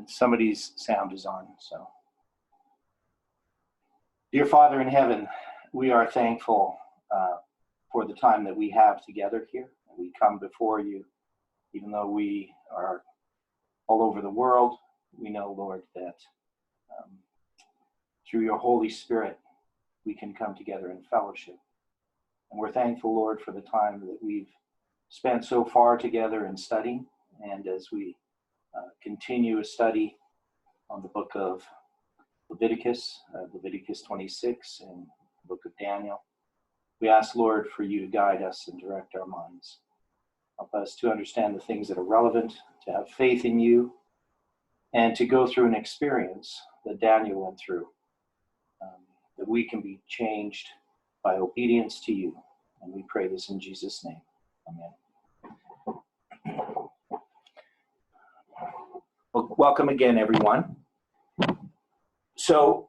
And somebody's sound is on. So, dear Father in heaven, we are thankful for the time that we have together here. We come before you, even though we are all over the world. We know, Lord, that through your Holy Spirit, we can come together in fellowship. And we're thankful, Lord, for the time that we've spent so far together in studying. And as we continue a study on the book of Leviticus, Leviticus 26, and the book of Daniel, we ask, Lord, for you to guide us and direct our minds. Help us to understand the things that are relevant, to have faith in you, and to go through an experience that Daniel went through, that we can be changed by obedience to you. And we pray this in Jesus' name. Amen. Well, welcome again, everyone. So,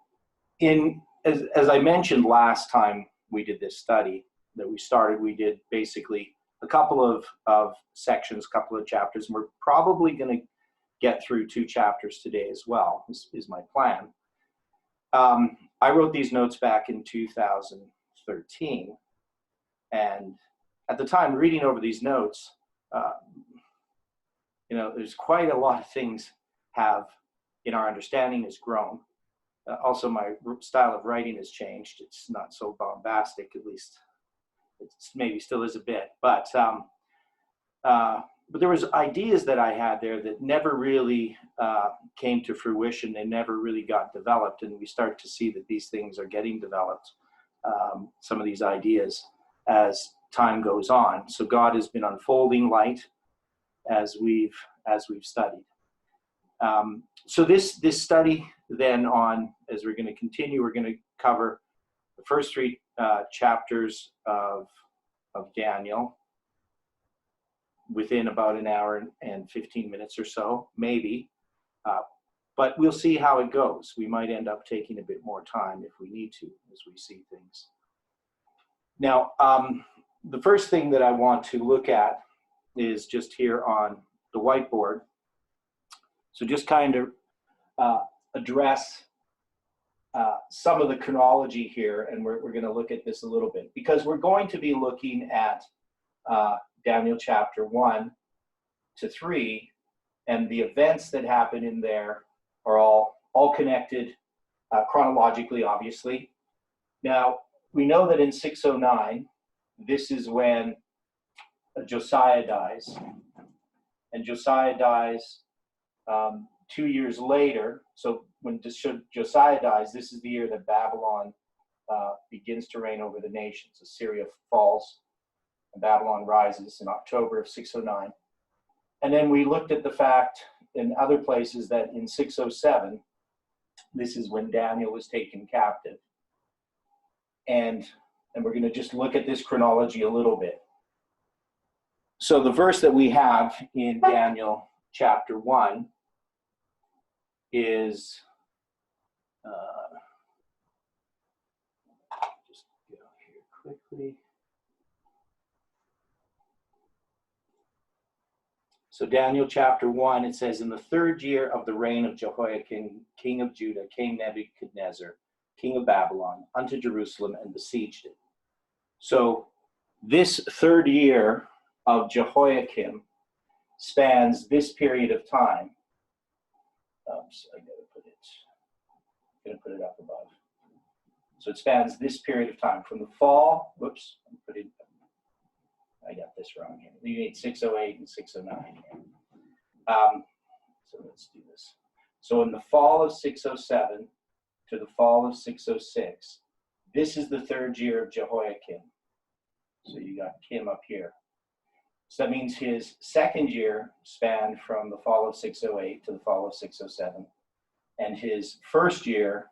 as I mentioned last time we did this study that we started, we did basically a couple of sections, a couple of chapters, and we're probably going to get through 2 chapters today as well. This is my plan. I wrote these notes back in 2013, and at the time, reading over these notes, there's quite a lot of things in our understanding has grown. Also, my style of writing has changed. It's not so bombastic, at least it maybe still is a bit. But there was ideas that I had there that never really came to fruition. They never really got developed, and we start to see that these things are getting developed, some of these ideas, as time goes on. So God has been unfolding light as we've studied. So this study then as we're going to continue, we're going to cover the first 3 chapters of Daniel within about an hour and 15 minutes or so, maybe. But we'll see how it goes. We might end up taking a bit more time if we need to, as we see things. Now, the first thing that I want to look at is just here on the whiteboard. So just kind of address some of the chronology here, and we're going to look at this a little bit, because we're going to be looking at Daniel chapter 1 to 3, and the events that happen in there are all connected chronologically, obviously. Now, we know that in 609, this is when Josiah dies, and Josiah dies 2 years later. So when Josiah dies, this is the year that Babylon begins to reign over the nations. Assyria falls, and Babylon rises in October of 609. And then we looked at the fact in other places that in 607, this is when Daniel was taken captive. And we're going to just look at this chronology a little bit. So the verse that we have in Daniel chapter 1 is, just get on here quickly. So Daniel chapter 1, it says, in the 3rd year of the reign of Jehoiakim, king of Judah, came Nebuchadnezzar, king of Babylon, unto Jerusalem and besieged it. So this 3rd year of Jehoiakim spans this period of time. Oops, I'm going to put it up above. So it spans this period of time from the fall. Whoops, I got this wrong here. You need 608 and 609 here. So let's do this. So in the fall of 607 to the fall of 606, this is the 3rd year of Jehoiakim. So you got Kim up here. So that means his 2nd year spanned from the fall of 608 to the fall of 607. And his 1st year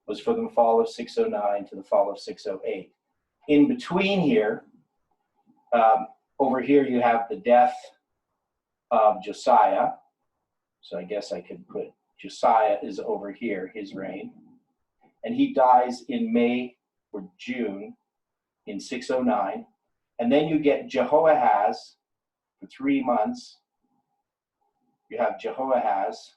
was from the fall of 609 to the fall of 608. In between here, over here you have the death of Josiah. So I guess I could put Josiah is over here, his reign. And he dies in May or June in 609. And then you get Jehoahaz for 3 months. You have Jehoahaz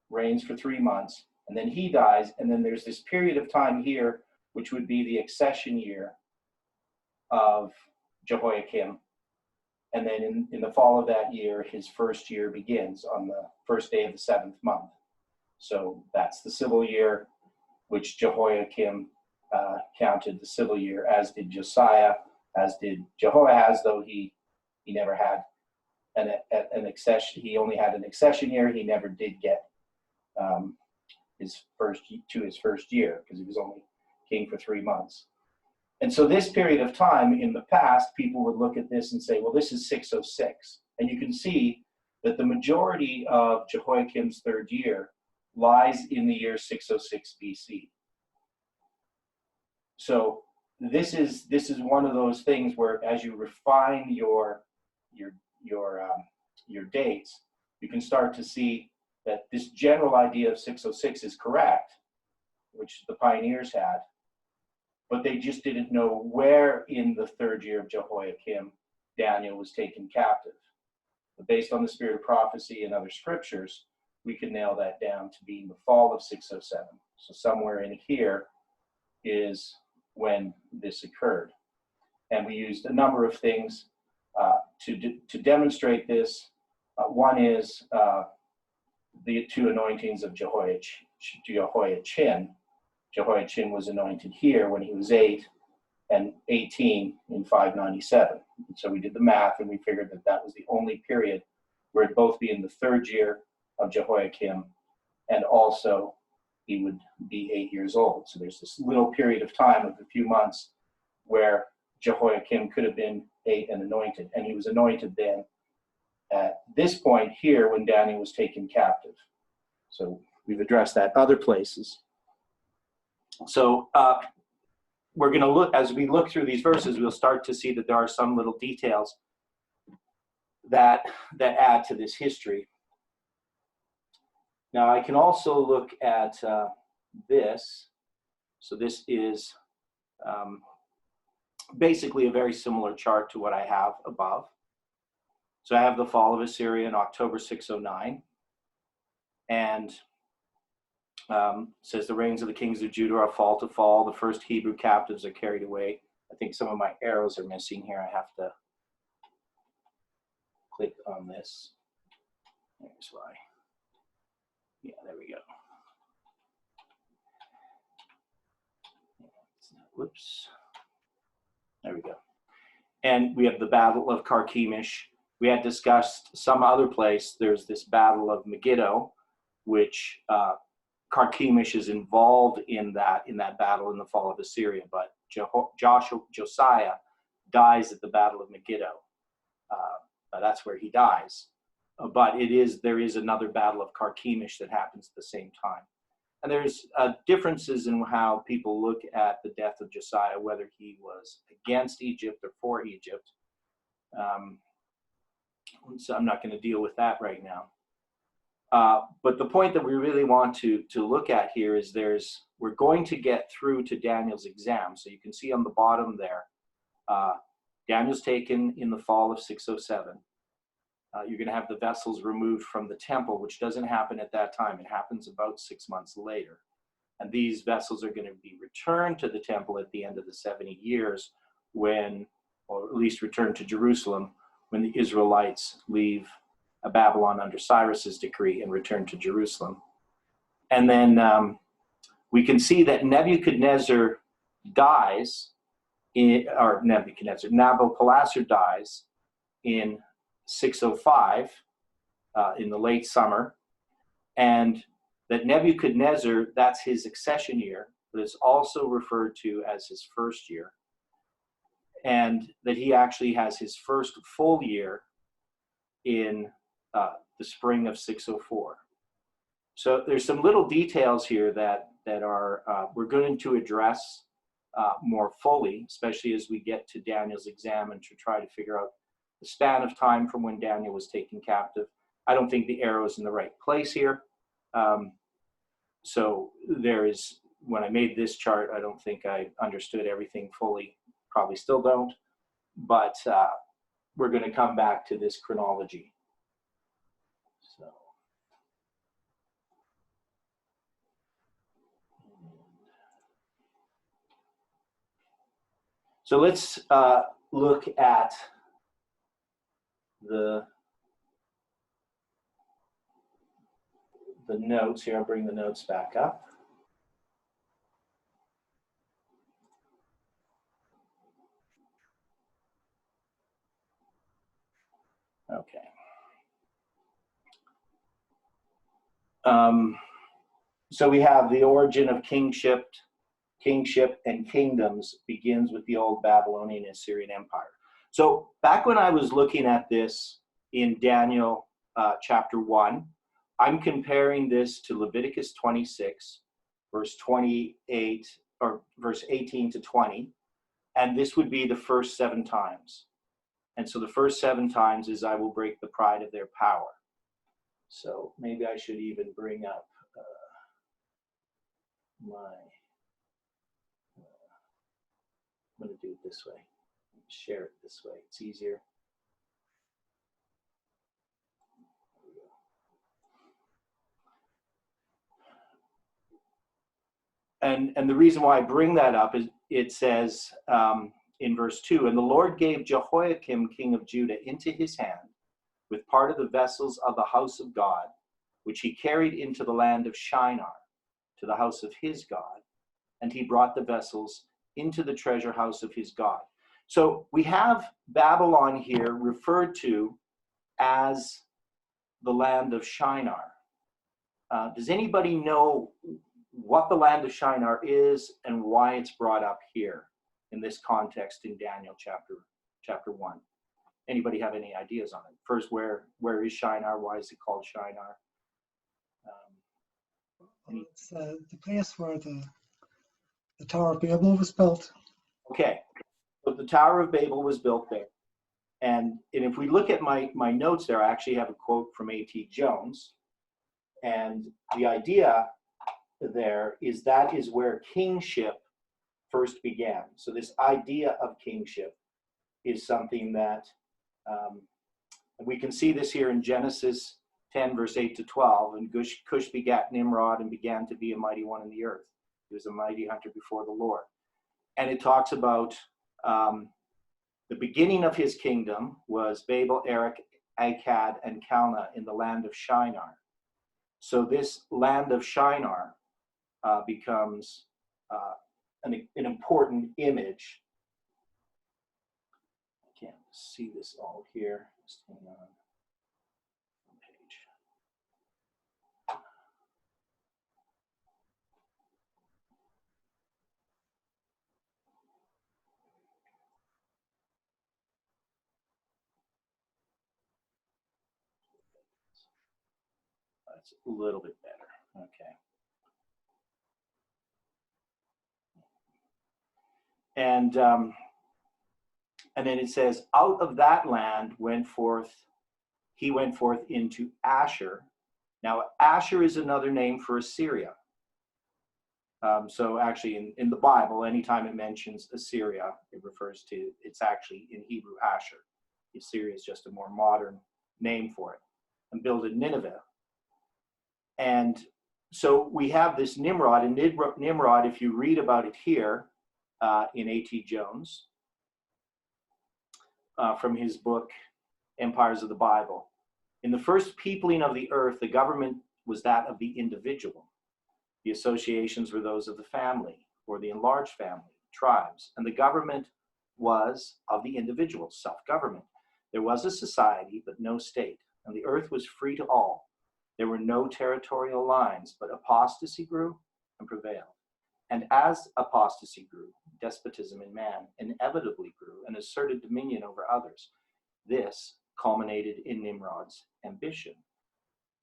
reigns for 3 months, and then he dies, and then there's this period of time here, which would be the accession year of Jehoiakim. And then in the fall of that year, his first year begins on the first day of the 7th month. So that's the civil year, which Jehoiakim counted the civil year, as did Josiah, as did Jehoahaz, though he never had an accession. He only had an accession year. He never did get his first year, because he was only king for 3 months. And so this period of time in the past, people would look at this and say, well, this is 606. And you can see that the majority of Jehoiakim's third year lies in the year 606 BC. So this is one of those things where, as you refine your dates, you can start to see that this general idea of 606 is correct, which the pioneers had, but they just didn't know where in the third year of Jehoiakim Daniel was taken captive. But based on the spirit of prophecy and other scriptures, we can nail that down to being the fall of 607. So somewhere in here is when this occurred. And we used a number of things to demonstrate this. One is the two anointings of Jehoiachin. Jehoiachin was anointed here when he was 8 and 18 in 597. And so we did the math, and we figured that that was the only period where it'd both be in the third year of Jehoiakim, and also he would be 8 years old. So there's this little period of time of a few months where Jehoiakim could have been 8 and anointed, and he was anointed then at this point here when Daniel was taken captive. So we've addressed that other places. So we're going to look, as we look through these verses, we'll start to see that there are some little details that add to this history. Now I can also look at this. So this is basically a very similar chart to what I have above. So I have the fall of Assyria in October 609. And says the reigns of the kings of Judah are fall to fall. The first Hebrew captives are carried away. I think some of my arrows are missing here. I have to click on this. Here's why. Yeah, there we go. Whoops. There we go. And we have the Battle of Carchemish. We had discussed some other place. There's this Battle of Megiddo, which Carchemish is involved in that battle in the fall of Assyria, but Josiah dies at the Battle of Megiddo. That's where he dies. But there is another Battle of Carchemish that happens at the same time. And there's differences in how people look at the death of Josiah, whether he was against Egypt or for Egypt. So I'm not going to deal with that right now. But the point that we really want to look at here is we're going to get through to Daniel's exam. So you can see on the bottom there, Daniel's taken in the fall of 607. You're going to have the vessels removed from the temple, which doesn't happen at that time. It happens about 6 months later. And these vessels are going to be returned to the temple at the end of the 70 years or at least returned to Jerusalem, when the Israelites leave Babylon under Cyrus's decree and return to Jerusalem. And then we can see that Nabopolassar dies in 605 in the late summer, and that Nebuchadnezzar, that's his accession year, but is also referred to as his first year, and that he actually has his first full year in the spring of 604. So there's some little details here that are we're going to address more fully, especially as we get to Daniel's exam and to try to figure out the span of time from when Daniel was taken captive. I don't think the arrow is in the right place here. So when I made this chart, I don't think I understood everything fully. Probably still don't, but we're going to come back to this chronology. So let's look at the notes here. I'll bring the notes back up. Okay. So we have the origin of kingship and kingdoms begins with the old Babylonian and Assyrian Empire. So back when I was looking at this in Daniel chapter 1, I'm comparing this to Leviticus 26, verse 28, or verse 18 to 20, and this would be the first 7 times. And so the first 7 times is I will break the pride of their power. So maybe I should even bring up I'm going to do it this way. Share it this way. It's easier. And the reason why I bring that up is it says in verse 2, and the Lord gave Jehoiakim, king of Judah, into his hand with part of the vessels of the house of God, which he carried into the land of Shinar, to the house of his God, and he brought the vessels into the treasure house of his God. So we have Babylon here referred to as the land of Shinar. Does anybody know what the land of Shinar is and why it's brought up here in this context in Daniel chapter 1? Anybody have any ideas on it? First, where is Shinar? Why is it called Shinar? It's the place where the Tower of Babel was built. Okay, so the Tower of Babel was built there. And if we look at my notes there, I actually have a quote from A.T. Jones. And the idea there is that is where kingship first began. So this idea of kingship is something that we can see this here in Genesis 10, verse 8 to 12. And Cush begat Nimrod and began to be a mighty one in the earth. He was a mighty hunter before the Lord. And it talks about the beginning of his kingdom was Babel, Erech, Akkad, and Calneh in the land of Shinar. So this land of Shinar becomes an important image. I can't see this all here. Just hang on. Page. That's a little bit better. Okay. And then it says, out of that land he went forth into Asher. Now, Asher is another name for Assyria. So actually in the Bible, anytime it mentions Assyria, it refers to, it's actually in Hebrew Asher. Assyria is just a more modern name for it. And builded Nineveh. And so we have this Nimrod, and Nimrod, if you read about it here in A.T. Jones, from his book, Empires of the Bible, in the first peopling of the earth, the government was that of the individual. The associations were those of the family, or the enlarged family, tribes, and the government was of the individual, self-government. There was a society, but no state, and the earth was free to all. There were no territorial lines, but apostasy grew and prevailed. And as apostasy grew, despotism in man inevitably grew and asserted dominion over others. This culminated in Nimrod's ambition.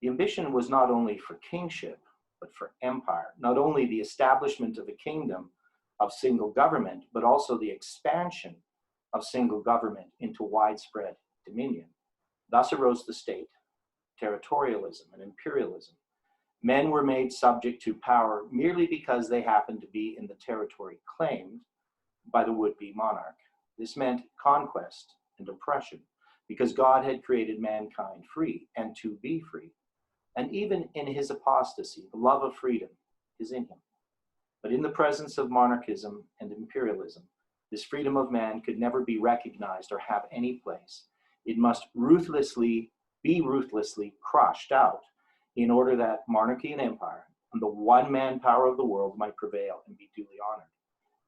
The ambition was not only for kingship, but for empire. Not only the establishment of a kingdom of single government, but also the expansion of single government into widespread dominion. Thus arose the state, territorialism, and imperialism. Men were made subject to power merely because they happened to be in the territory claimed by the would-be monarch. This meant conquest and oppression, because God had created mankind free and to be free. And even in his apostasy, the love of freedom is in him. But in the presence of monarchism and imperialism, This freedom of man could never be recognized or have any place. It must be ruthlessly crushed out in order that monarchy and empire and the one-man power of the world might prevail and be duly honored.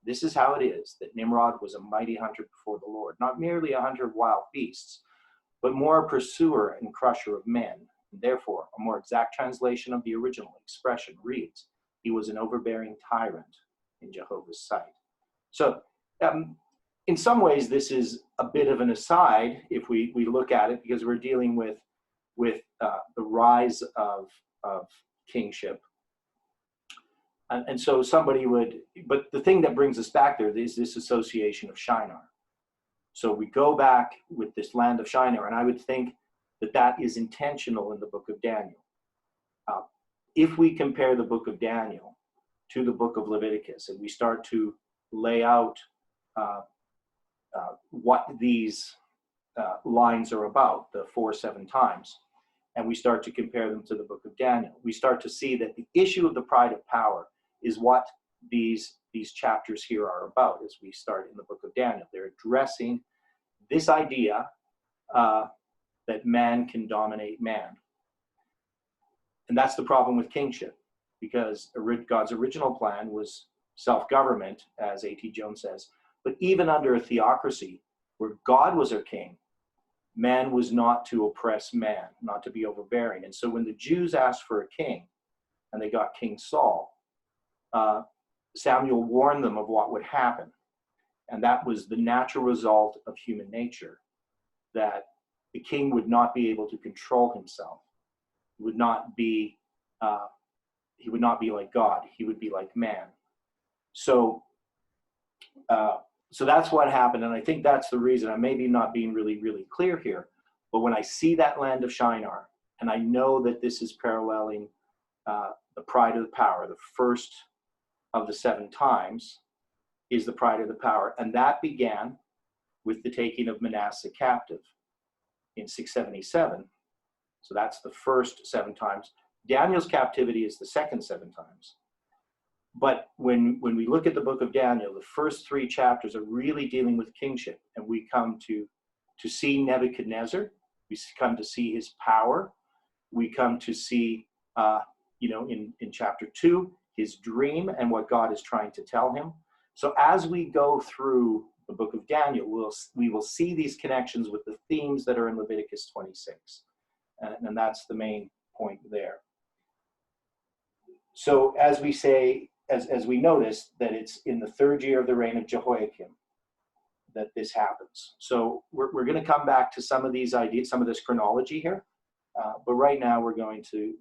This is how it is that Nimrod was a mighty hunter before the Lord, not merely a hunter of wild beasts, but more a pursuer and crusher of men. And therefore, a more exact translation of the original expression reads, he was an overbearing tyrant in Jehovah's sight. So, in some ways, this is a bit of an aside if we look at it, because we're dealing with the rise of kingship. And so somebody would, but the thing that brings us back there is this association of Shinar. So we go back with this land of Shinar, and I would think that that is intentional in the book of Daniel. If we compare the book of Daniel to the book of Leviticus, and we start to lay out what these lines are about, the 4-7 times, and we start to compare them to the book of Daniel, we start to see that the issue of the pride of power is what these chapters here are about as we start in the book of Daniel. They're addressing this idea that man can dominate man. And that's the problem with kingship, because God's original plan was self-government, as A.T. Jones says, but even under a theocracy where God was our king, man was not to oppress man, not to be overbearing. And so when the Jews asked for a king, and they got King Saul, Samuel warned them of what would happen. And that was the natural result of human nature, that the king would not be able to control himself. He would not be like God. He would be like man. So that's what happened. And I think that's the reason. I may be not being really, really clear here. But when I see that land of Shinar, and I know that this is paralleling the pride of the power, the first of the 7 times is the pride of the power. And that began with the taking of Manasseh captive in 677. So that's the first 7 times. Daniel's captivity is the second 7 times. But when we look at the book of Daniel, the first 3 chapters are really dealing with kingship. And we come to see Nebuchadnezzar. We come to see his power. We come to see, in chapter 2, his dream and what God is trying to tell him. So as we go through the book of Daniel, we will see these connections with the themes that are in Leviticus 26. And that's the main point there. So as we say, as we notice, that it's in the 3rd year of the reign of Jehoiakim that this happens. So we're going to come back to some of these ideas, some of this chronology here. But right now we're going to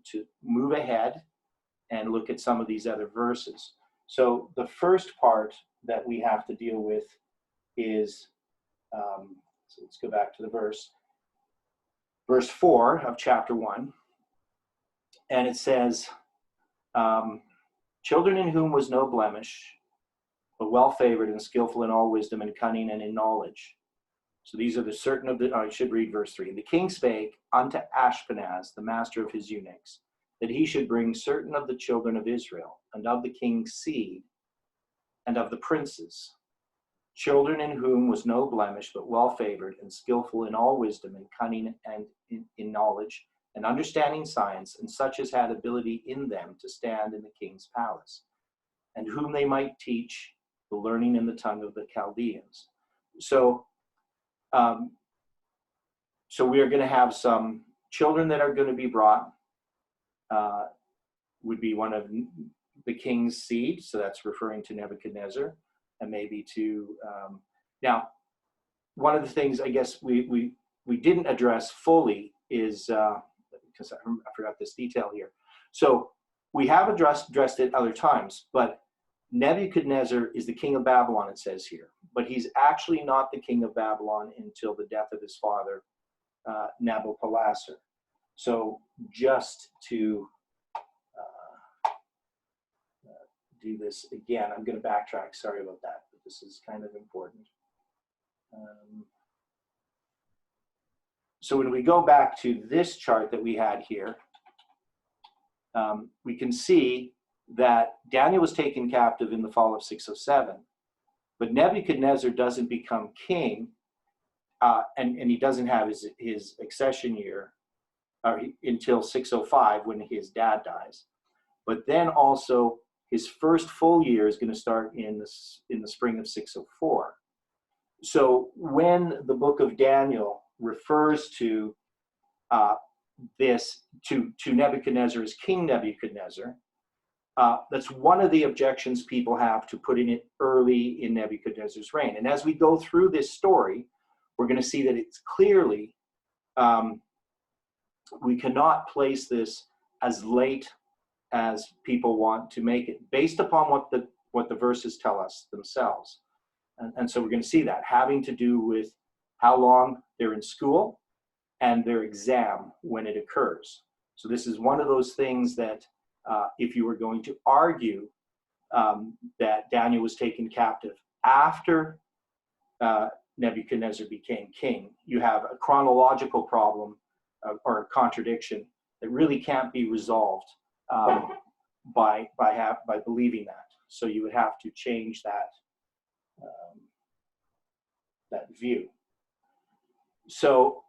move ahead and look at some of these other verses. So the first part that we have to deal with is, so let's go back to the verse 4 of chapter 1. And it says, children in whom was no blemish, but well favored and skillful in all wisdom and cunning and in knowledge. So these are the certain of the, I should read verse 3. And the king spake unto Ashpenaz, the master of his eunuchs, that he should bring certain of the children of Israel, and of the king's seed, and of the princes, children in whom was no blemish, but well favored and skillful in all wisdom and cunning and in knowledge, and understanding science, and such as had ability in them to stand in the king's palace, and whom they might teach the learning in the tongue of the Chaldeans. So we are going to have some children that are going to be brought, would be one of the king's seed, so that's referring to Nebuchadnezzar, and maybe to, now, one of the things I guess we didn't address fully is, because I forgot this detail here. So we have addressed it other times, but Nebuchadnezzar is the king of Babylon, it says here, but he's actually not the king of Babylon until the death of his father, Nabopolassar. So just to do this again, I'm going to backtrack. Sorry about that, but this is kind of important. So when we go back to this chart that we had here, we can see that Daniel was taken captive in the fall of 607. But Nebuchadnezzar doesn't become king, and he doesn't have his accession year until 605 when his dad dies. But then also his first full year is going to start in the spring of 604. So when the book of Daniel refers to to Nebuchadnezzar as King Nebuchadnezzar, that's one of the objections people have to putting it early in Nebuchadnezzar's reign. And as we go through this story, we're going to see that it's clearly, we cannot place this as late as people want to make it, based upon what the verses tell us themselves. And so we're going to see that having to do with how long they're in school and their exam when it occurs. So this is one of those things that if you were going to argue that Daniel was taken captive after Nebuchadnezzar became king, you have a chronological problem or a contradiction that really can't be resolved by believing that. So you would have to change that view. So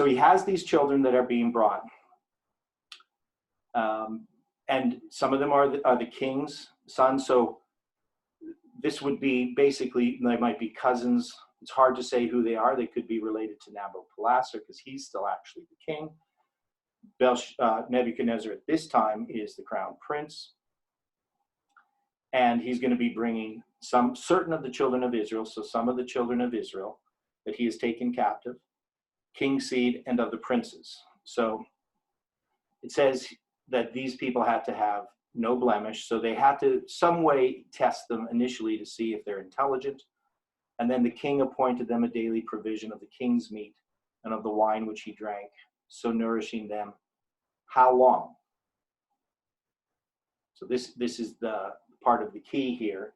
he has these children that are being brought, and some of them are the king's sons. So this would be basically, they might be cousins. It's hard to say who they are. They could be related to Nabopolassar because he's still actually the king. Nebuchadnezzar at this time is the crown prince, and he's going to be bringing certain of the children of Israel, so some of the children of Israel that he has taken captive, king seed, and of the princes. So it says that these people had to have no blemish, so they had to some way test them initially to see if they're intelligent, and then the king appointed them a daily provision of the king's meat and of the wine which he drank, so nourishing them how long? So this is the part of the key here.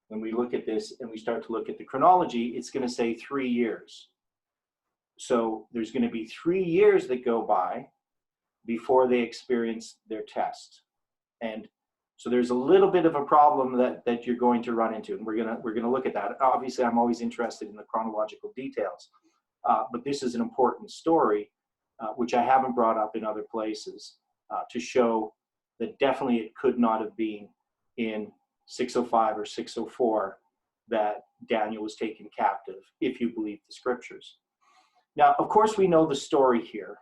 When we look at this and we start to look at the chronology, it's going to say 3 years. So there's going to be 3 years that go by before they experience their test. And so there's a little bit of a problem that you're going to run into, and we're going to look at that. Obviously, I'm always interested in the chronological details, but this is an important story, which I haven't brought up in other places, to show that definitely it could not have been in 605 or 604 that Daniel was taken captive, if you believe the scriptures. Now, of course, we know the story here,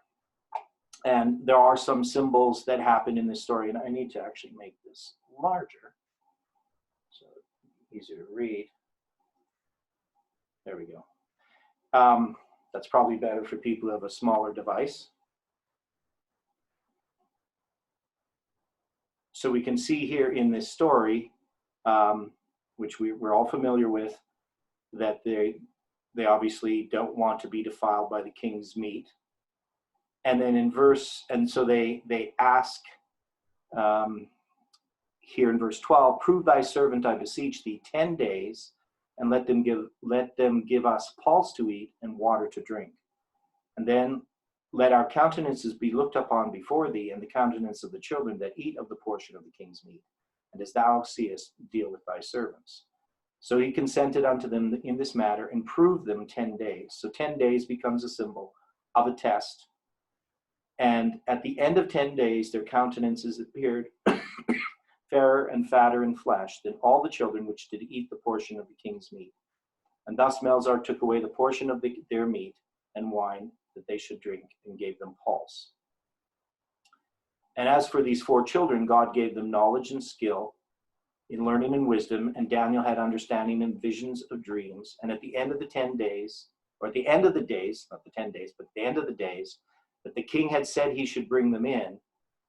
and there are some symbols that happen in this story, and I need to actually make this larger so it's easier to read. There we go. That's probably better for people who have a smaller device. So we can see here in this story, which we're all familiar with, that they obviously don't want to be defiled by the king's meat. And then and so they ask here in verse 12, prove thy servant, I beseech thee, 10 days, and let them give us pulse to eat and water to drink. And then let our countenances be looked upon before thee, and the countenance of the children that eat of the portion of the king's meat. And as thou seest, deal with thy servants. So he consented unto them in this matter, and proved them 10 days. So 10 days becomes a symbol of a test. And at the end of 10 days, their countenances appeared fairer and fatter in flesh than all the children which did eat the portion of the king's meat. And thus Melzar took away the portion of their meat and wine that they should drink, and gave them pulse. And as for these 4 children, God gave them knowledge and skill in learning and wisdom, and Daniel had understanding and visions of dreams. And at the end of the 10 days, or at the end of the days, not the 10 days, but at the end of the days, that the king had said he should bring them in,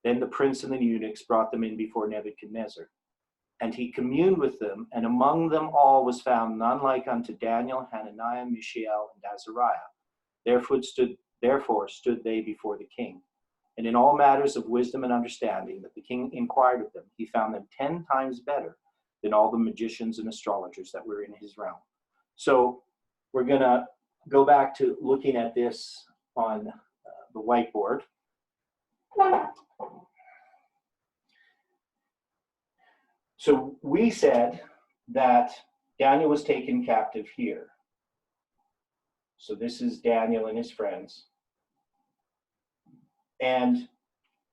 then the prince and the eunuchs brought them in before Nebuchadnezzar. And he communed with them, and among them all was found none like unto Daniel, Hananiah, Mishael, and Azariah. Therefore stood they before the king. And in all matters of wisdom and understanding that the king inquired of them, he found them 10 times better than all the magicians and astrologers that were in his realm. So we're going to go back to looking at this on the whiteboard. So we said that Daniel was taken captive here. So this is Daniel and his friends. And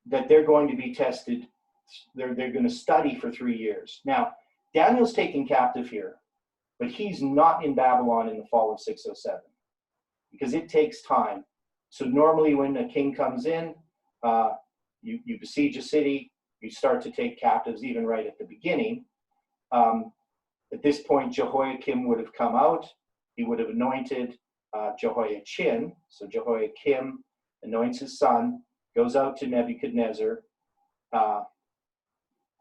that they're going to be tested, they're going to study for 3 years. Now, Daniel's taken captive here, but he's not in Babylon in the fall of 607 because it takes time. So normally when a king comes in, you besiege a city, you start to take captives even right at the beginning. At this point, Jehoiakim would have come out. He would have anointed Jehoiachin. So Jehoiakim anoints his son, goes out to Nebuchadnezzar,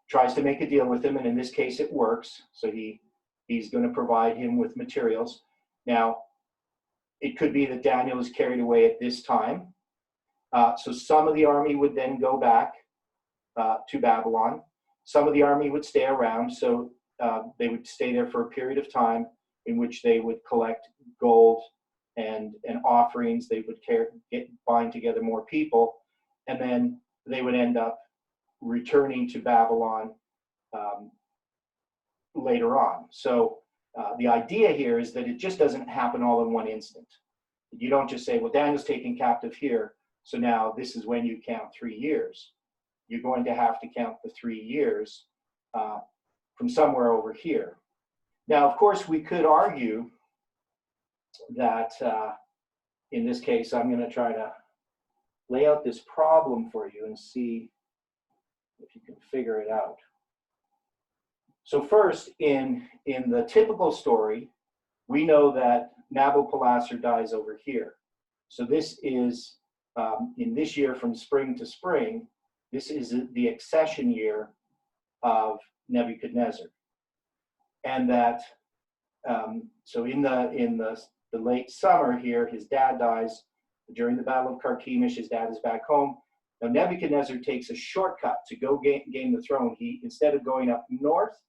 tries to make a deal with him, and in this case it works. So he's going to provide him with materials. Now, it could be that Daniel is carried away at this time. So some of the army would then go back to Babylon. Some of the army would stay around. So they would stay there for a period of time in which they would collect gold and offerings. They would bind together more people. And then they would end up returning to Babylon later on. So the idea here is that it just doesn't happen all in one instant. You don't just say, well, Daniel's taken captive here, so now this is when you count 3 years. You're going to have to count the 3 years from somewhere over here. Now, of course, we could argue that in this case, I'm going to try to lay out this problem for you and see if you can figure it out. So first, in the typical story, we know that Nabopolassar dies over here. So this is, in this year from spring to spring, this is the accession year of Nebuchadnezzar. And that, so in the late summer here, his dad dies. During the Battle of Carchemish, his dad is back home. Now Nebuchadnezzar takes a shortcut to go gain the throne. He, instead of going up north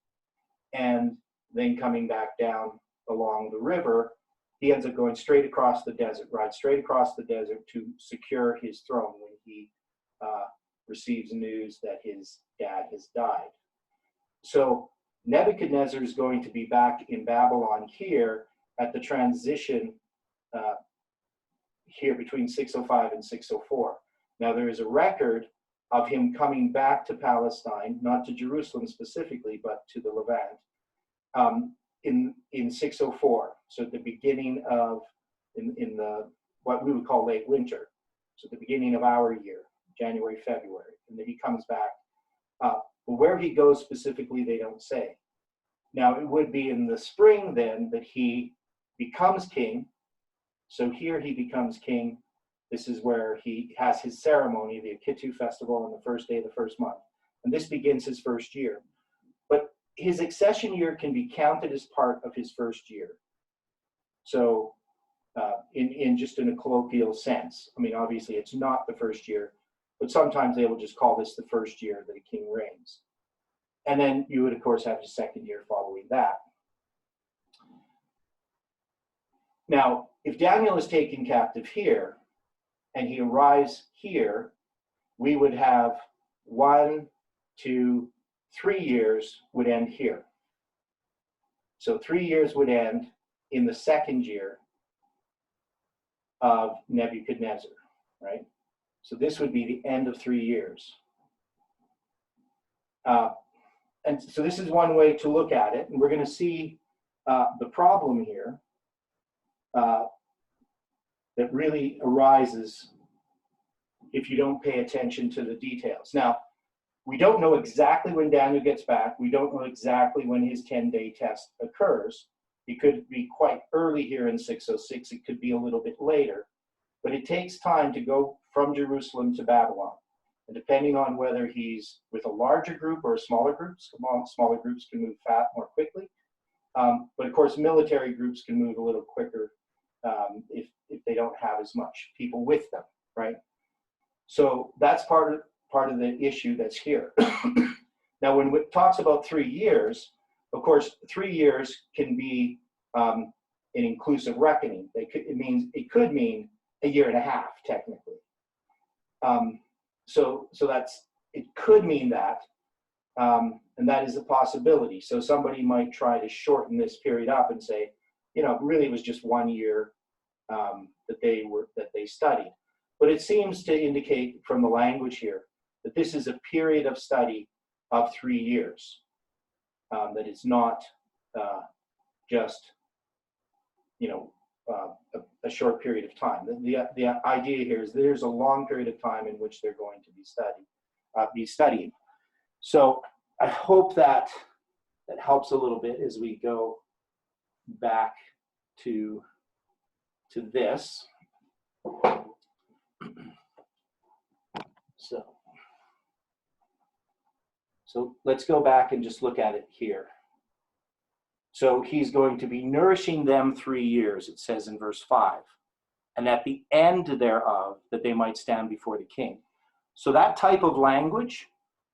and then coming back down along the river, he ends up going straight across the desert, right straight across the desert to secure his throne when he receives news that his dad has died. So Nebuchadnezzar is going to be back in Babylon here at the transition here between 605 and 604. Now there is a record of him coming back to Palestine, not to Jerusalem specifically, but to the Levant, in 604. So at the beginning of, in the what we would call late winter. So at the beginning of our year, January, February, and then he comes back. But where he goes specifically, they don't say. Now it would be in the spring then that he becomes king. So here he becomes king. This is where he has his ceremony, the Akitu festival, on the first day of the first month. And this begins his first year. But his accession year can be counted as part of his first year. So in just in a colloquial sense, I mean, obviously it's not the first year, but sometimes they will just call this the first year that a king reigns. And then you would, of course, have the second year following that. Now, if Daniel is taken captive here, and he arrives here, we would have 1, 2, 3 years would end here. So 3 years would end in the second year of Nebuchadnezzar, right? So this would be the end of 3 years. And so this is one way to look at it. And we're going to see the problem here that really arises if you don't pay attention to the details. Now, we don't know exactly when Daniel gets back. We don't know exactly when his 10-day test occurs. It could be quite early here in 606. It could be a little bit later. But it takes time to go from Jerusalem to Babylon. And depending on whether he's with a larger group or a smaller group, smaller groups can move more quickly. But of course, military groups can move a little quicker if they don't have as much people with them, right? So that's part of the issue that's here. Now, when it talks about 3 years, of course, 3 years can be an inclusive reckoning. It could mean a year and a half, technically. So it could mean that. And that is a possibility. So somebody might try to shorten this period up and say, really it was just 1 year that they studied. But it seems to indicate from the language here that this is a period of study of 3 years. That it's not just a short period of time. The idea here is there's a long period of time in which they're going to be studying. So I hope that helps a little bit as we go back to this. So let's go back and just look at it here. So he's going to be nourishing them 3 years, it says in verse 5, and at the end thereof, that they might stand before the king. So that type of language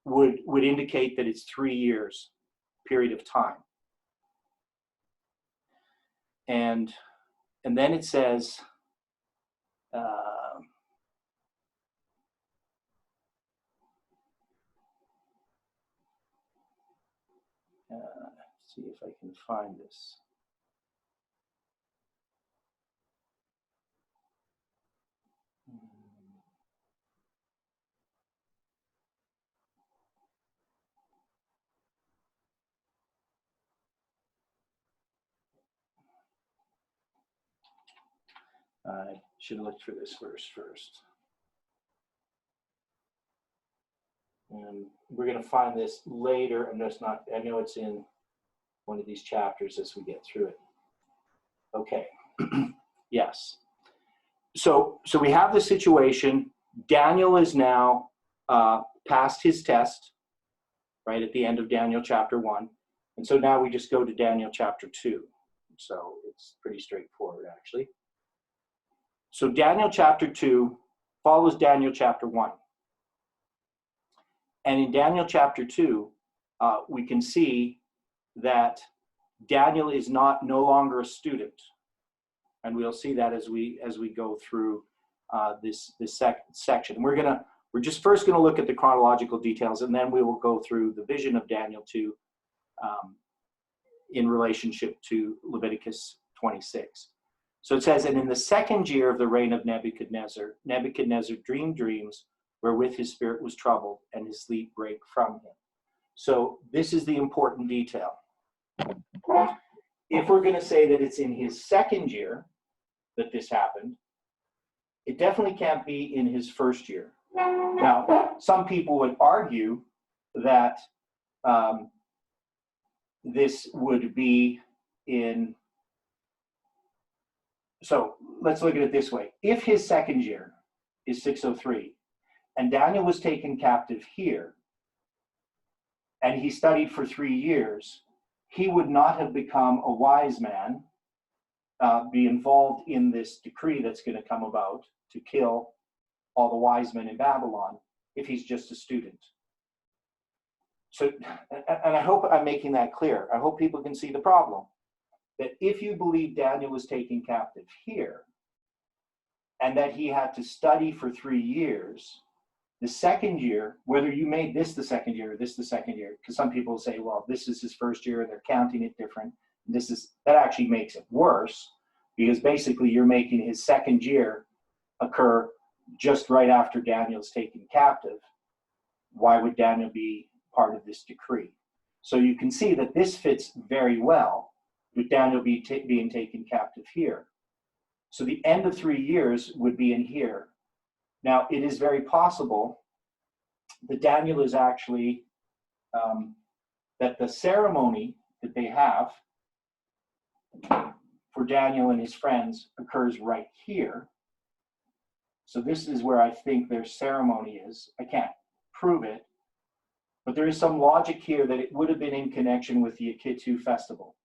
would indicate that it's 3 years period of time. And then it says, see if I can find this. I should have looked for this verse first. And we're going to find this later. I know it's in one of these chapters as we get through it. Okay. Yes. So we have the situation. Daniel is now passed his test, right, at the end of Daniel chapter 1. And so now we just go to Daniel chapter 2. So it's pretty straightforward, actually. So Daniel chapter 2 follows Daniel chapter 1. And in Daniel chapter 2, we can see that Daniel is no longer a student. And we'll see that as we go through this section. We're just first going to look at the chronological details, and then we will go through the vision of Daniel 2 in relationship to Leviticus 26. So it says, and in the 2nd year of the reign of Nebuchadnezzar dreamed dreams wherewith his spirit was troubled, and his sleep brake from him. So this is the important detail. If we're going to say that it's in his 2nd year that this happened, it definitely can't be in his 1st year. Now, some people would argue that this would be in... So let's look at it this way. If his 2nd year is 603, and Daniel was taken captive here, and he studied for 3 years, he would not have become a wise man, be involved in this decree that's going to come about to kill all the wise men in Babylon if he's just a student. So, and I hope I'm making that clear. I hope people can see the problem. That if you believe Daniel was taken captive here, and that he had to study for 3 years, the 2nd year, whether you made this the 2nd year or this the 2nd year, because some people say, well, this is his 1st year and they're counting it different. That actually makes it worse, because basically you're making his 2nd year occur just right after Daniel's taken captive. Why would Daniel be part of this decree? So you can see that this fits very well with Daniel being taken captive here. So the end of 3 years would be in here. Now, it is very possible that Daniel is actually, that the ceremony that they have for Daniel and his friends occurs right here. So this is where I think their ceremony is. I can't prove it, but there is some logic here that it would have been in connection with the Akitu festival.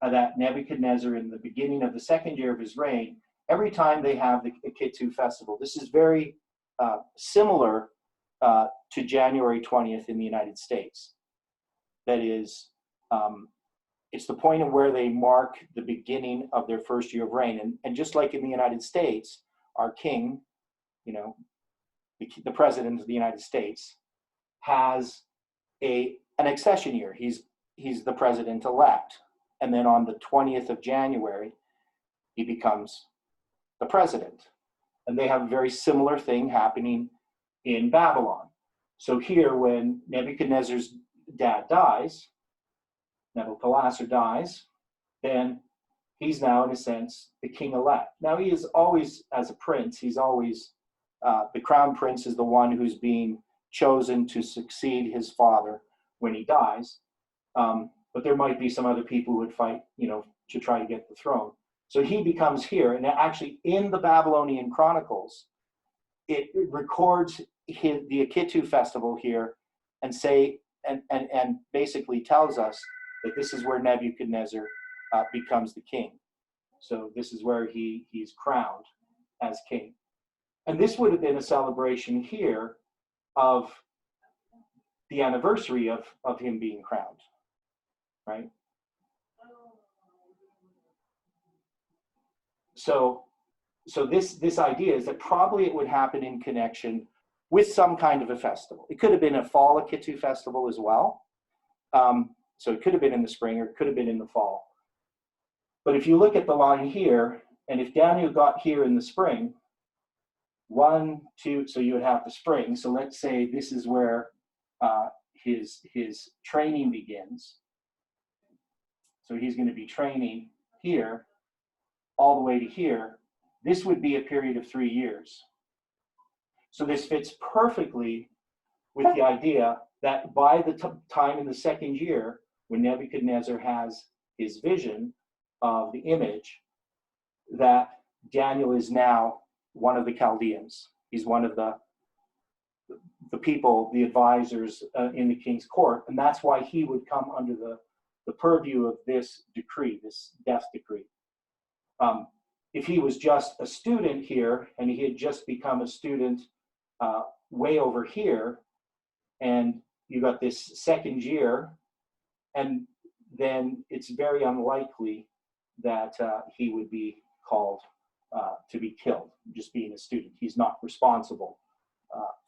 That Nebuchadnezzar, in the beginning of the 2nd year of his reign, every time they have the Akitu festival, this is very similar to January 20th in the United States. That is, it's the point of where they mark the beginning of their 1st year of reign. And just like in the United States, our king, the president of the United States, has a an accession year. He's the president-elect. And then on the 20th of January, he becomes the president. And they have a very similar thing happening in Babylon. So here, when Nebuchadnezzar's dad dies, Nebuchadnezzar dies, then he's now, in a sense, the king-elect. Now, he is always, as a prince, he's always, the crown prince is the one who's being chosen to succeed his father when he dies. But there might be some other people who would fight, to try to get the throne. So he becomes here, and actually in the Babylonian Chronicles, it records the Akitu festival here, and basically tells us that this is where Nebuchadnezzar becomes the king. So this is where he's crowned as king. And this would have been a celebration here of the anniversary of him being crowned, right? So this idea is that probably it would happen in connection with some kind of a festival. It could have been a fall Akitu festival as well. So it could have been in the spring, or it could have been in the fall. But if you look at the line here, and if Daniel got here in the spring, 1, 2, so you would have the spring. So let's say this is where his training begins. So he's going to be training here all the way to here. This would be a period of 3 years. So this fits perfectly with the idea that by the time in the second year, when Nebuchadnezzar has his vision of the image, that Daniel is now one of the Chaldeans. He's one of the people, the advisors in the king's court, and that's why he would come under the purview of this decree, this death decree. If he was just a student here, and he had just become a student way over here, and you got this second year, and then it's very unlikely that he would be called to be killed, just being a student. He's not responsible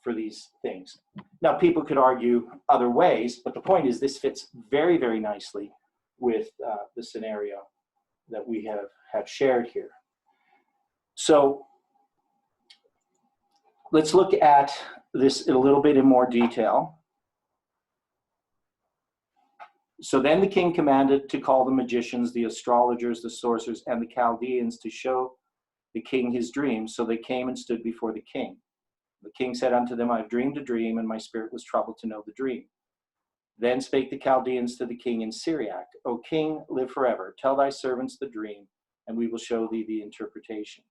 for these things. Now, people could argue other ways, but the point is this fits very, very nicely with the scenario that we have shared here. So let's look at this a little bit in more detail. So then the king commanded to call the magicians, the astrologers, the sorcerers, and the Chaldeans to show the king his dream. So they came and stood before the king. The king said unto them, I have dreamed a dream, and my spirit was troubled to know the dream. Then spake the Chaldeans to the king in Syriac, O king, live forever. Tell thy servants the dream, and we will show thee the interpretation.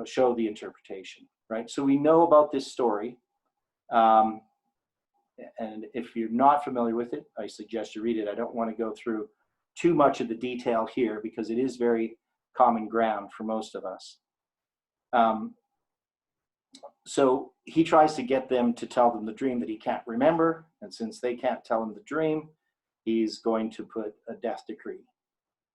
Show the interpretation, right? So we know about this story. And if you're not familiar with it, I suggest you read it. I don't want to go through too much of the detail here because it is very common ground for most of us. So he tries to get them to tell them the dream that he can't remember. And since they can't tell him the dream, he's going to put a death decree.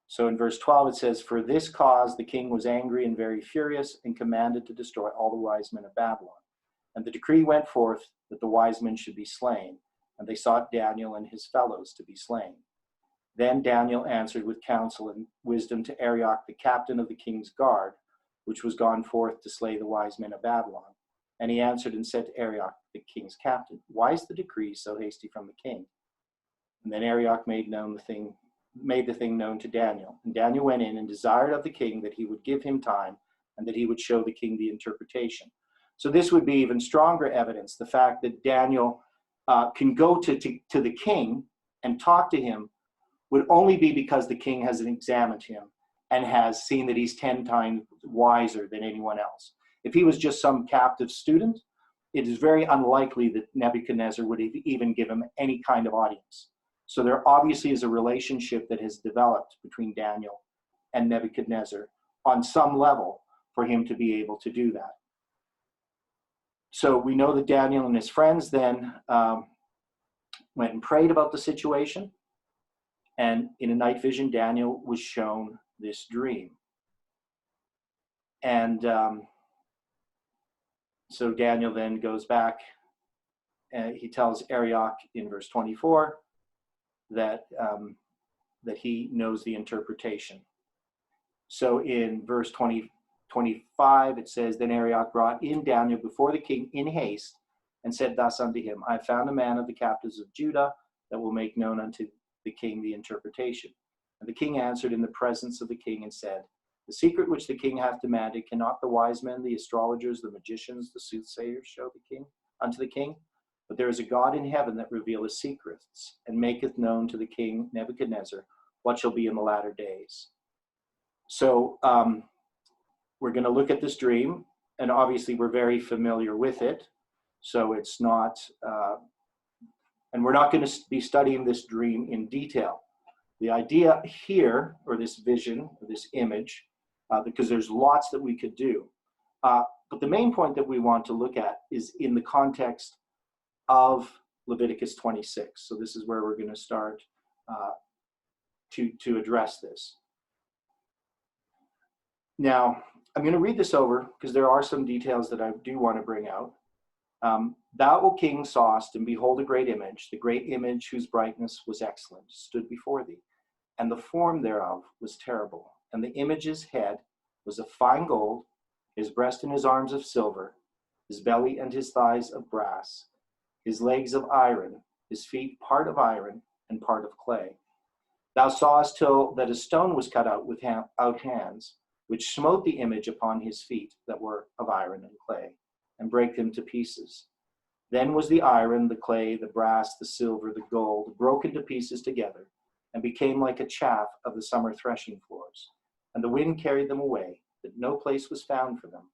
So in verse 12, it says, For this cause the king was angry and very furious and commanded to destroy all the wise men of Babylon. And the decree went forth that the wise men should be slain. And they sought Daniel and his fellows to be slain. Then Daniel answered with counsel and wisdom to Arioch, the captain of the king's guard, which was gone forth to slay the wise men of Babylon. And he answered and said to Arioch, the king's captain, Why is the decree so hasty from the king? And then Arioch made the thing known to Daniel. And Daniel went in and desired of the king that he would give him time and that he would show the king the interpretation. So this would be even stronger evidence, the fact that Daniel can go to the king and talk to him would only be because the king has examined him and has seen that he's 10 times wiser than anyone else. If he was just some captive student, it is very unlikely that Nebuchadnezzar would even give him any kind of audience. So there obviously is a relationship that has developed between Daniel and Nebuchadnezzar on some level for him to be able to do that. So we know that Daniel and his friends then went and prayed about the situation. And in a night vision, Daniel was shown this dream. And so Daniel then goes back he tells Arioch in verse 24 that he knows the interpretation. So in verse 25, it says, Then Arioch brought in Daniel before the king in haste, and said thus unto him, I have found a man of the captives of Judah that will make known unto the king the interpretation. And the king answered in the presence of the king and said, The secret which the king hath demanded, cannot the wise men, the astrologers, the magicians, the soothsayers show the king unto the king? But there is a God in heaven that revealeth secrets, and maketh known to the king Nebuchadnezzar what shall be in the latter days. So we're going to look at this dream, and obviously we're very familiar with it. So it's not, and we're not going to be studying this dream in detail. The idea here, or this vision, or this image, because there's lots that we could do. But the main point that we want to look at is in the context of Leviticus 26. So this is where we're going to start to address this. Now, I'm going to read this over because there are some details that I do want to bring out. Thou, O king, sawest, and behold a great image, the great image whose brightness was excellent, stood before thee. And the form thereof was terrible. And the image's head was of fine gold, his breast and his arms of silver, his belly and his thighs of brass, his legs of iron, his feet part of iron and part of clay. Thou sawest till that a stone was cut out without hands, which smote the image upon his feet that were of iron and clay, and brake them to pieces. Then was the iron, the clay, the brass, the silver, the gold, broken to pieces together, and became like a chaff of the summer threshing floors. And the wind carried them away, that no place was found for them.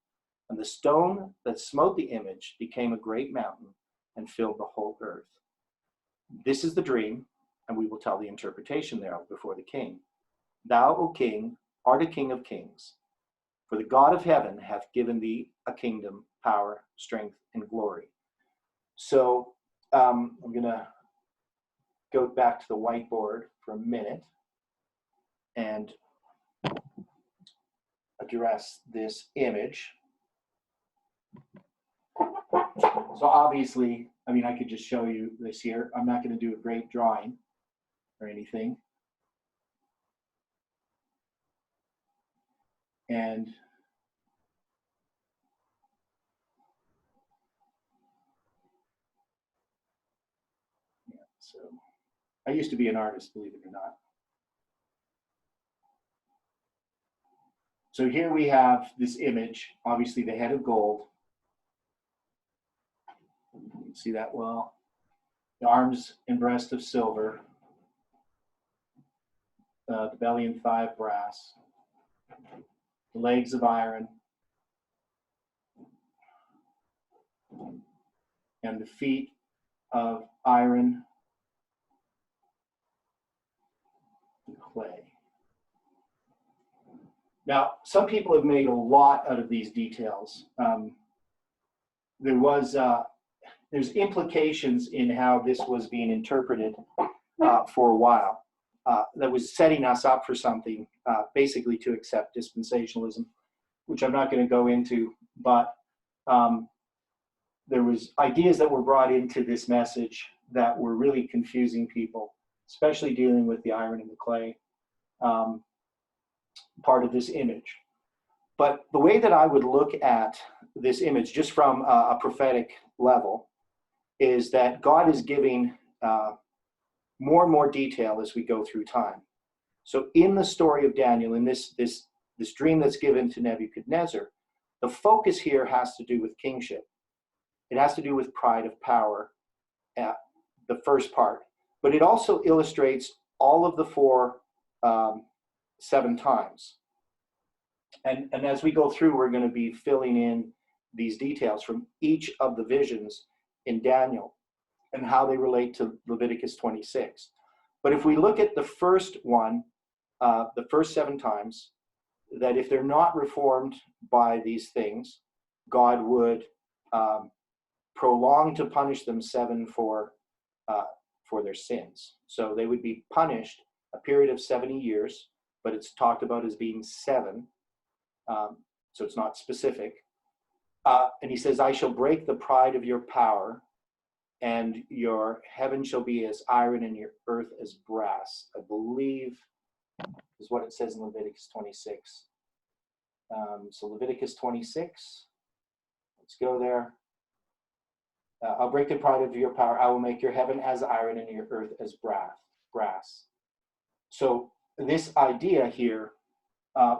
And the stone that smote the image became a great mountain, and filled the whole earth. This is the dream, and we will tell the interpretation thereof before the king. Thou, O king, art a king of kings. For the God of heaven hath given thee a kingdom, power, strength, and glory. So I'm going to go back to the whiteboard for a minute and address this image. So obviously, I mean, I could just show you this here. I'm not going to do a great drawing or anything. And yeah, so I used to be an artist, believe it or not. So here we have this image, obviously the head of gold. You can see that well. The arms and breast of silver. The belly and thigh of brass. The legs of iron. And the feet of iron and clay. Now, some people have made a lot out of these details. There's implications in how this was being interpreted for a while. That was setting us up for something, basically to accept dispensationalism, which I'm not going to go into, but there was ideas that were brought into this message that were really confusing people, especially dealing with the iron and the clay part of this image. But the way that I would look at this image, just from a prophetic level, is that God is giving more and more detail as we go through time. So in the story of Daniel, in this dream that's given to Nebuchadnezzar, the focus here has to do with kingship. It has to do with pride of power, the first part. But it also illustrates all of the 7 times. And as we go through, we're going to be filling in these details from each of the visions in Daniel and how they relate to Leviticus 26. But if we look at the first one, the first 7 times, that if they're not reformed by these things, God would prolong to punish them 7 for their sins. So they would be punished a period of 70 years, but it's talked about as being 7. So it's not specific. And he says, I shall break the pride of your power and your heaven shall be as iron and your earth as brass, I believe is what it says in Leviticus 26. So Leviticus 26, let's go there. I'll break the pride of your power. I will make your heaven as iron and your earth as brass. So this idea here,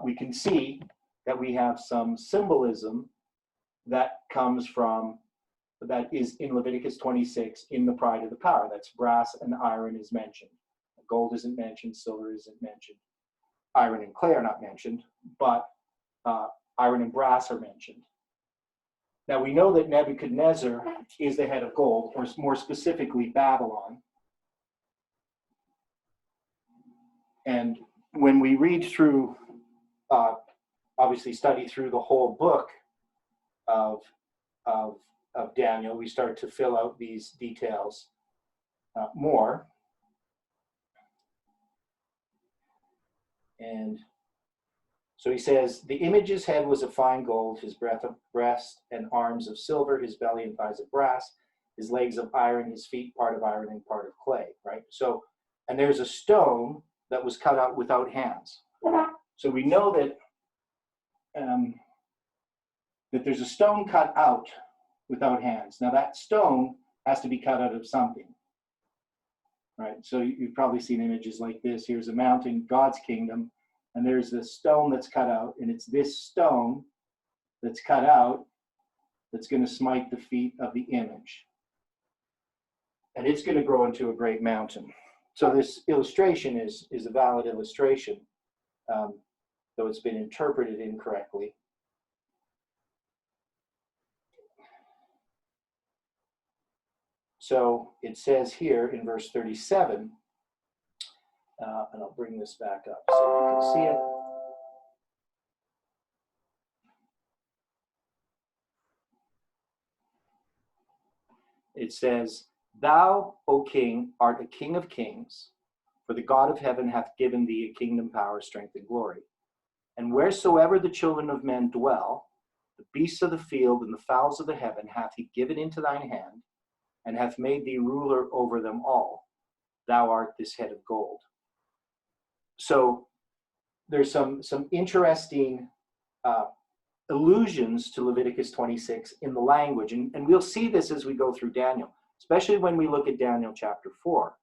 we can see that we have some symbolism that comes from, that is in Leviticus 26 in the pride of the power. That's brass and iron is mentioned. Gold isn't mentioned, silver isn't mentioned. Iron and clay are not mentioned, but iron and brass are mentioned. Now we know that Nebuchadnezzar is the head of gold, or more specifically Babylon. And when we read through, obviously study through the whole book of Daniel, we start to fill out these details more. And so he says, the image's head was of fine gold, his breast and arms of silver, his belly and thighs of brass, his legs of iron, his feet part of iron and part of clay, right? So, and there's a stone that was cut out without hands. So we know that that there's a stone cut out without hands. Now that stone has to be cut out of something, right? So you've probably seen images like this. Here's a mountain, God's kingdom, and there's this stone that's cut out, and it's this stone that's cut out that's going to smite the feet of the image. And it's going to grow into a great mountain. So this illustration is a valid illustration, though it's been interpreted incorrectly. So it says here in verse 37, and I'll bring this back up so you can see it. It says, thou, O king, art a king of kings, for the God of heaven hath given thee a kingdom, power, strength, and glory. And wheresoever the children of men dwell, the beasts of the field and the fowls of the heaven hath he given into thine hand, and hath made thee ruler over them all. Thou art this head of gold. So there's some interesting allusions to Leviticus 26 in the language, and we'll see this as we go through Daniel, especially when we look at Daniel chapter 4,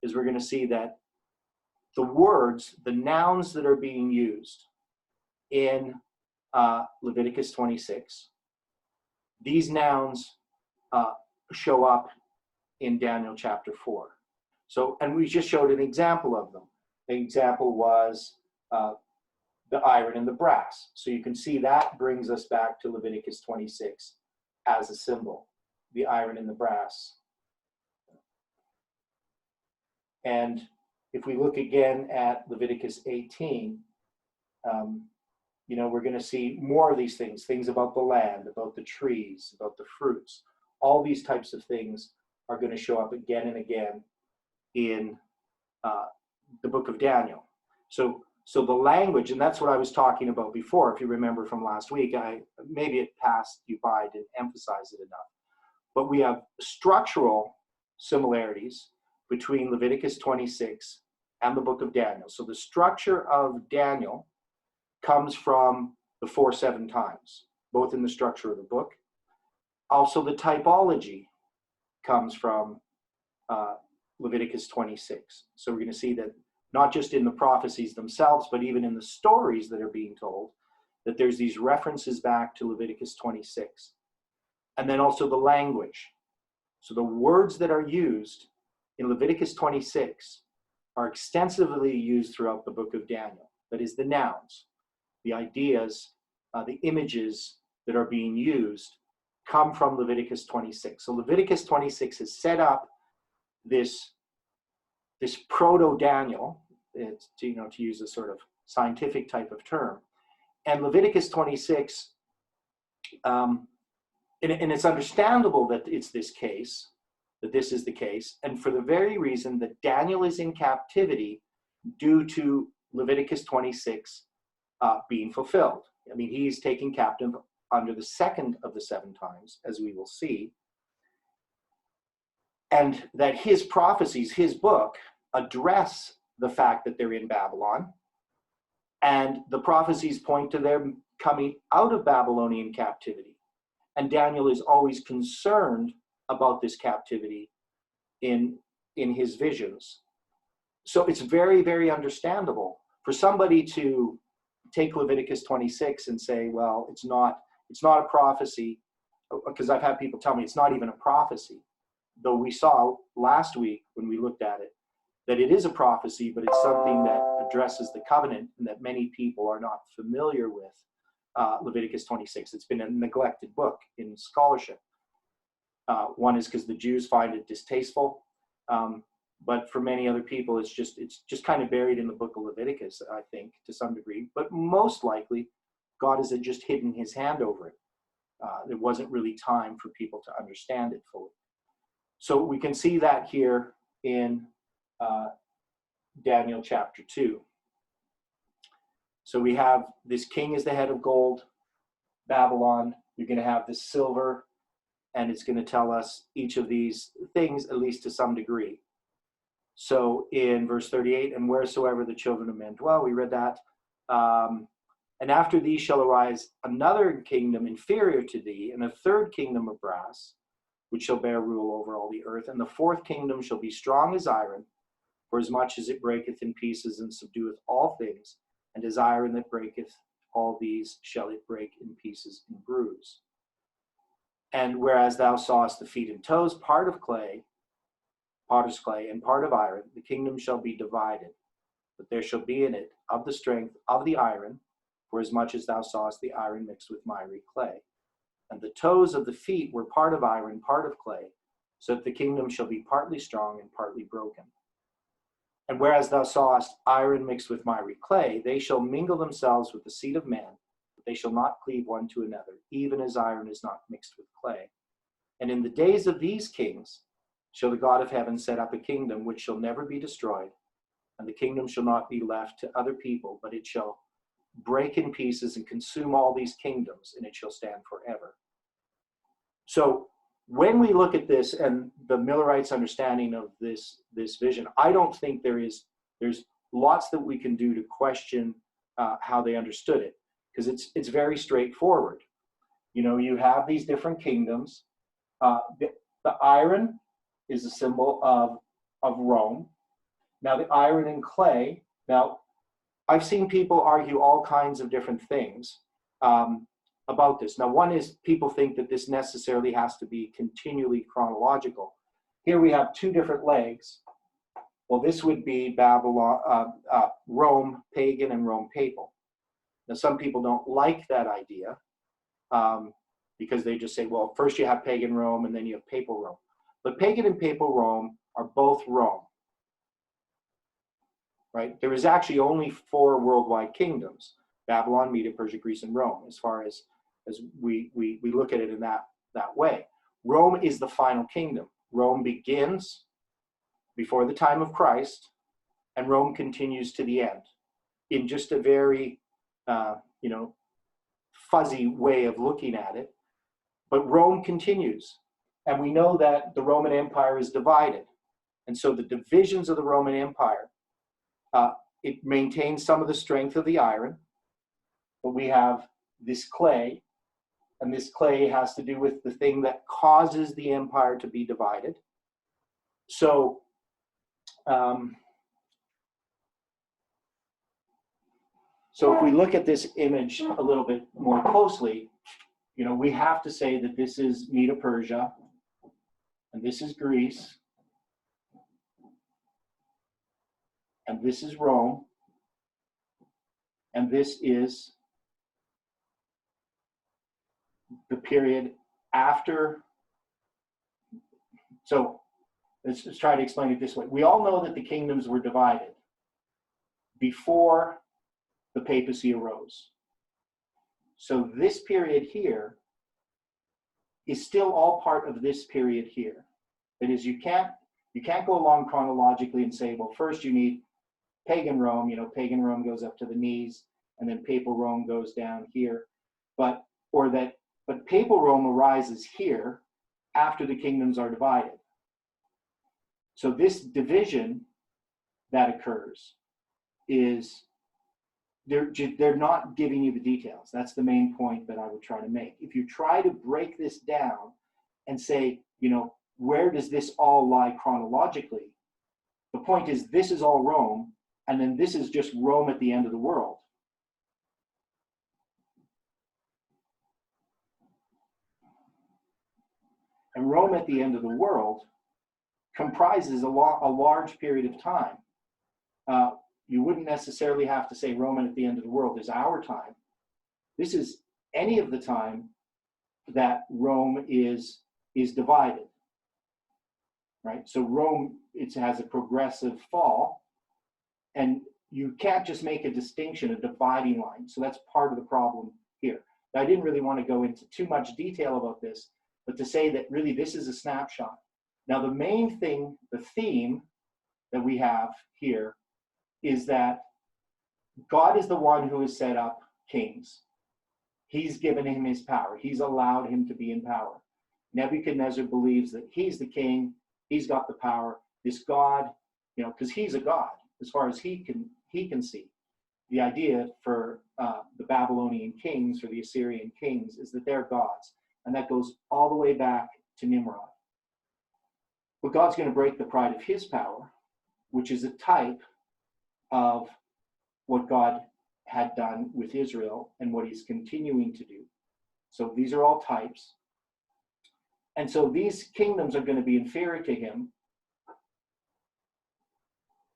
is we're going to see that the words, the nouns that are being used in Leviticus 26, these nouns show up in Daniel chapter 4. So, and we just showed an example of them. The example was the iron and the brass. So you can see that brings us back to Leviticus 26 as a symbol, the iron and the brass. And if we look again at Leviticus 18, we're going to see more of these things about the land, about the trees, about the fruits. All these types of things are going to show up again and again in the book of Daniel. So the language, and that's what I was talking about before, if you remember from last week, maybe it passed you by, didn't emphasize it enough. But we have structural similarities between Leviticus 26 and the book of Daniel. So the structure of Daniel comes from the 4 7 times, both in the structure of the book. Also, the typology comes from Leviticus 26. So we're going to see that not just in the prophecies themselves, but even in the stories that are being told, that there's these references back to Leviticus 26. And then also the language. So the words that are used in Leviticus 26 are extensively used throughout the book of Daniel. That is, the nouns, the ideas, the images that are being used come from Leviticus 26. So Leviticus 26 has set up this proto-Daniel, to use a sort of scientific type of term. And Leviticus 26, and it's understandable that it's this case, that this is the case, and for the very reason that Daniel is in captivity due to Leviticus 26 being fulfilled. I mean, he's taken captive under the second of the 7 times, as we will see. and that his prophecies, his book, address the fact that they're in Babylon. And the prophecies point to their coming out of Babylonian captivity. And Daniel is always concerned about this captivity in his visions. So it's very, very understandable for somebody to take Leviticus 26 and say, well, it's not a prophecy, because I've had people tell me it's not even a prophecy, though we saw last week when we looked at it that it is a prophecy, but it's something that addresses the covenant and that many people are not familiar with. Leviticus 26. It's been a neglected book in scholarship. One is because the Jews find it distasteful, but for many other people, it's just kind of buried in the book of Leviticus, I think, to some degree. But most likely, God has just hidden his hand over it. There wasn't really time for people to understand it fully. So we can see that here in Daniel chapter 2. So we have this king is the head of gold, Babylon. You're going to have this silver, and it's going to tell us each of these things, at least to some degree. So in verse 38, and wheresoever the children of men dwell, we read that. And after thee shall arise another kingdom inferior to thee, and a third kingdom of brass, which shall bear rule over all the earth. And the fourth kingdom shall be strong as iron, for as much as it breaketh in pieces and subdueth all things, and as iron that breaketh all these shall it break in pieces and bruise. And whereas thou sawest the feet and toes, part of clay, potter's clay, and part of iron, the kingdom shall be divided. But there shall be in it of the strength of the iron, for as much as thou sawest the iron mixed with miry clay. And the toes of the feet were part of iron, part of clay, so that the kingdom shall be partly strong and partly broken. And whereas thou sawest iron mixed with miry clay, they shall mingle themselves with the seed of man, but they shall not cleave one to another, even as iron is not mixed with clay. And in the days of these kings shall the God of heaven set up a kingdom which shall never be destroyed, and the kingdom shall not be left to other people, but it shall break in pieces and consume all these kingdoms, and it shall stand forever. So when we look at this and the Millerites' understanding of this vision, I don't think there's lots that we can do to question how they understood it, because it's very straightforward. You know, you have these different kingdoms. The iron is a symbol of Rome. Now the iron and clay. Now I've seen people argue all kinds of different things about this. Now, one is people think that this necessarily has to be continually chronological. Here we have two different legs. Well, this would be Babylon, Rome pagan and Rome papal. Now, some people don't like that idea because they just say, well, first you have pagan Rome and then you have papal Rome. But pagan and papal Rome are both Rome, right? There is actually only 4 worldwide kingdoms: Babylon, Media, Persia, Greece, and Rome, as far as we look at it in that way. Rome is the final kingdom. Rome begins before the time of Christ, and Rome continues to the end in just a very, fuzzy way of looking at it. But Rome continues, and we know that the Roman Empire is divided. And so the divisions of the Roman Empire, it maintains some of the strength of the iron, but we have this clay, and this clay has to do with the thing that causes the empire to be divided. So, so if we look at this image a little bit more closely, we have to say that this is Media Persia, and this is Greece, and this is Rome, and this is the period after. So let's just try to explain it this way. We all know that the kingdoms were divided before the papacy arose. So this period here is still all part of this period here. That is, you can't go along chronologically and say, well, first you need pagan Rome. Pagan Rome goes up to the knees, and then papal Rome goes down here. But papal Rome arises here after the kingdoms are divided. So this division that occurs is they're not giving you the details. That's the main point that I would try to make. If you try to break this down and say, where does this all lie chronologically? The point is, this is all Rome, and then this is just Rome at the end of the world. And Rome at the end of the world comprises a large period of time. You wouldn't necessarily have to say Roman at the end of the world is our time. This is any of the time that Rome is divided, right? So Rome, it has a progressive fall, and you can't just make a distinction, a dividing line. So that's part of the problem here. Now, I didn't really want to go into too much detail about this, but to say that really this is a snapshot. Now, the main thing, the theme that we have here is that God is the one who has set up kings. He's given him his power. He's allowed him to be in power. Nebuchadnezzar believes that he's the king. He's got the power. This God, because he's a god as far as he can see. The idea for the Babylonian kings or the Assyrian kings is that they're gods. And that goes all the way back to Nimrod. But God's going to break the pride of his power, which is a type of what God had done with Israel and what he's continuing to do. So these are all types. And so these kingdoms are going to be inferior to him.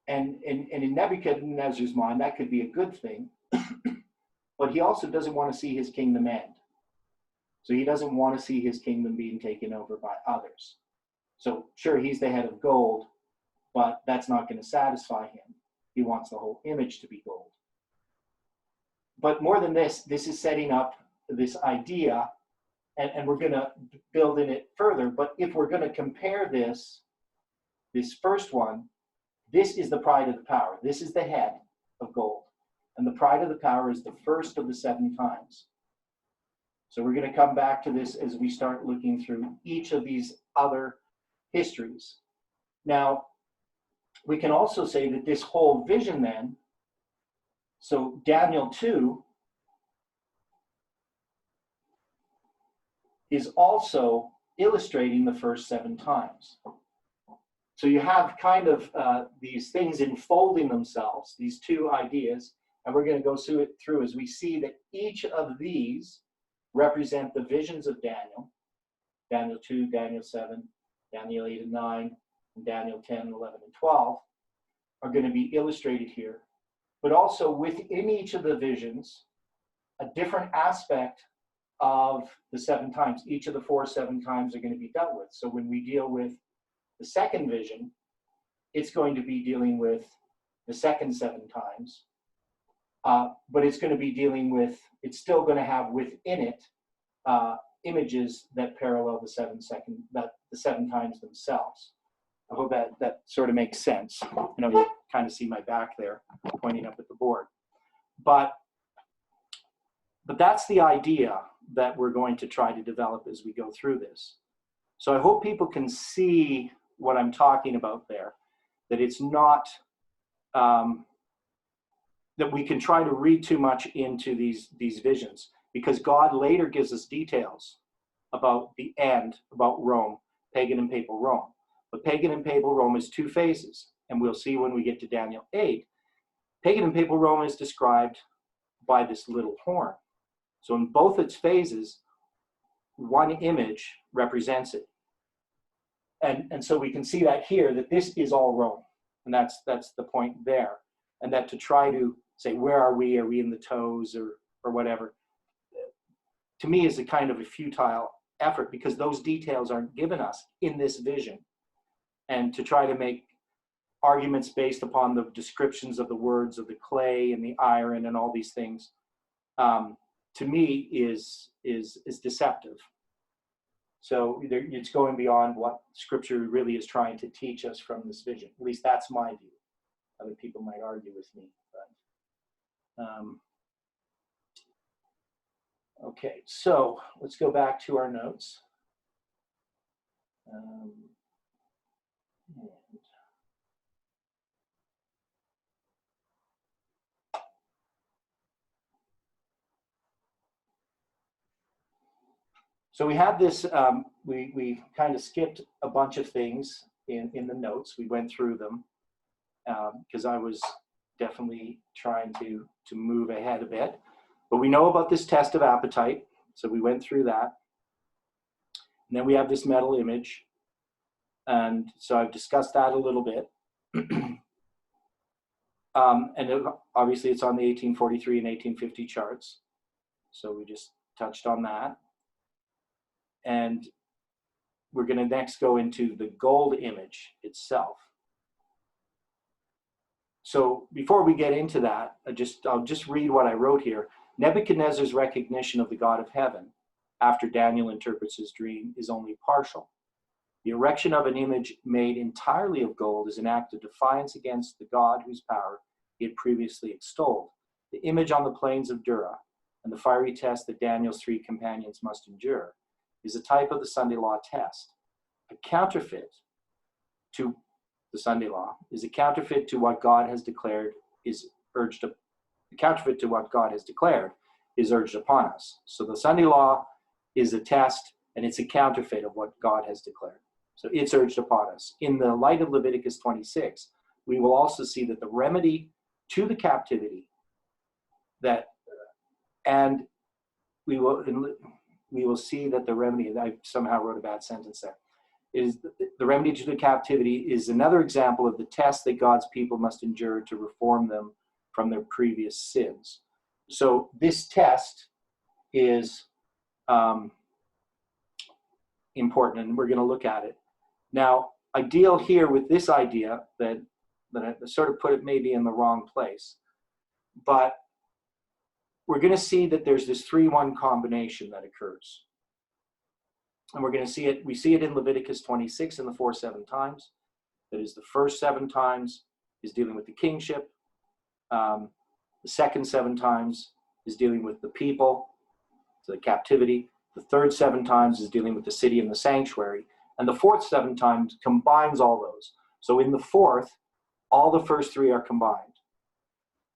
And in Nebuchadnezzar's mind, that could be a good thing. But he also doesn't want to see his kingdom end. So he doesn't want to see his kingdom being taken over by others. So sure, he's the head of gold, but that's not going to satisfy him. He wants the whole image to be gold. But more than this, this is setting up this idea, and we're going to build in it further. But if we're going to compare this first one, this is the pride of the power. This is the head of gold. And the pride of the power is the first of the 7 times. So we're going to come back to this as we start looking through each of these other histories. Now, we can also say that this whole vision then, so Daniel 2 is also illustrating the first 7 times. So you have kind of these things enfolding themselves, these 2 ideas, and we're going to go through as we see that each of these represent the visions of Daniel. Daniel 2, Daniel 7, Daniel 8 and 9, and Daniel 10, 11, and 12 are going to be illustrated here. But also within each of the visions, a different aspect of the 7 times. Each of the 7 times are going to be dealt with. So when we deal with the second vision, it's going to be dealing with the second 7 times. But it's going to be dealing with, it's still going to have within it images that parallel the 7 times themselves. I hope that sort of makes sense. You kind of see my back there pointing up at the board. But that's the idea that we're going to try to develop as we go through this. So I hope people can see what I'm talking about there, that it's not, that we can try to read too much into these visions, because God later gives us details about the end, about Rome, pagan and papal Rome. But pagan and papal Rome is 2 phases, and we'll see when we get to Daniel 8. Pagan and papal Rome is described by this little horn. So in both its phases, one image represents it. And so we can see that here, that this is all Rome. And that's the point there. And that to try to say, where are we? Are we in the toes or whatever? To me is a kind of a futile effort, because those details aren't given us in this vision. And to try to make arguments based upon the descriptions of the words of the clay and the iron and all these things, to me is deceptive. So it's going beyond what Scripture really is trying to teach us from this vision. At least that's my view. Other people might argue with me. But, okay, so let's go back to our notes. So we had this, we kind of skipped a bunch of things in the notes. We went through them because I was definitely trying to move ahead a bit. But we know about this test of appetite, so we went through that. And then we have this metal image, and so I've discussed that a little bit. Obviously it's on the 1843 and 1850 charts, so we just touched on that. And we're going to next go into the gold image itself. So before we get into that, I'll just read what I wrote here. Nebuchadnezzar's recognition of the God of heaven after Daniel interprets his dream is only partial. The erection of an image made entirely of gold is an act of defiance against the God whose power he had previously extolled. The image on the plains of Dura and the fiery test that Daniel's 3 companions must endure is a type of the Sunday law test. A counterfeit to the Sunday law is a counterfeit to what God has declared is urged upon us. So the Sunday law is a test, and it's a counterfeit of what God has declared. So it's urged upon us. In the light of Leviticus 26, we will also see that the remedy to the captivity we will see that the remedy, I somehow wrote a bad sentence there, is the remedy to the captivity is another example of the test that God's people must endure to reform them from their previous sins. So this test is important, and we're going to look at it. Now, I deal here with this idea that I sort of put it maybe in the wrong place, but we're going to see that there's this 3-1 combination that occurs. And we're going to see it, we see it in Leviticus 26 in the 4 7 times. That is, the first 7 times is dealing with the kingship. The second 7 times is dealing with the people, so the captivity. The third 7 times is dealing with the city and the sanctuary. And the fourth 7 times combines all those. So in the fourth, all the first 3 are combined.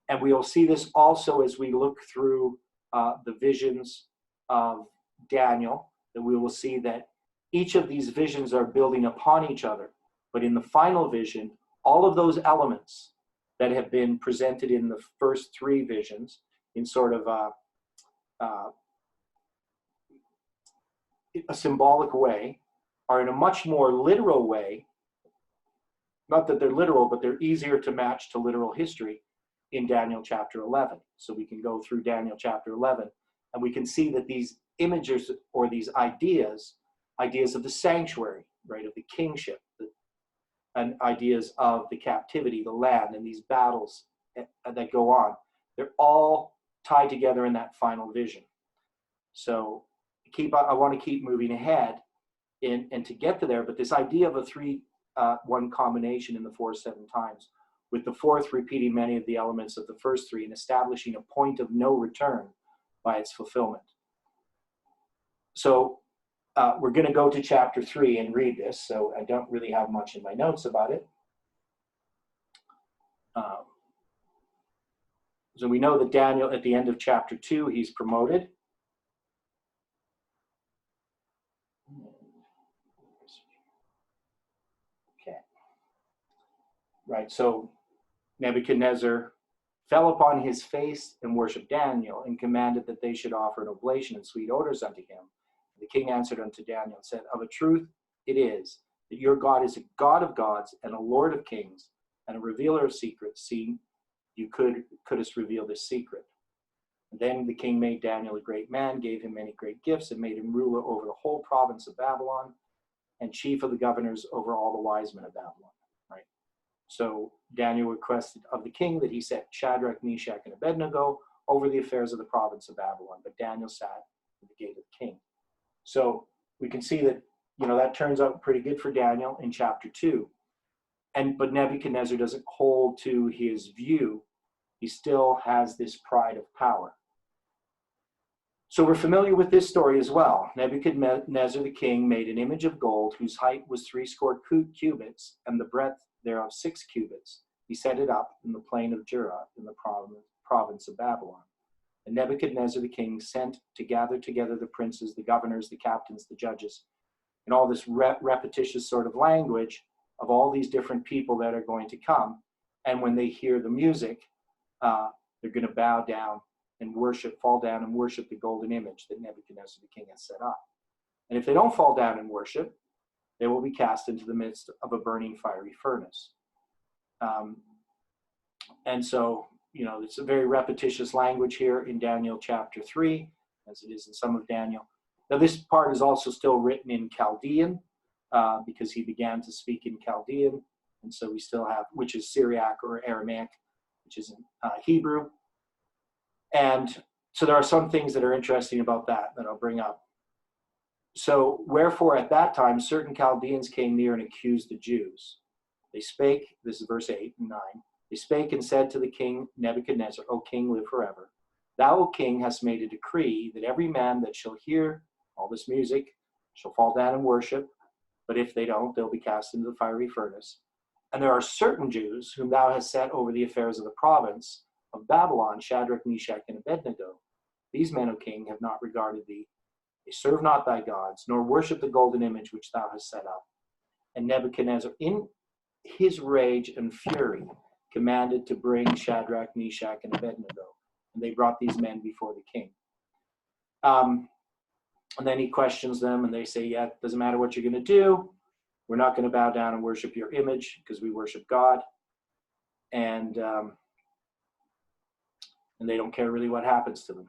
And we will see this also as we look through the visions of Daniel, that we will see that each of these visions are building upon each other. But in the final vision, all of those elements that have been presented in the first 3 visions in sort of a symbolic way are in a much more literal way. Not that they're literal, but they're easier to match to literal history in Daniel chapter 11. So we can go through Daniel chapter 11, and we can see that these images or these ideas of the sanctuary, right, of the kingship, and ideas of the captivity, the land, and these battles that go on, they're all tied together in that final vision. So I want to keep moving ahead and to get to there, but this idea of a 3-1 combination in the 4 7 times, with the fourth repeating many of the elements of the first 3 and establishing a point of no return by its fulfillment. So we're going to go to chapter 3 and read this, so I don't really have much in my notes about it. So we know that Daniel, at the end of chapter 2, he's promoted. Okay. Right, so Nebuchadnezzar fell upon his face and worshipped Daniel, and commanded that they should offer an oblation and sweet odors unto him. The king answered unto Daniel and said, Of a truth it is, that your God is a God of gods and a Lord of kings, and a revealer of secrets, seeing you couldst reveal this secret. And then the king made Daniel a great man, gave him many great gifts, and made him ruler over the whole province of Babylon, and chief of the governors over all the wise men of Babylon. Right. So Daniel requested of the king that he set Shadrach, Meshach, and Abednego over the affairs of the province of Babylon, but Daniel sat at the gate of the king. So we can see that, that turns out pretty good for Daniel in chapter 2. But Nebuchadnezzar doesn't hold to his view. He still has this pride of power. So we're familiar with this story as well. Nebuchadnezzar the king made an image of gold whose height was 70 cubits and the breadth thereof 6 cubits. He set it up in the plain of Dura in the province of Babylon. And Nebuchadnezzar the king sent to gather together the princes, the governors, the captains, the judges, and all this repetitious sort of language of all these different people that are going to come. And when they hear the music, they're going to bow down and worship, fall down and worship the golden image that Nebuchadnezzar the king has set up. And if they don't fall down and worship, they will be cast into the midst of a burning fiery furnace. And so, it's a very repetitious language here in Daniel chapter 3, as it is in some of Daniel. Now, this part is also still written in Chaldean, because he began to speak in Chaldean. And so we still have, which is Syriac or Aramaic, which is in Hebrew. And so there are some things that are interesting about that I'll bring up. So, wherefore at that time, certain Chaldeans came near and accused the Jews. They spake, this is verse 8 and 9. They spake and said to the king Nebuchadnezzar, O king, live forever. Thou, O king, hast made a decree that every man that shall hear all this music shall fall down and worship, but if they don't, they'll be cast into the fiery furnace. And there are certain Jews whom thou hast set over the affairs of the province of Babylon, Shadrach, Meshach, and Abednego. These men, O king, have not regarded thee. They serve not thy gods, nor worship the golden image which thou hast set up. And Nebuchadnezzar, in his rage and fury, commanded to bring Shadrach, Meshach, and Abednego. And they brought these men before the king. And then he questions them, and they say, yeah, it doesn't matter what you're going to do. We're not going to bow down and worship your image because we worship God. And they don't care really what happens to them.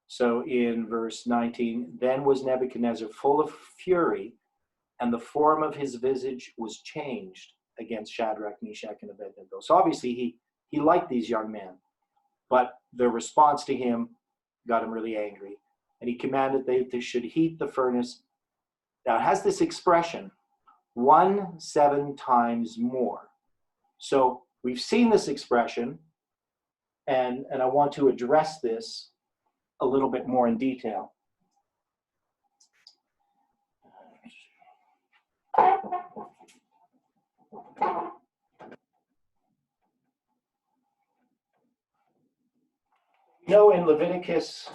So in verse 19, then was Nebuchadnezzar full of fury, and the form of his visage was changed against Shadrach, Meshach, and Abednego. So obviously he liked these young men, but their response to him got him really angry. And he commanded they should heat the furnace. Now it has this expression, 7 times more. So we've seen this expression, and I want to address this a little bit more in detail. In Leviticus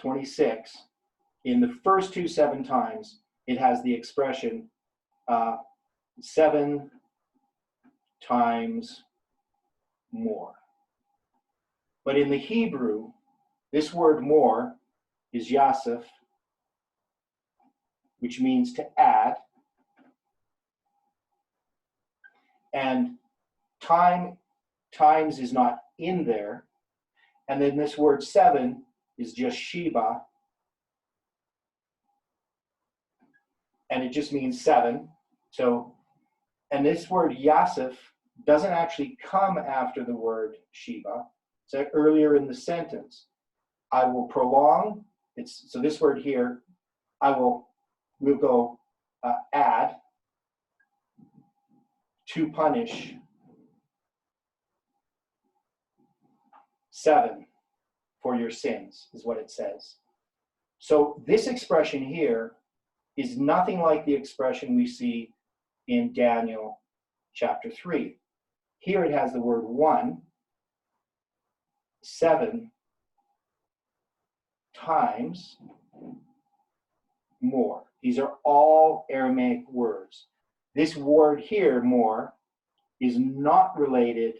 26, in the first 7 times, it has the expression 7 times more. But in the Hebrew, this word more is yasef, which means to add. And times is not in there. And then this word 7 is just Sheba. And it just means 7. So, and this word yasef doesn't actually come after the word Sheba. So earlier in the sentence, I will prolong. So this word here, we'll go add to punish 7 for your sins, is what it says. So this expression here is nothing like the expression we see in Daniel chapter 3. Here it has the word 7 times more. These are all Aramaic words. This word here, more, is not related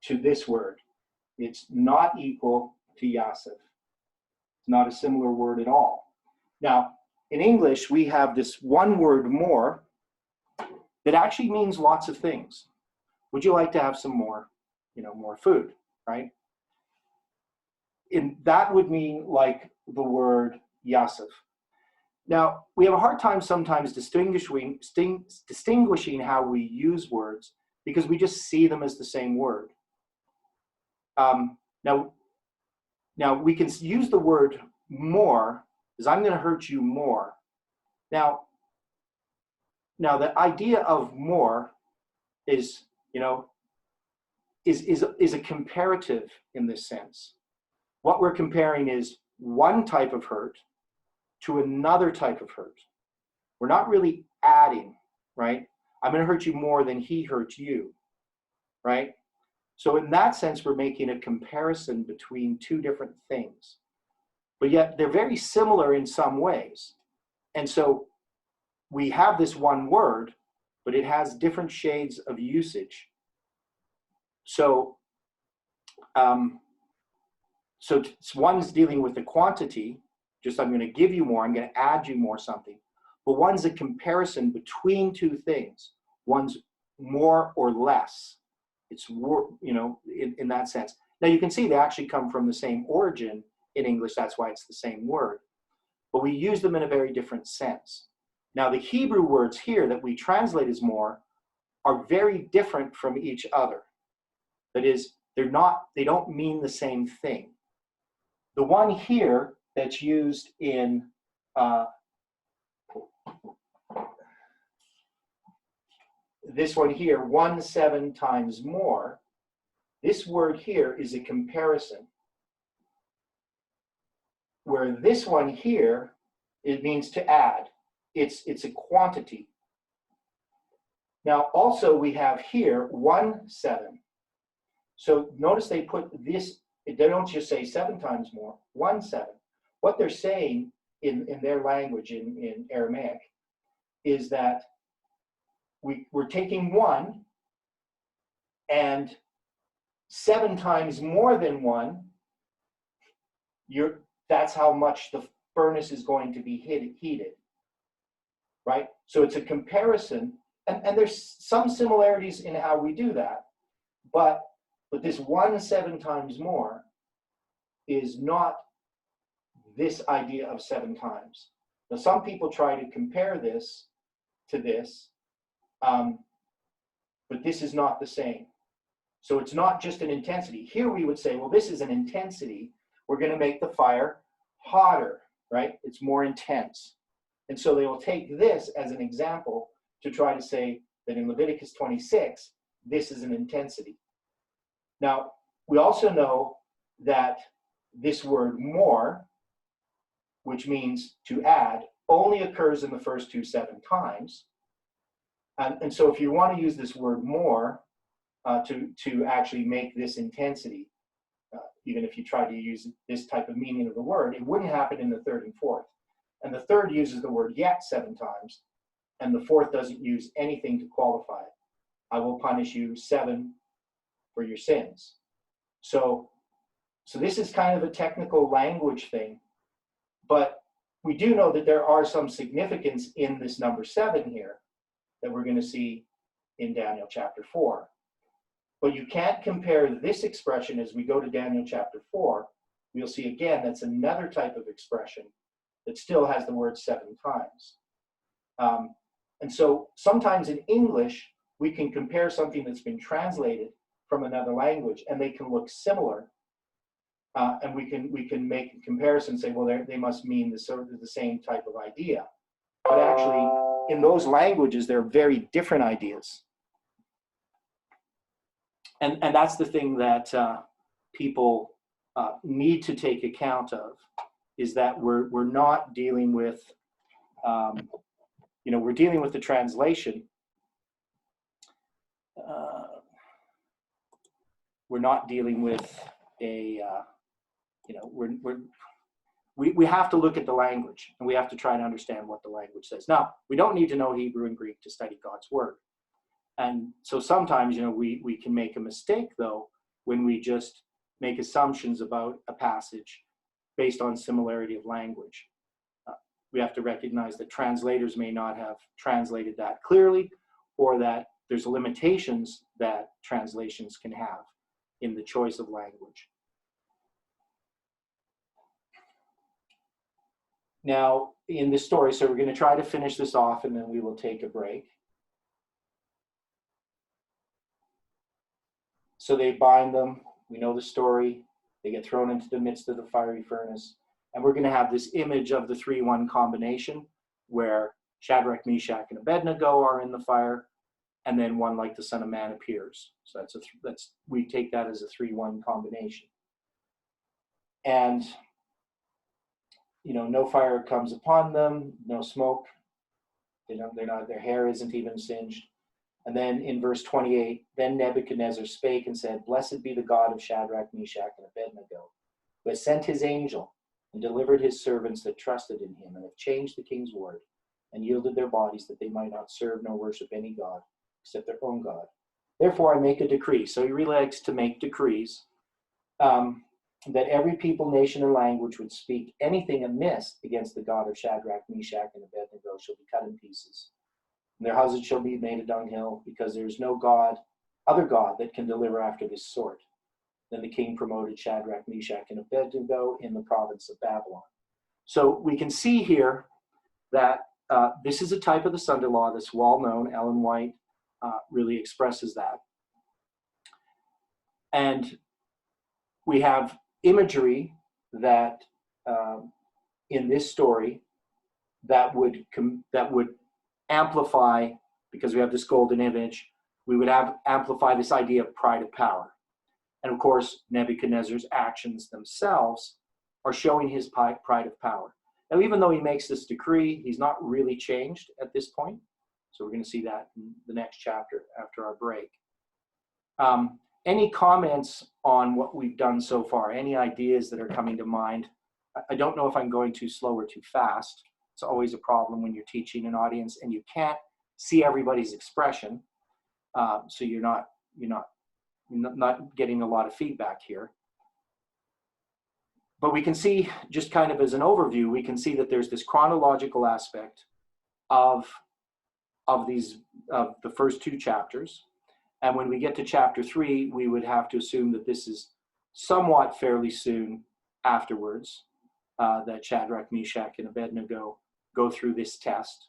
to this word. It's not equal to yasef. It's not a similar word at all. Now, in English, we have this one word more that actually means lots of things. Would you like to have some more, more food, right? And that would mean like the word yasef. Now, we have a hard time sometimes distinguishing how we use words because we just see them as the same word. Now we can use the word more as I'm going to hurt you more. Now the idea of more is, is a comparative in this sense. What we're comparing is one type of hurt to another type of hurt. We're not really adding, right? I'm going to hurt you more than he hurt you, right? So in that sense, we're making a comparison between two different things, but yet they're very similar in some ways. And so we have this one word, but it has different shades of usage. So, one's dealing with the quantity, just I'm going to give you more, I'm going to add you more something. But one's a comparison between two things. One's more or less. It's, in that sense. Now you can see they actually come from the same origin in English, that's why it's the same word. But we use them in a very different sense. Now the Hebrew words here that we translate as more are very different from each other. That is, they don't mean the same thing. The one here that's used in this one here, 1 7 times more, this word here is a comparison. Where this one here, it means to add. It's a quantity. Now also we have here 1 7. So notice they put this, they don't just say 7 times more, 1 7. What they're saying in their language, in Aramaic, is that we're taking 1 and 7 times more than 1, that's how much the furnace is going to be heated, right? So it's a comparison, and there's some similarities in how we do that, but this 1 7 times more is not this idea of 7 times. Now, some people try to compare this to this, but this is not the same. So it's not just an intensity. Here we would say, well, this is an intensity. We're going to make the fire hotter, right? It's more intense. And so they will take this as an example to try to say that in Leviticus 26, this is an intensity. Now, we also know that this word more, which means to add, only occurs in the first 2 7 times. And so if you want to use this word more to actually make this intensity, even if you try to use this type of meaning of the word, it wouldn't happen in the third and fourth. And the third uses the word yet 7 times, and the fourth doesn't use anything to qualify it. I will punish you 7 for your sins. So this is kind of a technical language thing, but we do know that there are some significance in this number 7 here that we're going to see in Daniel chapter 4. But you can't compare this expression as we go to Daniel chapter 4. We'll see again that's another type of expression that still has the word 7 times. And so sometimes in English, we can compare something that's been translated from another language, and they can look similar. And we can make a comparison, say, well, they must mean the same type of idea. But actually, in those languages, they're very different ideas. And that's the thing that people need to take account of, is that we're not dealing with, we're dealing with the translation. We're not dealing with a, we have to look at the language, and we have to try to understand what the language says. Now, we don't need to know Hebrew and Greek to study God's word. And so sometimes, we can make a mistake, though, when we just make assumptions about a passage based on similarity of language. We have to recognize that translators may not have translated that clearly, or that there's limitations that translations can have in the choice of language. Now, in this story, so we're going to try to finish this off, and then we will take a break. So they bind them. We know the story. They get thrown into the midst of the fiery furnace. And we're going to have this image of the 3-1 combination, where Shadrach, Meshach, and Abednego are in the fire, and then one like the Son of Man appears. So we take that as a 3-1 combination. And no fire comes upon them, no smoke. Their hair isn't even singed. And then in verse 28, then Nebuchadnezzar spake and said, Blessed be the God of Shadrach, Meshach, and Abednego, who has sent his angel and delivered his servants that trusted in him, and have changed the king's word, and yielded their bodies that they might not serve nor worship any God except their own God. Therefore I make a decree. So he really likes to make decrees, that every people, nation, and language would speak anything amiss against the God of Shadrach, Meshach, and Abednego shall be cut in pieces. And their houses shall be made a dunghill, because there is no God, other God, that can deliver after this sort. Then the king promoted Shadrach, Meshach, and Abednego in the province of Babylon. So we can see here that this is a type of the Sunday law that's well known. Ellen White really expresses that. And we have imagery that in this story that would amplify, because we have this golden image, we would amplify this idea of pride of power. And of course, Nebuchadnezzar's actions themselves are showing his pride of power. Now, even though he makes this decree, he's not really changed at this point. So we're going to see that in the next chapter after our break. Any comments on what we've done so far? Any ideas that are coming to mind? I don't know if I'm going too slow or too fast. It's always a problem when you're teaching an audience and you can't see everybody's expression. So you're not getting a lot of feedback here. But we can see, just kind of as an overview, we can see that there's this chronological aspect of the first two chapters. And when we get to chapter 3, we would have to assume that this is somewhat fairly soon afterwards, that Shadrach, Meshach, and Abednego go through this test.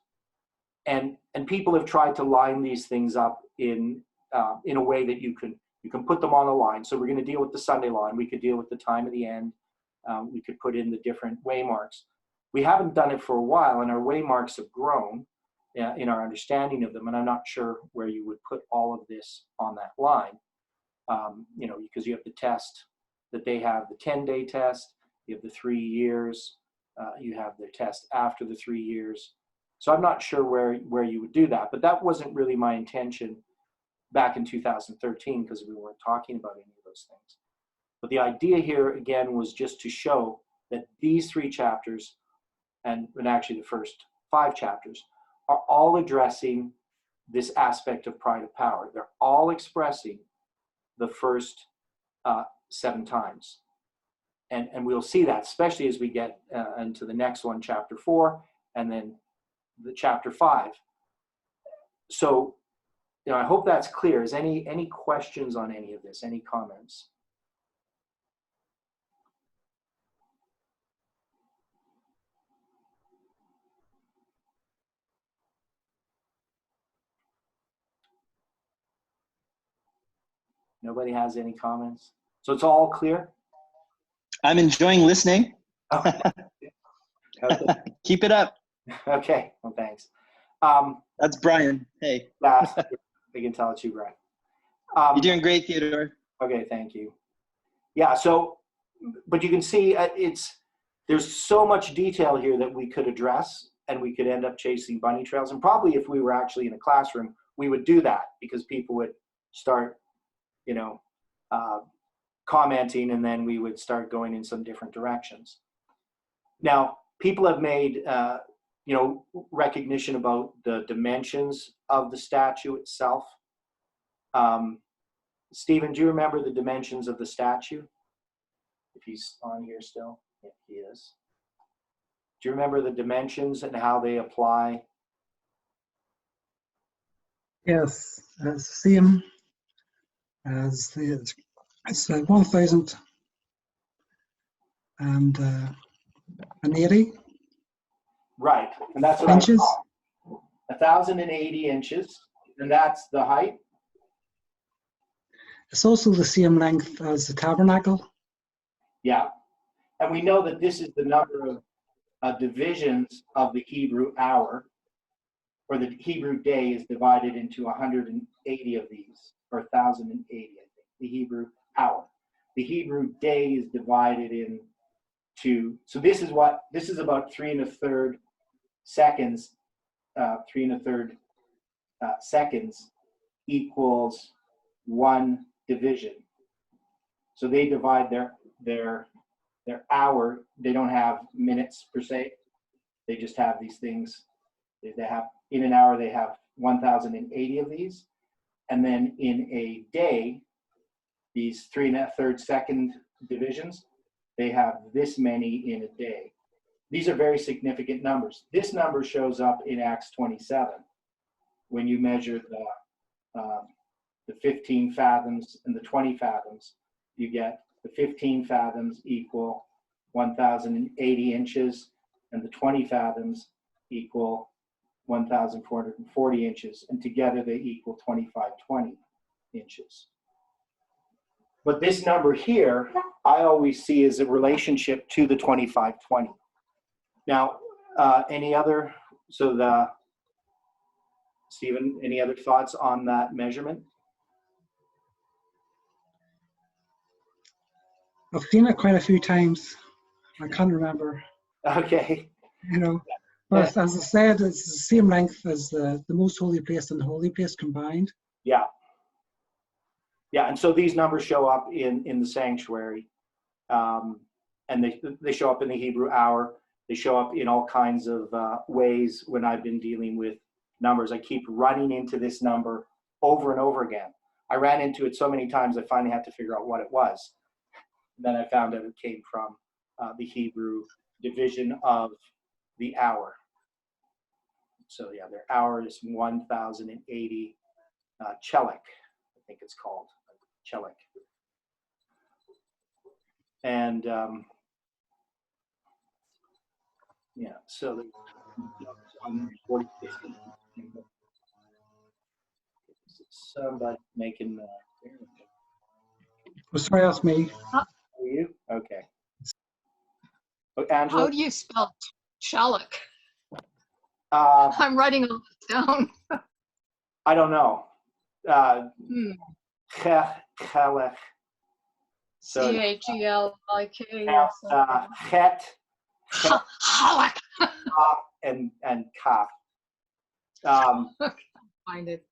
And people have tried to line these things up in a way that you can put them on a line. So we're going to deal with the Sunday law, and we could deal with the time of the end. We could put in the different waymarks. We haven't done it for a while, and our waymarks have grown in our understanding of them, and I'm not sure where you would put all of this on that line, because you have the test that they have, the 10-day test, you have the 3 years, you have the test after the 3 years. So I'm not sure where you would do that, but that wasn't really my intention back in 2013, because we weren't talking about any of those things. But the idea here, again, was just to show that these 3 chapters, and actually the first 5 chapters, are all addressing this aspect of pride of power. They're all expressing the first 7 times. And we'll see that, especially as we get into the next one, chapter 4, and then the chapter 5. So, I hope that's clear. Is any questions on any of this? Any comments? Nobody has any comments? So it's all clear? I'm enjoying listening. Okay. Keep it up. Okay, well, thanks. That's Brian. Hey. Last, I can tell it's you, Brian. You're doing great, Theodore. Okay, thank you. Yeah, so, but you can see there's so much detail here that we could address, and we could end up chasing bunny trails. And probably if we were actually in a classroom, we would do that, because people would start, commenting, and then we would start going in some different directions. Now, people have made, recognition about the dimensions of the statue itself. Stephen, do you remember the dimensions of the statue? If he's on here still? Yeah, he is. Do you remember the dimensions and how they apply? Yes, it's the same as it's 1,080 Right, and that's what inches. 1,080 inches, and that's the height? It's also the same length as the tabernacle. Yeah, and we know that this is the number of divisions of the Hebrew hour, or the Hebrew day is divided into 180 of these, or 1,080, I think, the Hebrew hour. The Hebrew day is divided into, so this is about 3 1/3 seconds, 3 1/3 seconds equals 1 division. So they divide their hour. They don't have minutes per se. They just have these things. They have, in an hour, they have 1,080 of these. And then in a day, these 3 1/3 second divisions, they have this many in a day. These are very significant numbers. This number shows up in Acts 27 when you measure the 15 fathoms and the 20 fathoms. You get the 15 fathoms equal 1,080 inches, and the 20 fathoms equal 1,440 inches, and together they equal 2,520 inches. But this number here, I always see as a relationship to the 2,520. Now, Stephen, any other thoughts on that measurement? I've seen it quite a few times. I can't remember, Okay. you know. But as I said, it's the same length as the most holy place and the holy place combined. Yeah. Yeah, and so these numbers show up in the sanctuary, and they show up in the Hebrew hour. They show up in all kinds of ways when I've been dealing with numbers. I keep running into this number over and over again. I ran into it so many times I finally had to figure out what it was. And then I found out it came from the Hebrew division of the hour. So yeah, their hour is 1,080 chelek, I think it's called, chelek. And yeah, so the 46. Somebody making Oh, sorry, that's me. Are you? Okay. Oh, Angela? How do you spell Shalak? Uh, I'm writing all this down. I don't know. Chelek. So C-H-E-L-I-K or something. chet, Halak. and kaf. Find it.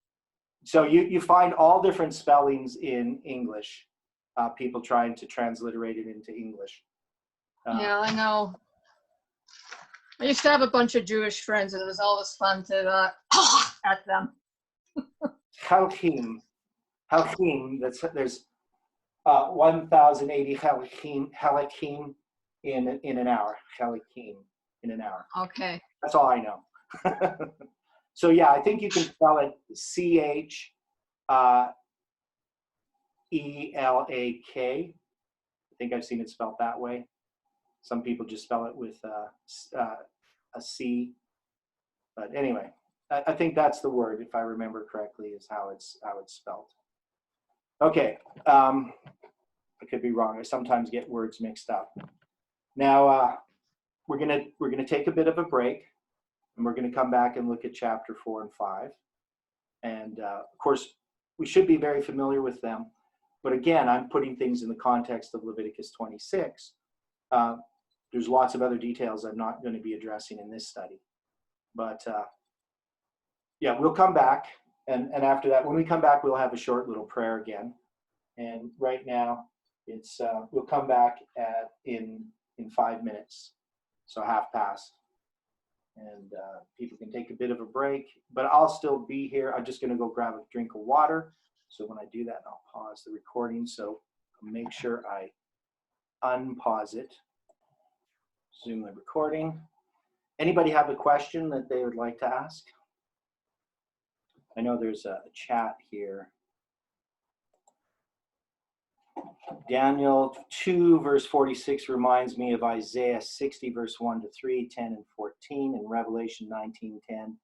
So you find all different spellings in English. People trying to transliterate it into English. Yeah, I know. I used to have a bunch of Jewish friends, and it was always fun to at them. Chalkim. There's 1,080 halakim in an hour. Halakim in an hour. Okay. That's all I know. So yeah, I think you can spell it CHELAK. I think I've seen it spelled that way. Some people just spell it with a C. But anyway, I think that's the word, if I remember correctly, is how it's spelled. Okay, I could be wrong. I sometimes get words mixed up. Now we're gonna take a bit of a break, and we're gonna come back and look at chapter 4 and 5. And of course, we should be very familiar with them. But again, I'm putting things in the context of Leviticus 26. There's lots of other details I'm not going to be addressing in this study. But yeah, we'll come back. And after that, when we come back, we'll have a short little prayer again. And right now, it's we'll come back in 5 minutes, so past. And people can take a bit of a break, but I'll still be here. I'm just going to go grab a drink of water. So when I do that, I'll pause the recording. So I'll make sure I unpause it. Zoom the recording. Anybody have a question that they would like to ask? I know there's a chat here. Daniel 2 verse 46 reminds me of Isaiah 60 verse 1 to 3, 10 and 14, and Revelation 19:10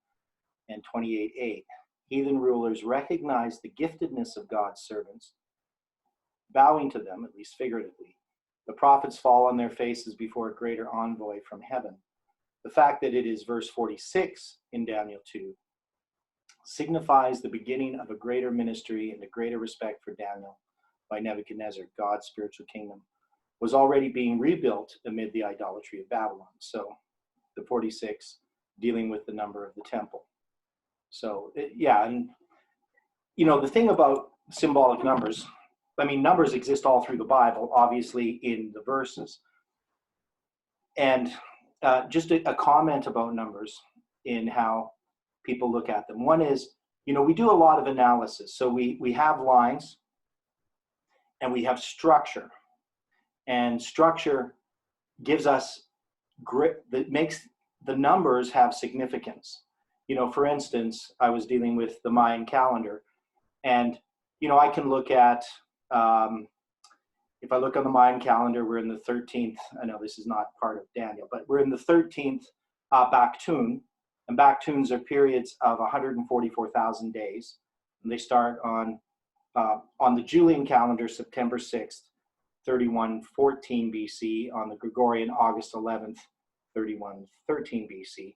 and 28:8. Heathen rulers recognize the giftedness of God's servants, bowing to them, at least figuratively. The prophets fall on their faces before a greater envoy from heaven. The fact that it is verse 46 in Daniel 2 signifies the beginning of a greater ministry and a greater respect for Daniel by Nebuchadnezzar. God's spiritual kingdom was already being rebuilt amid the idolatry of Babylon. So the 46 dealing with the number of the temple. So yeah, and the thing about symbolic numbers, I mean, numbers exist all through the Bible, obviously in the verses. And just a comment about numbers in how people look at them. One is, we do a lot of analysis. So we have lines and we have structure. And structure gives us grit that makes the numbers have significance. For instance, I was dealing with the Mayan calendar, and I can look at if I look on the Mayan calendar, we're in the 13th. I know this is not part of Daniel, but we're in the 13th Baktun, and Baktuns are periods of 144,000 days, and they start on the Julian calendar, September 6th, 3114 BC, on the Gregorian, August 11th, 3113 BC.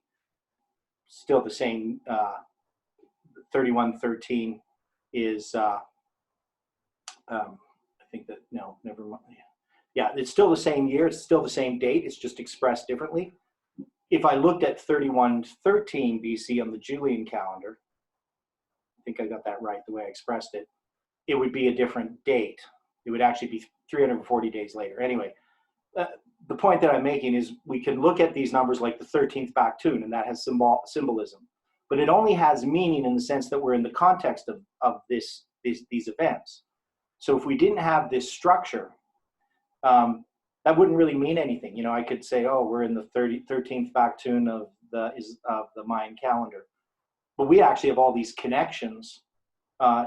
Still the same. 3113 is, I think that, no, never mind. Yeah, it's still the same year. It's still the same date. It's just expressed differently. If I looked at 3113 BC on the Julian calendar, I think I got that right the way I expressed it, it would be a different date. It would actually be 340 days later. Anyway, the point that I'm making is we can look at these numbers like the 13th Baktun, and that has symbolism. But it only has meaning in the sense that we're in the context of these events. So if we didn't have this structure, that wouldn't really mean anything. I could say, oh, we're in the 13th Baktun of the Mayan calendar. But we actually have all these connections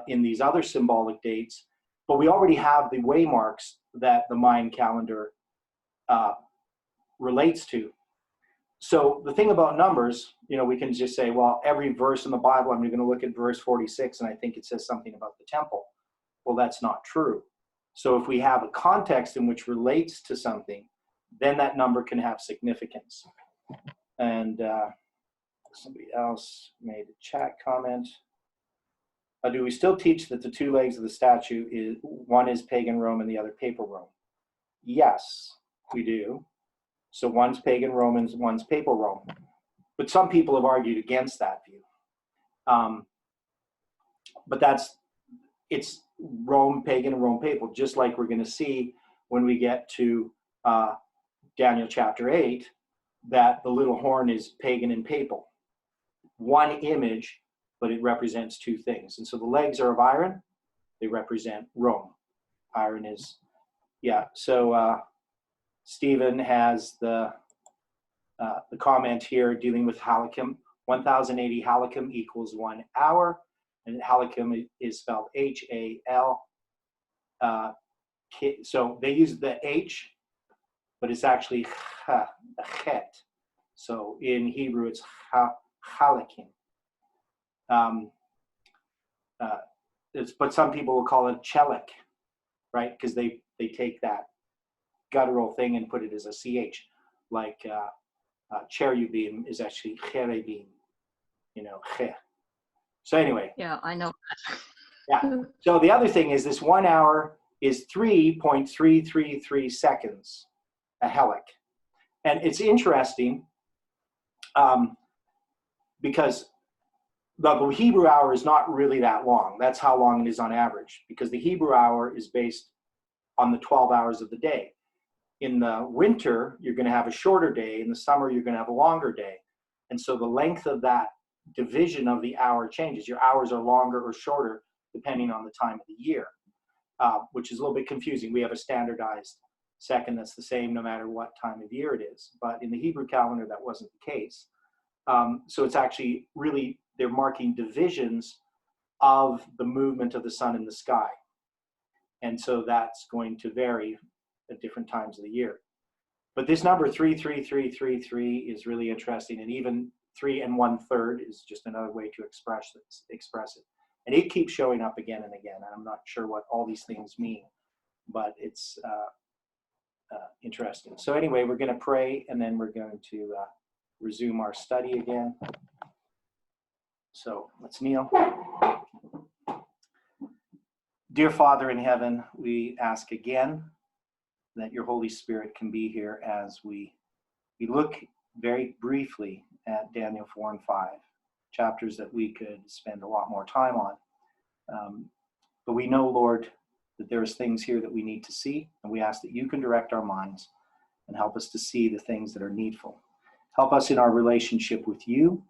in these other symbolic dates, but we already have the waymarks that the Mayan calendar relates to. So the thing about numbers, we can just say, well, every verse in the Bible, I'm going to look at verse 46, and I think it says something about the temple. Well, that's not true. So if we have a context in which relates to something, then that number can have significance. And somebody else made a chat comment. Do we still teach that the two legs of the statue one is pagan Rome and the other papal Rome? Yes, we do. So one's pagan Rome, one's papal Rome. But some people have argued against that view. But it's Rome pagan and Rome papal, just like we're going to see when we get to Daniel chapter 8, that the little horn is pagan and papal. One image, but it represents two things. And so the legs are of iron. They represent Rome. Iron is, yeah. So Stephen has the comment here dealing with halakam. 1080 halakam equals 1 hour. And halakam is spelled H-A-L. So they use the H, but it's actually chet. So in Hebrew, it's halakim. But some people will call it chelik, right? Because they take that guttural thing and put it as a CH, like cherubim is actually cherubim, che. So anyway. Yeah, I know. Yeah. So the other thing is this 1 hour is 3.333 seconds, a helic. And it's interesting because the Hebrew hour is not really that long. That's how long it is on average, because the Hebrew hour is based on the 12 hours of the day. In the winter, you're going to have a shorter day. In the summer, you're going to have a longer day. And so the length of that division of the hour changes. Your hours are longer or shorter depending on the time of the year, which is a little bit confusing. We have a standardized second that's the same no matter what time of year it is. But in the Hebrew calendar, that wasn't the case. So it's actually really, they're marking divisions of the movement of the sun in the sky. And so that's going to vary at different times of the year. But this number 33333 is really interesting, and even 3 1/3 is just another way to express it. And it keeps showing up again and again. And I'm not sure what all these things mean, but it's interesting. So anyway, we're going to pray, and then we're going to resume our study again. So let's kneel. Dear Father in heaven, we ask again that your Holy Spirit can be here as we look very briefly at Daniel 4 and 5, chapters that we could spend a lot more time on. But we know, Lord, that there's things here that we need to see, and we ask that you can direct our minds and help us to see the things that are needful. Help us in our relationship with you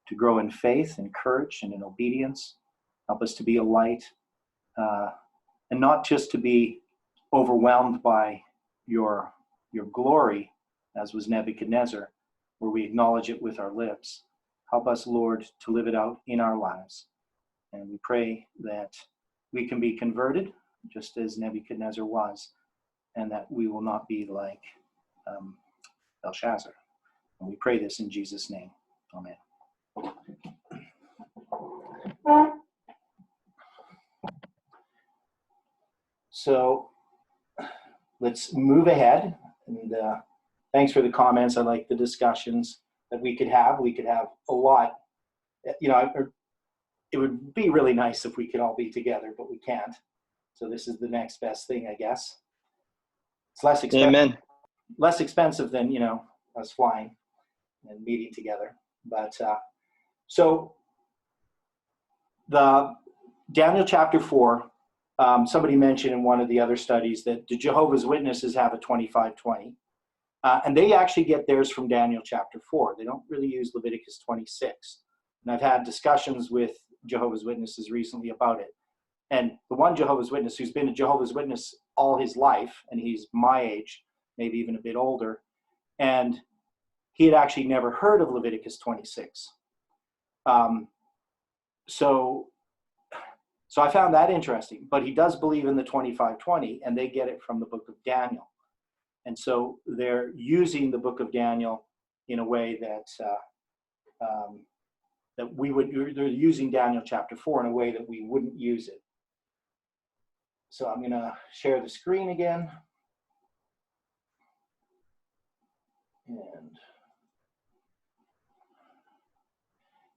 to grow in faith and courage and in obedience. Help us to be a light, and not just to be overwhelmed by your glory, as was Nebuchadnezzar, where we acknowledge it with our lips. Help us, Lord, to live it out in our lives. And we pray that we can be converted, just as Nebuchadnezzar was, and that we will not be like Belshazzar. And we pray this in Jesus' name. Amen. So let's move ahead. And thanks for the comments. I like the discussions that we could have. We could have a lot. You know, it would be really nice if we could all be together, but we can't. So this is the next best thing, I guess. It's less expensive. Amen. Less expensive than, you know, us flying and meeting together. But so the Daniel chapter 4, somebody mentioned in one of the other studies that the Jehovah's Witnesses have a 25-20. And they actually get theirs from Daniel chapter 4. They don't really use Leviticus 26. And I've had discussions with Jehovah's Witnesses recently about it. And the one Jehovah's Witness who's been a Jehovah's Witness all his life, and he's my age, maybe even a bit older, and he had actually never heard of Leviticus 26. So I found that interesting. But he does believe in the 25-20, and they get it from the book of Daniel. And so they're using the book of Daniel in a way that that we would. They're using Daniel chapter 4 in a way that we wouldn't use it. So I'm going to share the screen again. And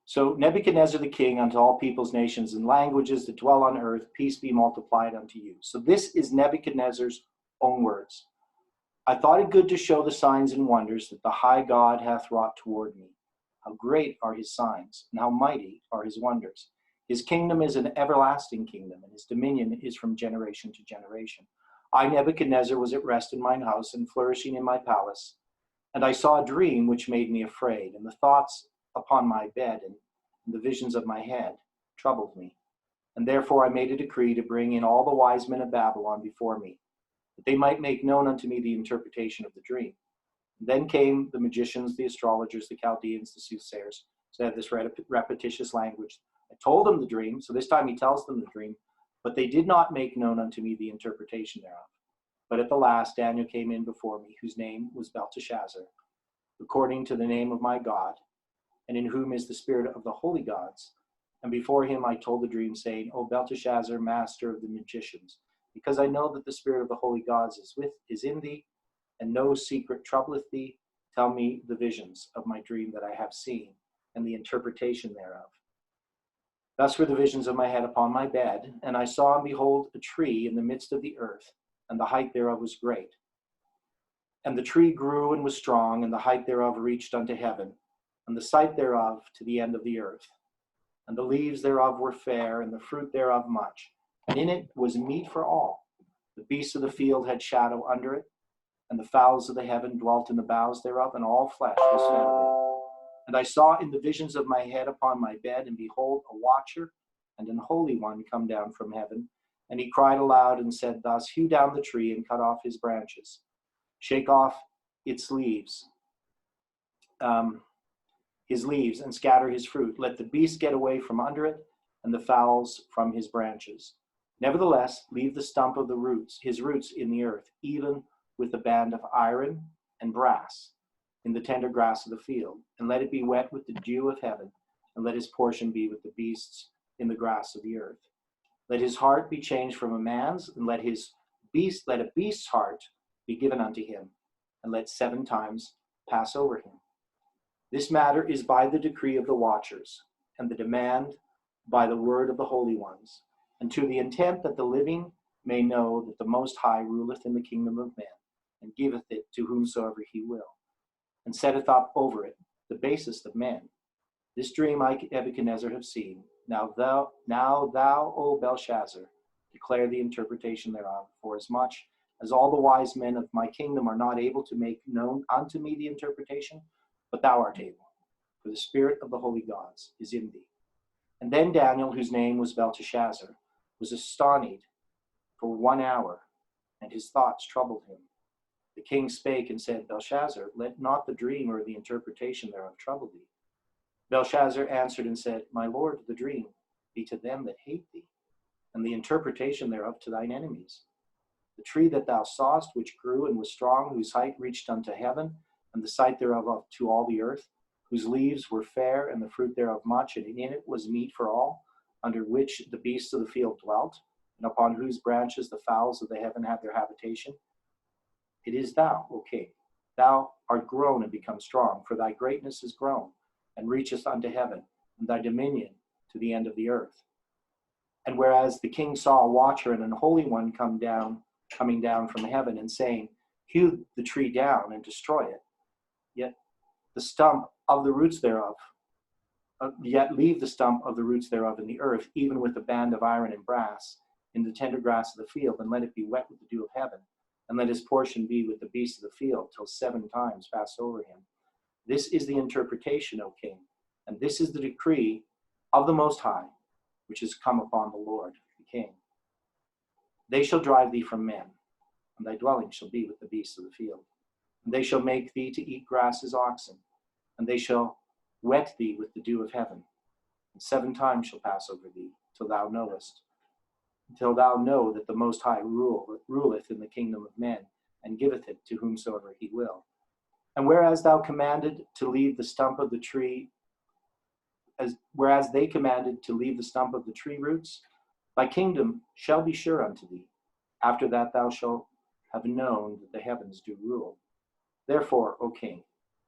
so Nebuchadnezzar the king, unto all peoples, nations, and languages that dwell on earth, peace be multiplied unto you. So this is Nebuchadnezzar's own words. I thought it good to show the signs and wonders that the high God hath wrought toward me. How great are his signs, and how mighty are his wonders. His kingdom is an everlasting kingdom, and his dominion is from generation to generation. I, Nebuchadnezzar, was at rest in mine house, and flourishing in my palace. And I saw a dream which made me afraid, and the thoughts upon my bed and the visions of my head troubled me. And therefore I made a decree to bring in all the wise men of Babylon before me, that they might make known unto me the interpretation of the dream. And then came the magicians, the astrologers, the Chaldeans, the soothsayers. So they have this repetitious language. I told them the dream, so this time he tells them the dream, but they did not make known unto me the interpretation thereof. But at the last Daniel came in before me, whose name was Belteshazzar, according to the name of my God, and in whom is the spirit of the holy gods. And before him I told the dream, saying, O Belteshazzar, master of the magicians, because I know that the spirit of the holy gods is in thee, and no secret troubleth thee, tell me the visions of my dream that I have seen, and the interpretation thereof. Thus were the visions of my head upon my bed, and I saw and behold a tree in the midst of the earth, and the height thereof was great. And the tree grew and was strong, and the height thereof reached unto heaven, and the sight thereof to the end of the earth. And the leaves thereof were fair, and the fruit thereof much. And in it was meat for all. The beasts of the field had shadow under it, and the fowls of the heaven dwelt in the boughs thereof, and all flesh was fed of it. And I saw in the visions of my head upon my bed, and behold, a watcher and an holy one come down from heaven. And he cried aloud and said thus, Hew down the tree and cut off his branches. Shake off its leaves, and scatter his fruit. Let the beasts get away from under it, and the fowls from his branches. Nevertheless, leave the stump of his roots in the earth, even with a band of iron and brass in the tender grass of the field. And let it be wet with the dew of heaven, and let his portion be with the beasts in the grass of the earth. Let his heart be changed from a man's, and let a beast's heart be given unto him, and let 7 times pass over him. This matter is by the decree of the watchers, and the demand by the word of the holy ones, and to the intent that the living may know that the Most High ruleth in the kingdom of men, and giveth it to whomsoever he will, and setteth up over it the basest of men. This dream I, Nebuchadnezzar, have seen, Now thou, O Belshazzar, declare the interpretation thereof, for as much as all the wise men of my kingdom are not able to make known unto me the interpretation, but thou art able, for the spirit of the holy gods is in thee. And then Daniel, whose name was Belteshazzar, was astonished for 1 hour, and his thoughts troubled him. The king spake and said, Belshazzar, let not the dream or the interpretation thereof trouble thee. Belshazzar answered and said, My lord, the dream be to them that hate thee, and the interpretation thereof to thine enemies. The tree that thou sawest, which grew and was strong, whose height reached unto heaven, and the sight thereof to all the earth, whose leaves were fair, and the fruit thereof much, and in it was meat for all, under which the beasts of the field dwelt, and upon whose branches the fowls of the heaven had their habitation. It is thou, O king. Thou art grown and become strong, for thy greatness is grown, and reacheth unto heaven, and thy dominion to the end of the earth. And whereas the king saw a watcher and an holy one coming down from heaven, and saying, Hew the tree down and destroy it, yet the stump of the roots thereof, yet leave the stump of the roots thereof in the earth, even with a band of iron and brass, in the tender grass of the field, and let it be wet with the dew of heaven, and let his portion be with the beasts of the field, till 7 times pass over him. This is the interpretation, O king, and this is the decree of the Most High, which is come upon the Lord, the king. They shall drive thee from men, and thy dwelling shall be with the beasts of the field. And they shall make thee to eat grass as oxen, and they shall wet thee with the dew of heaven. And 7 times shall pass over thee, till thou know that the Most High ruleth in the kingdom of men, and giveth it to whomsoever he will. And whereas thou commanded to leave the stump of the tree, whereas they commanded to leave the stump of the tree roots, thy kingdom shall be sure unto thee. After that thou shalt have known that the heavens do rule. Therefore, O king,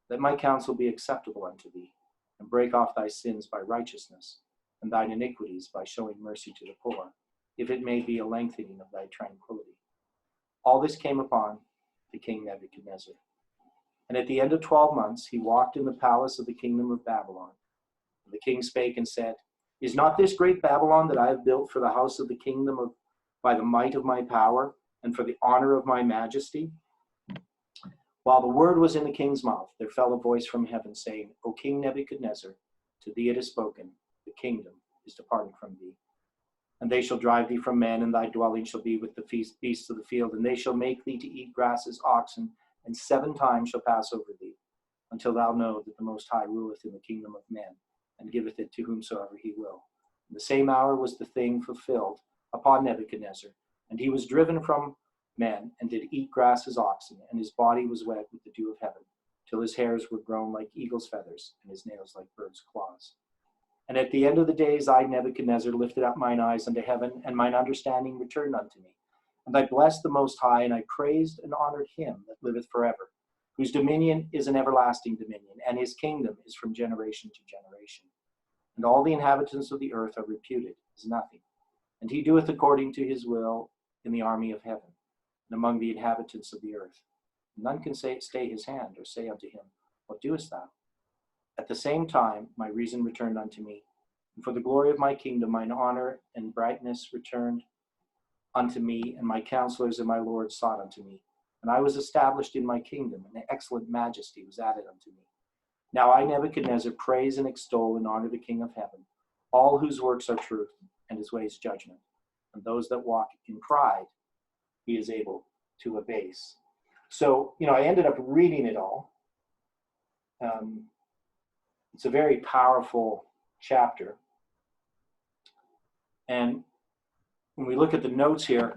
let my counsel be acceptable unto thee, and break off thy sins by righteousness, and thine iniquities by showing mercy to the poor, if it may be a lengthening of thy tranquility. All this came upon the king Nebuchadnezzar. And at the end of 12 months, he walked in the palace of the kingdom of Babylon. And the king spake and said, Is not this great Babylon that I have built for the house of the kingdom by the might of my power, and for the honor of my majesty? While the word was in the king's mouth, there fell a voice from heaven, saying, O king Nebuchadnezzar, to thee it is spoken, the kingdom is departed from thee. And they shall drive thee from men, and thy dwelling shall be with the beasts of the field, and they shall make thee to eat grass as oxen, and 7 times shall pass over thee, until thou know that the Most High ruleth in the kingdom of men, and giveth it to whomsoever he will. In the same hour was the thing fulfilled upon Nebuchadnezzar, and he was driven from men, and did eat grass as oxen, and his body was wet with the dew of heaven, till his hairs were grown like eagle's feathers, and his nails like birds' claws. And at the end of the days I, Nebuchadnezzar, lifted up mine eyes unto heaven, and mine understanding returned unto me. And I blessed the Most High, and I praised and honored him that liveth forever, whose dominion is an everlasting dominion, and his kingdom is from generation to generation. And all the inhabitants of the earth are reputed as nothing. And he doeth according to his will in the army of heaven, and among the inhabitants of the earth. None can stay his hand, or say unto him, What doest thou? At the same time my reason returned unto me, and for the glory of my kingdom mine honor and brightness returned unto me, and my counselors and my lords sought unto me. And I was established in my kingdom, and excellent majesty was added unto me. Now I, Nebuchadnezzar, praise and extol and honor the King of heaven, all whose works are truth, and his ways judgment. And those that walk in pride he is able to abase. So, I ended up reading it all. It's a very powerful chapter. And when we look at the notes here,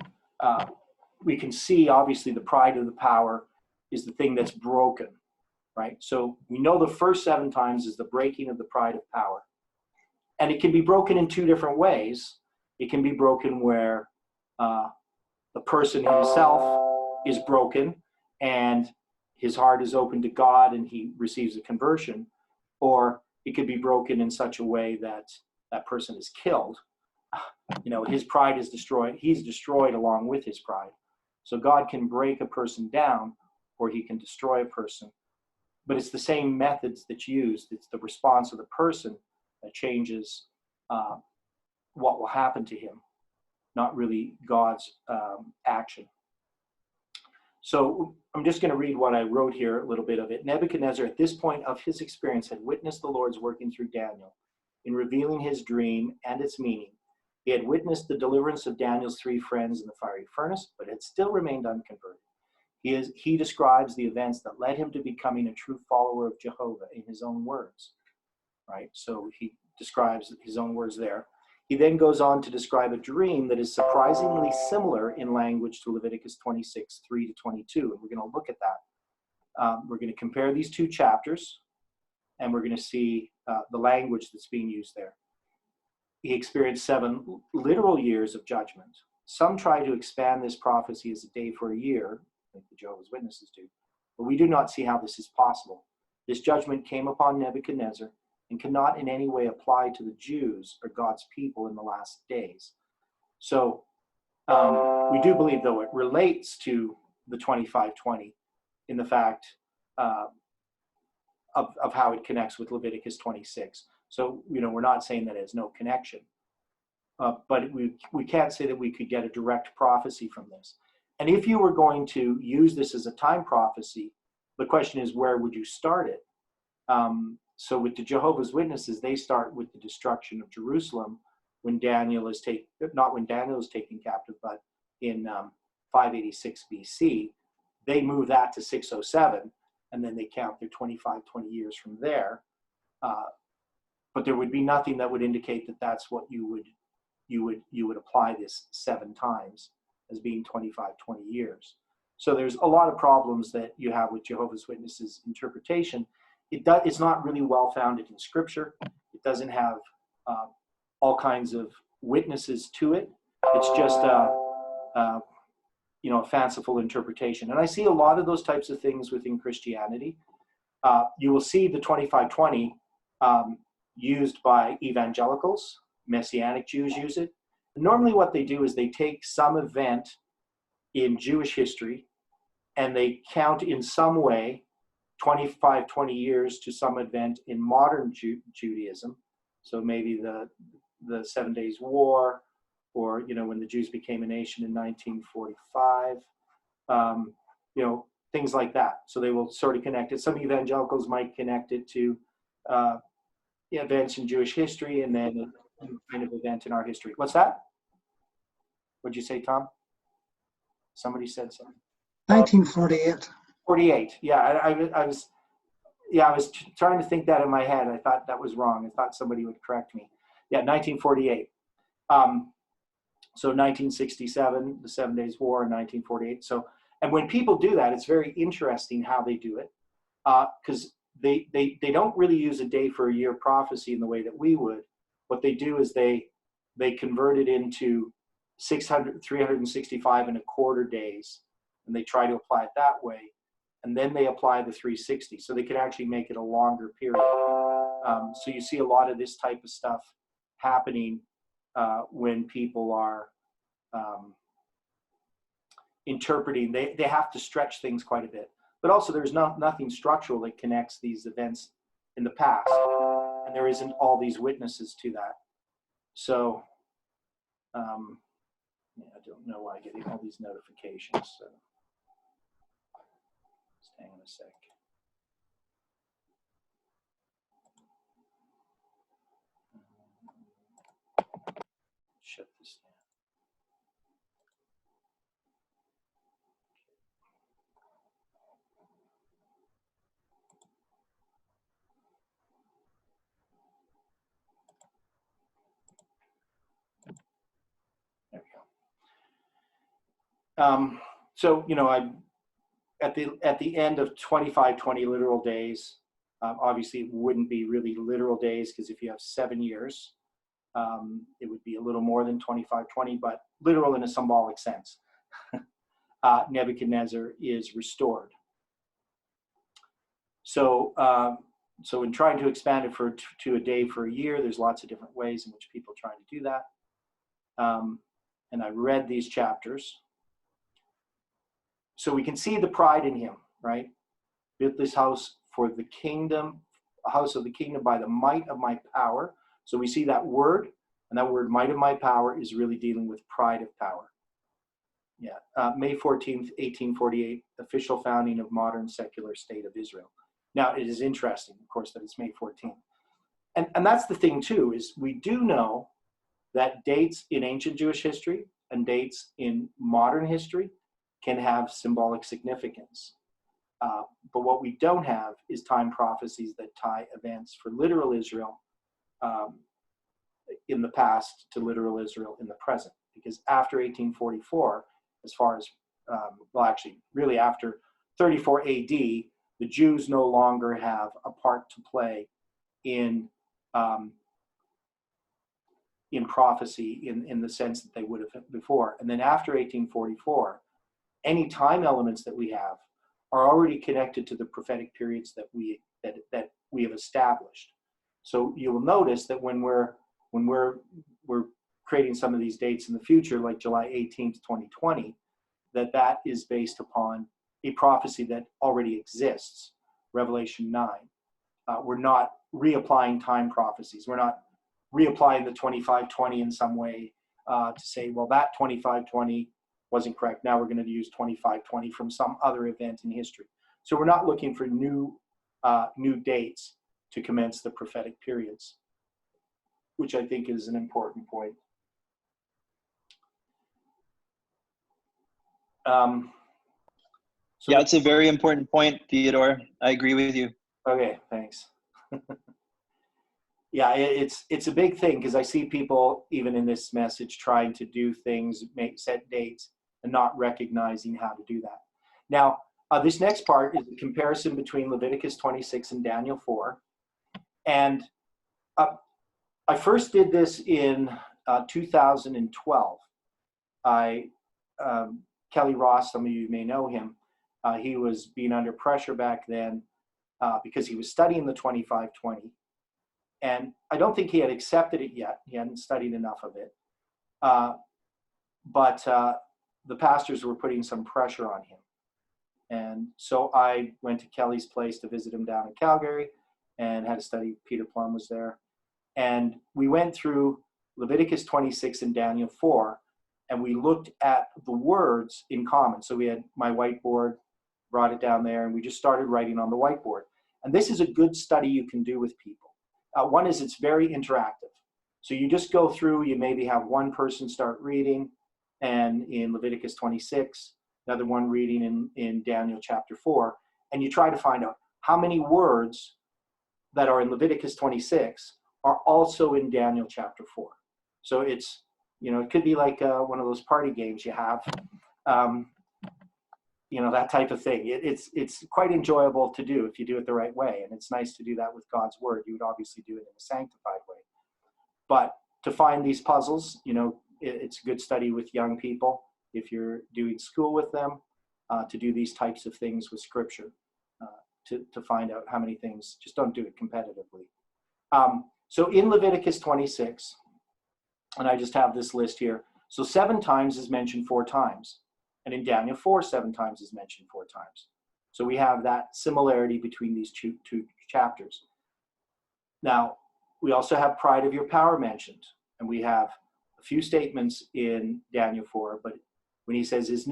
we can see, obviously, the pride of the power is the thing that's broken, right? So we know the first 7 times is the breaking of the pride of power. And it can be broken in 2 different ways. It can be broken where the person himself is broken and his heart is open to God and he receives a conversion, or it could be broken in such a way that that person is killed. His pride is destroyed. He's destroyed along with his pride. So God can break a person down, or he can destroy a person. But it's the same methods that's used. It's the response of the person that changes what will happen to him, not really God's action. So I'm just going to read what I wrote here, a little bit of it. Nebuchadnezzar, at this point of his experience, had witnessed the Lord's working through Daniel in revealing his dream and its meaning. He had witnessed the deliverance of Daniel's 3 friends in the fiery furnace, but had still remained unconverted. He describes the events that led him to becoming a true follower of Jehovah in his own words, right? So he describes his own words there. He then goes on to describe a dream that is surprisingly similar in language to Leviticus 26, 3 to 22. And we're going to look at that. We're going to compare these 2 chapters, and we're going to see the language that's being used there. He experienced 7 literal years of judgment. Some try to expand this prophecy as a day for a year, like the Jehovah's Witnesses do, but we do not see how this is possible. This judgment came upon Nebuchadnezzar and cannot in any way apply to the Jews or God's people in the last days. So we do believe, though, it relates to the 25:20 in the fact of how it connects with Leviticus 26. So, we're not saying that it has no connection, but we can't say that we could get a direct prophecy from this. And if you were going to use this as a time prophecy, the question is, where would you start it? So with the Jehovah's Witnesses, they start with the destruction of Jerusalem when Daniel is not when Daniel is taken captive, but in 586 BC. They move that to 607, and then they count their 20 years from there. But there would be nothing that would indicate that that's what you would apply this 7 times as being 20 years. So there's a lot of problems that you have with Jehovah's Witnesses interpretation. It's not really well founded in Scripture. It doesn't have all kinds of witnesses to it. It's just a fanciful interpretation. And I see a lot of those types of things within Christianity. You will see the 25:20 used by evangelicals. Messianic Jews use it. And normally what they do is they take some event in Jewish history and they count in some way 20 years to some event in modern Judaism. So maybe the 7 Days War, or when the Jews became a nation in 1945, things like that. So they will sort of connect it. Some evangelicals might connect it to events in Jewish history, and then a kind of event in our history. What's that? What'd you say, Tom? Somebody said something. 1948. 48. Yeah, I was trying to think that in my head. I thought that was wrong. I thought somebody would correct me. Yeah, 1948. So 1967, the 7 Days War, and 1948. So, and when people do that, it's very interesting how they do it, because they don't really use a day for a year prophecy in the way that we would. What they do is they convert it into 365 and a quarter days, and they try to apply it that way. And then they apply the 360, so they can actually make it a longer period. So you see a lot of this type of stuff happening when people are interpreting. They have to stretch things quite a bit. But also there's nothing structural that connects these events in the past. And there isn't all these witnesses to that. So I don't know why I get all these notifications. So. Hang on a sec. Shut this down. There we go. So I. At the end of 20 literal days, obviously it wouldn't be really literal days, because if you have 7 years, it would be a little more than 20, but literal in a symbolic sense. Nebuchadnezzar is restored. So in trying to expand it to a day for a year, there's lots of different ways in which people are trying to do that. And I read these chapters. So we can see the pride in him, right? Built this house for the kingdom, a house of the kingdom by the might of my power. So we see that word And that word might of my power is really dealing with pride of power. Yeah, May 14th, 1848, official founding of modern secular state of Israel. Now, it is interesting, of course, that it's May 14th. And that's the thing, too, is we do know that dates in ancient Jewish history and dates in modern history can have symbolic significance. But what we don't have is time prophecies that tie events for literal Israel in the past to literal Israel in the present. Because after 1844, as far as, well, actually, really after 34 AD, the Jews no longer have a part to play in prophecy in the sense that they would have before. And then after 1844, any time elements that we have are already connected to the prophetic periods that we have established. So you will notice that when we're creating some of these dates in the future, like July 18th, 2020, that is based upon a prophecy that already exists, Revelation 9. We're not reapplying time prophecies. We're not reapplying the 2520 in some way to say, well, that 2520 wasn't correct. Now we're going to use 2520 from some other event in history. So we're not looking for new dates to commence the prophetic periods, which I think is an important point. Yeah, it's a very important point, Theodore. I agree with you. Okay, thanks. Yeah, it's a big thing because I see people, even in this message, trying to do things, set dates, and not recognizing how to do that. Now, this next part is a comparison between Leviticus 26 and Daniel 4. And I first did this in 2012. Kelly Ross, some of you may know him. He was being under pressure back then because he was studying the 2520. And I don't think he had accepted it yet. He hadn't studied enough of it. But the pastors were putting some pressure on him. And so I went to Kelly's place to visit him down in Calgary and had a study. Peter Plum was there. And we went through Leviticus 26 and Daniel 4, and we looked at the words in common. So we had my whiteboard, brought it down there, and we just started writing on the whiteboard. And this is a good study you can do with people. One is it's very interactive. So you just go through, you maybe have one person start reading, and in Leviticus 26, another one reading in Daniel chapter 4, and you try to find out how many words that are in Leviticus 26 are also in Daniel chapter 4. So it's, it could be like one of those party games you have, that type of thing. It's quite enjoyable to do if you do it the right way. And it's nice to do that with God's word. You would obviously do it in a sanctified way. But to find these puzzles, it's a good study with young people if you're doing school with them, to do these types of things with scripture, to find out how many things. Just don't do it competitively. So in Leviticus 26, and I just have this list here. So 7 times is mentioned 4 times. And in Daniel 4, 7 times is mentioned 4 times. So we have that similarity between these two chapters. Now, we also have pride of your power mentioned. And we have a few statements in Daniel 4, but when he says, is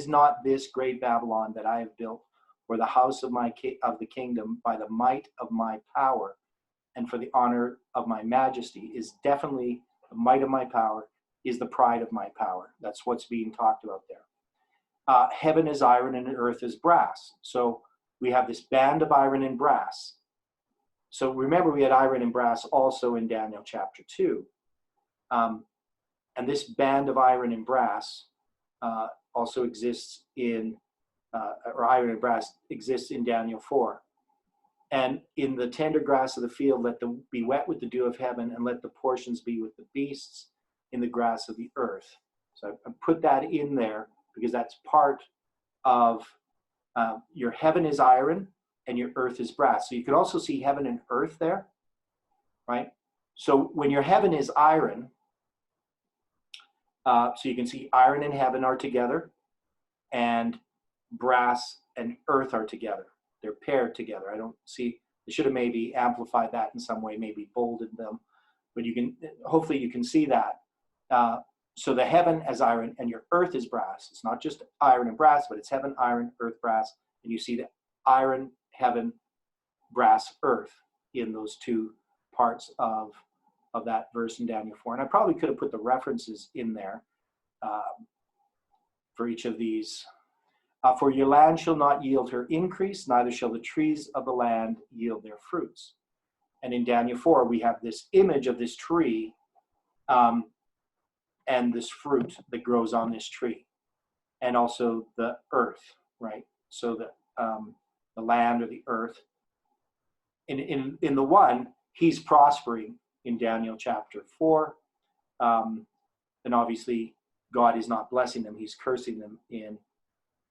not this great Babylon that I have built for the house of the kingdom by the might of my power and for the honor of my majesty, is definitely the might of my power, is the pride of my power. That's what's being talked about there. Heaven is iron and earth is brass. So we have this band of iron and brass. So remember, we had iron and brass also in Daniel chapter 2. And this band of iron and brass also exists or iron and brass exists in Daniel 4. And in the tender grass of the field, let them be wet with the dew of heaven, and let the portions be with the beasts in the grass of the earth. So I put that in there because that's part of your heaven is iron and your earth is brass. So you can also see heaven and earth there, right? So when your heaven is iron, so you can see iron and heaven are together, and brass and earth are together. They're paired together. I don't see, they should have maybe amplified that in some way, maybe bolded them. But hopefully you can see that. So the heaven as iron and your earth is brass. It's not just iron and brass, but it's heaven, iron, earth, brass. And you see the iron, heaven, brass, earth in those two parts of that verse in Daniel 4. And I probably could have put the references in there for each of these. For your land shall not yield her increase, neither shall the trees of the land yield their fruits. And in Daniel 4, we have this image of this tree and this fruit that grows on this tree, and also the earth, right? So the land or the earth. In the one, he's prospering in Daniel chapter 4. And obviously, God is not blessing them. He's cursing them in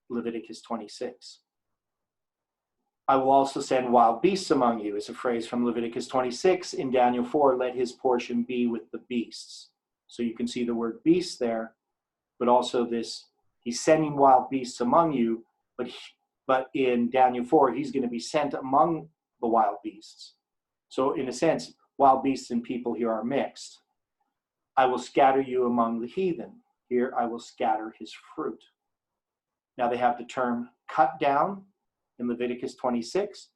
Leviticus 26. I will also send wild beasts among you, is a phrase from Leviticus 26. In Daniel 4, let his portion be with the beasts. So you can see the word beasts there, but also this, he's sending wild beasts among you, but in Daniel 4, he's going to be sent among the wild beasts. So in a sense, wild beasts and people here are mixed. I will scatter you among the heathen. Here I will scatter his fruit. Now they have the term cut down in Leviticus 26,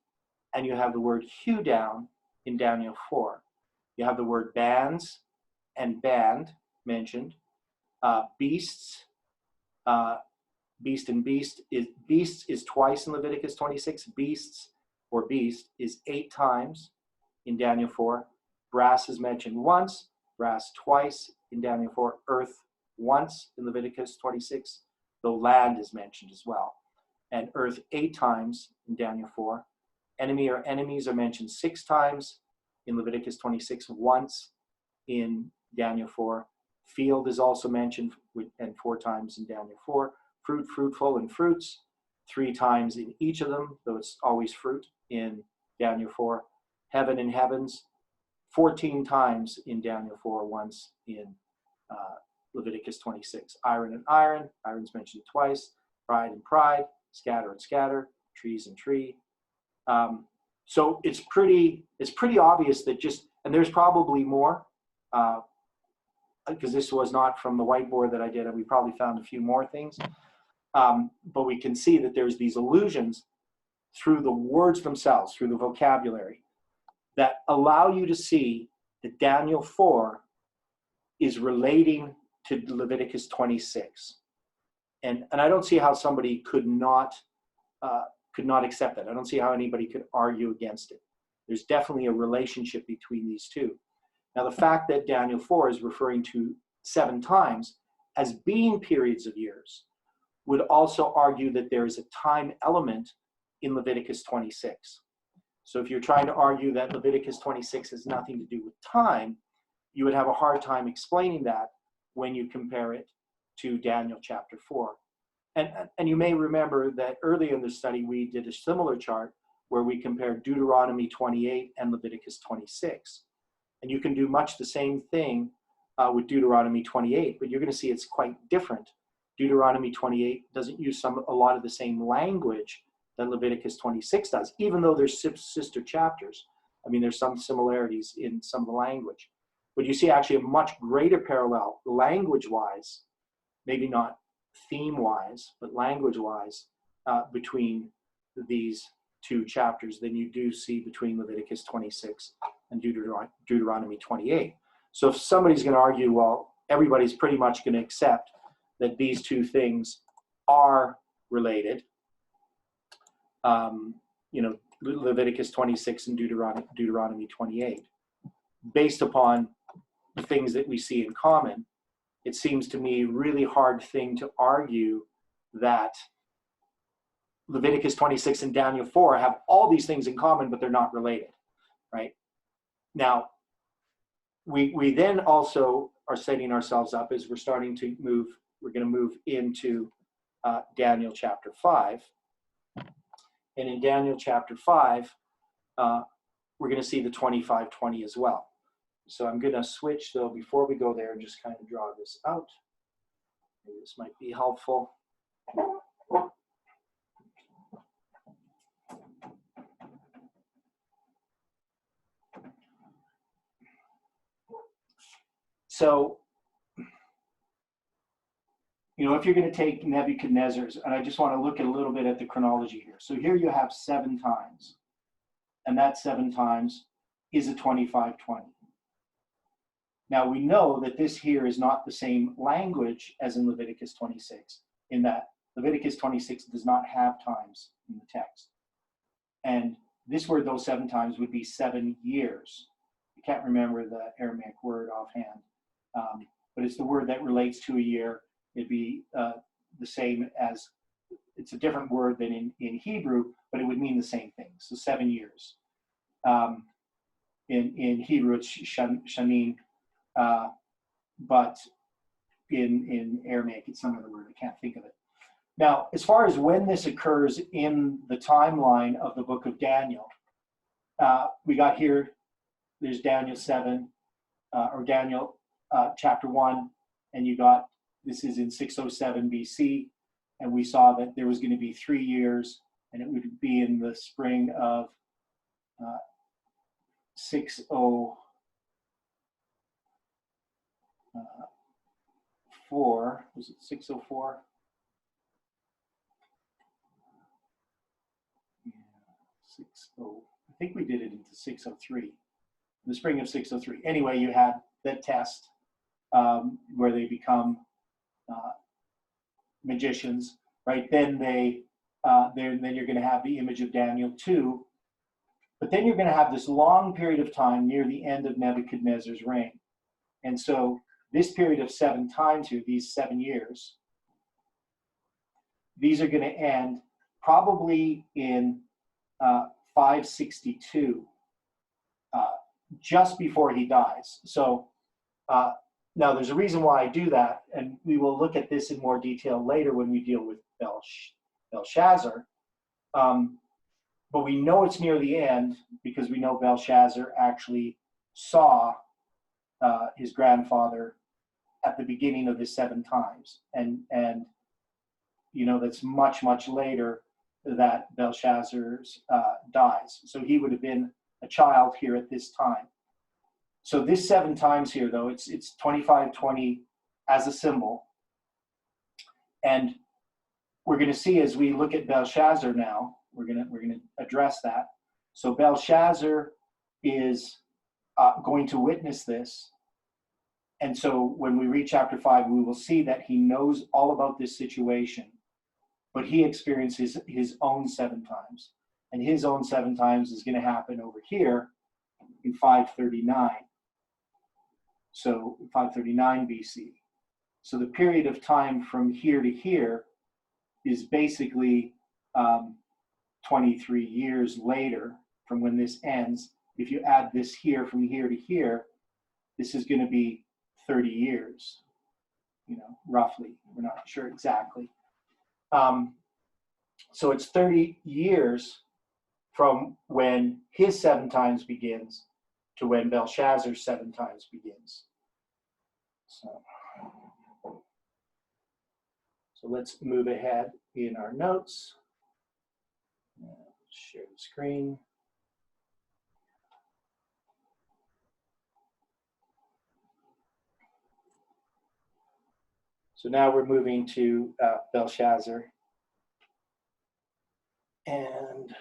and you have the word hew down in Daniel 4. You have the word bands and band mentioned. Beasts, beast and beast beasts is twice in Leviticus 26. Beasts or beast is 8 times in Daniel 4. Brass is mentioned once, brass twice in Daniel 4, earth once in Leviticus 26, though land is mentioned as well. And earth 8 times in Daniel 4. Enemy or enemies are mentioned 6 times in Leviticus 26, once in Daniel 4. Field is also mentioned and 4 times in Daniel 4. Fruit, fruitful, and fruits 3 times in each of them, though it's always fruit in Daniel 4. Heaven and heavens 14 times in Daniel 4, once in Leviticus 26. Iron and iron, iron's mentioned twice. Pride and pride, scatter and scatter, trees and tree. So it's pretty obvious that and there's probably more, because this was not from the whiteboard that I did, and we probably found a few more things. But we can see that there's these allusions through the words themselves, through the vocabulary, that allow you to see that Daniel 4 is relating to Leviticus 26. And I don't see how somebody could not accept that. I don't see how anybody could argue against it. There's definitely a relationship between these two. Now, the fact that Daniel 4 is referring to 7 times as being periods of years would also argue that there is a time element in Leviticus 26. So if you're trying to argue that Leviticus 26 has nothing to do with time, you would have a hard time explaining that when you compare it to Daniel chapter 4. And you may remember that earlier in the study, we did a similar chart where we compared Deuteronomy 28 and Leviticus 26. And you can do much the same thing with Deuteronomy 28, but you're going to see it's quite different. Deuteronomy 28 doesn't use a lot of the same language that Leviticus 26 does, even though there's sister chapters. I mean, there's some similarities in some of the language. But you see actually a much greater parallel language-wise, maybe not theme-wise, but language-wise, between these 2 chapters than you do see between Leviticus 26 and Deuteronomy 28. So if somebody's going to argue, well, everybody's pretty much going to accept that these 2 things are related, Leviticus 26 and Deuteronomy 28, based upon the things that we see in common, it seems to me a really hard thing to argue that Leviticus 26 and Daniel 4 have all these things in common, but they're not related, right? Now, we then also are setting ourselves up as we're going to move into Daniel chapter 5. And in Daniel chapter 5, we're going to see the 25-20 as well. So I'm going to switch, though, before we go there, and just kind of draw this out. Maybe this might be helpful. So, if you're going to take Nebuchadnezzar's, and I just want to look a little bit at the chronology here. So here you have 7 times, and that 7 times is a 2520. Now we know that this here is not the same language as in Leviticus 26, in that Leviticus 26 does not have times in the text. And this word, those 7 times, would be 7 years. I can't remember the Aramaic word offhand, but it's the word that relates to a year. It'd be the same as, it's a different word than in Hebrew, but it would mean the same thing. So 7 years. In Hebrew, it's shanim, but in Aramaic, it's some other word. I can't think of it. Now, as far as when this occurs in the timeline of the book of Daniel, we got here, there's Daniel 7, or Daniel chapter 1, and you got, this is in 607 BC, and we saw that there was going to be 3 years, and it would be in the spring of 604, was it 604? Yeah, 60, I think we did it into 603, in the spring of 603. Anyway, you had the test where they become magicians, right? Then then you're going to have the image of Daniel 2, but then you're going to have this long period of time near the end of Nebuchadnezzar's reign. And so this period of 7 times here, these 7 years, these are going to end probably in 562, just before he dies. So now there's a reason why I do that, and we will look at this in more detail later when we deal with Belshazzar. But we know it's near the end because we know Belshazzar actually saw his grandfather at the beginning of his 7 times. And that's much, much later that Belshazzar dies. So he would have been a child here at this time. So this 7 times here, though, it's 2520 as a symbol. And we're going to see as we look at Belshazzar now, we're going to address that. So Belshazzar is going to witness this. And so when we read chapter 5, we will see that he knows all about this situation, but he experiences his own 7 times. And his own 7 times is going to happen over here in 539. So 539 BC. So the period of time from here to here is basically 23 years later from when this ends. If you add this here from here to here, this is going to be 30 years, roughly. We're not sure exactly. So it's 30 years from when his 7 times begins to when Belshazzar's 7 times begins. So let's move ahead in our notes. Share the screen. So now we're moving to Belshazzar. And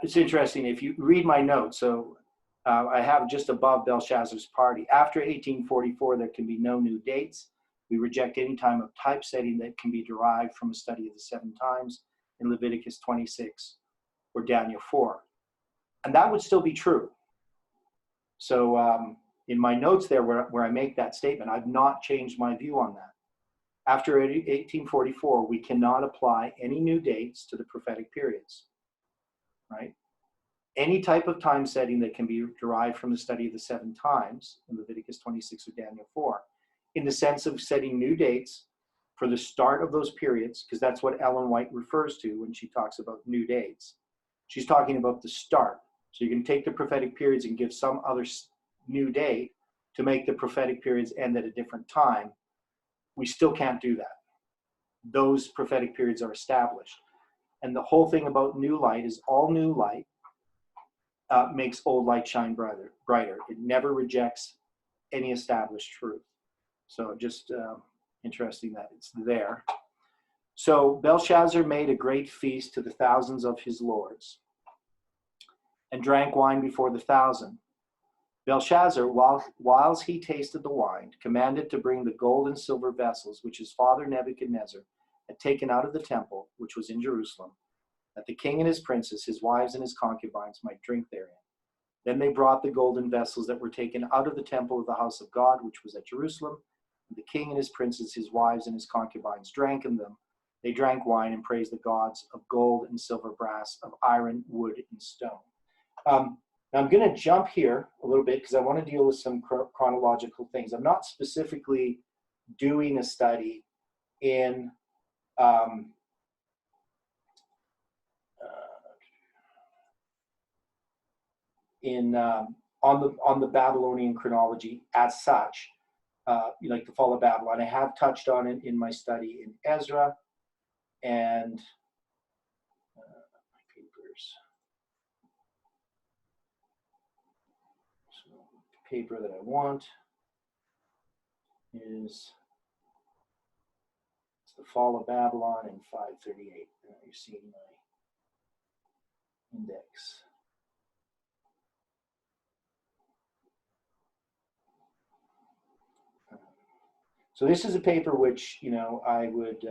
it's interesting, if you read my notes, so I have just above Belshazzar's party. After 1844, there can be no new dates. We reject any time of typesetting that can be derived from a study of the 7 times in Leviticus 26 or Daniel 4. And that would still be true. So in my notes there where I make that statement, I've not changed my view on that. After 1844, we cannot apply any new dates to the prophetic periods, right? Any type of time setting that can be derived from the study of the 7 times in Leviticus 26 or Daniel 4, in the sense of setting new dates for the start of those periods, because that's what Ellen White refers to when she talks about new dates. She's talking about the start. So you can take the prophetic periods and give some other new date to make the prophetic periods end at a different time. We still can't do that. Those prophetic periods are established. And the whole thing about new light is all new light makes old light shine brighter. It never rejects any established truth. So just interesting that it's there. So Belshazzar made a great feast to the thousands of his lords and drank wine before the 1,000. Belshazzar, whilst he tasted the wine, commanded to bring the gold and silver vessels which his father Nebuchadnezzar had taken out of the temple, which was in Jerusalem, that the king and his princes, his wives and his concubines might drink therein. Then they brought the golden vessels that were taken out of the temple of the house of God, which was at Jerusalem. And the king and his princes, his wives and his concubines drank in them. They drank wine and praised the gods of gold and silver, brass, of iron, wood, and stone. Now I'm going to jump here a little bit because I want to deal with some chronological things. I'm not specifically doing a study in on the Babylonian chronology as such, like the fall of Babylon. I have touched on it in my study in Ezra and my papers. So the paper that I want is the fall of Babylon in 538. You're seeing my index. So this is a paper which, I would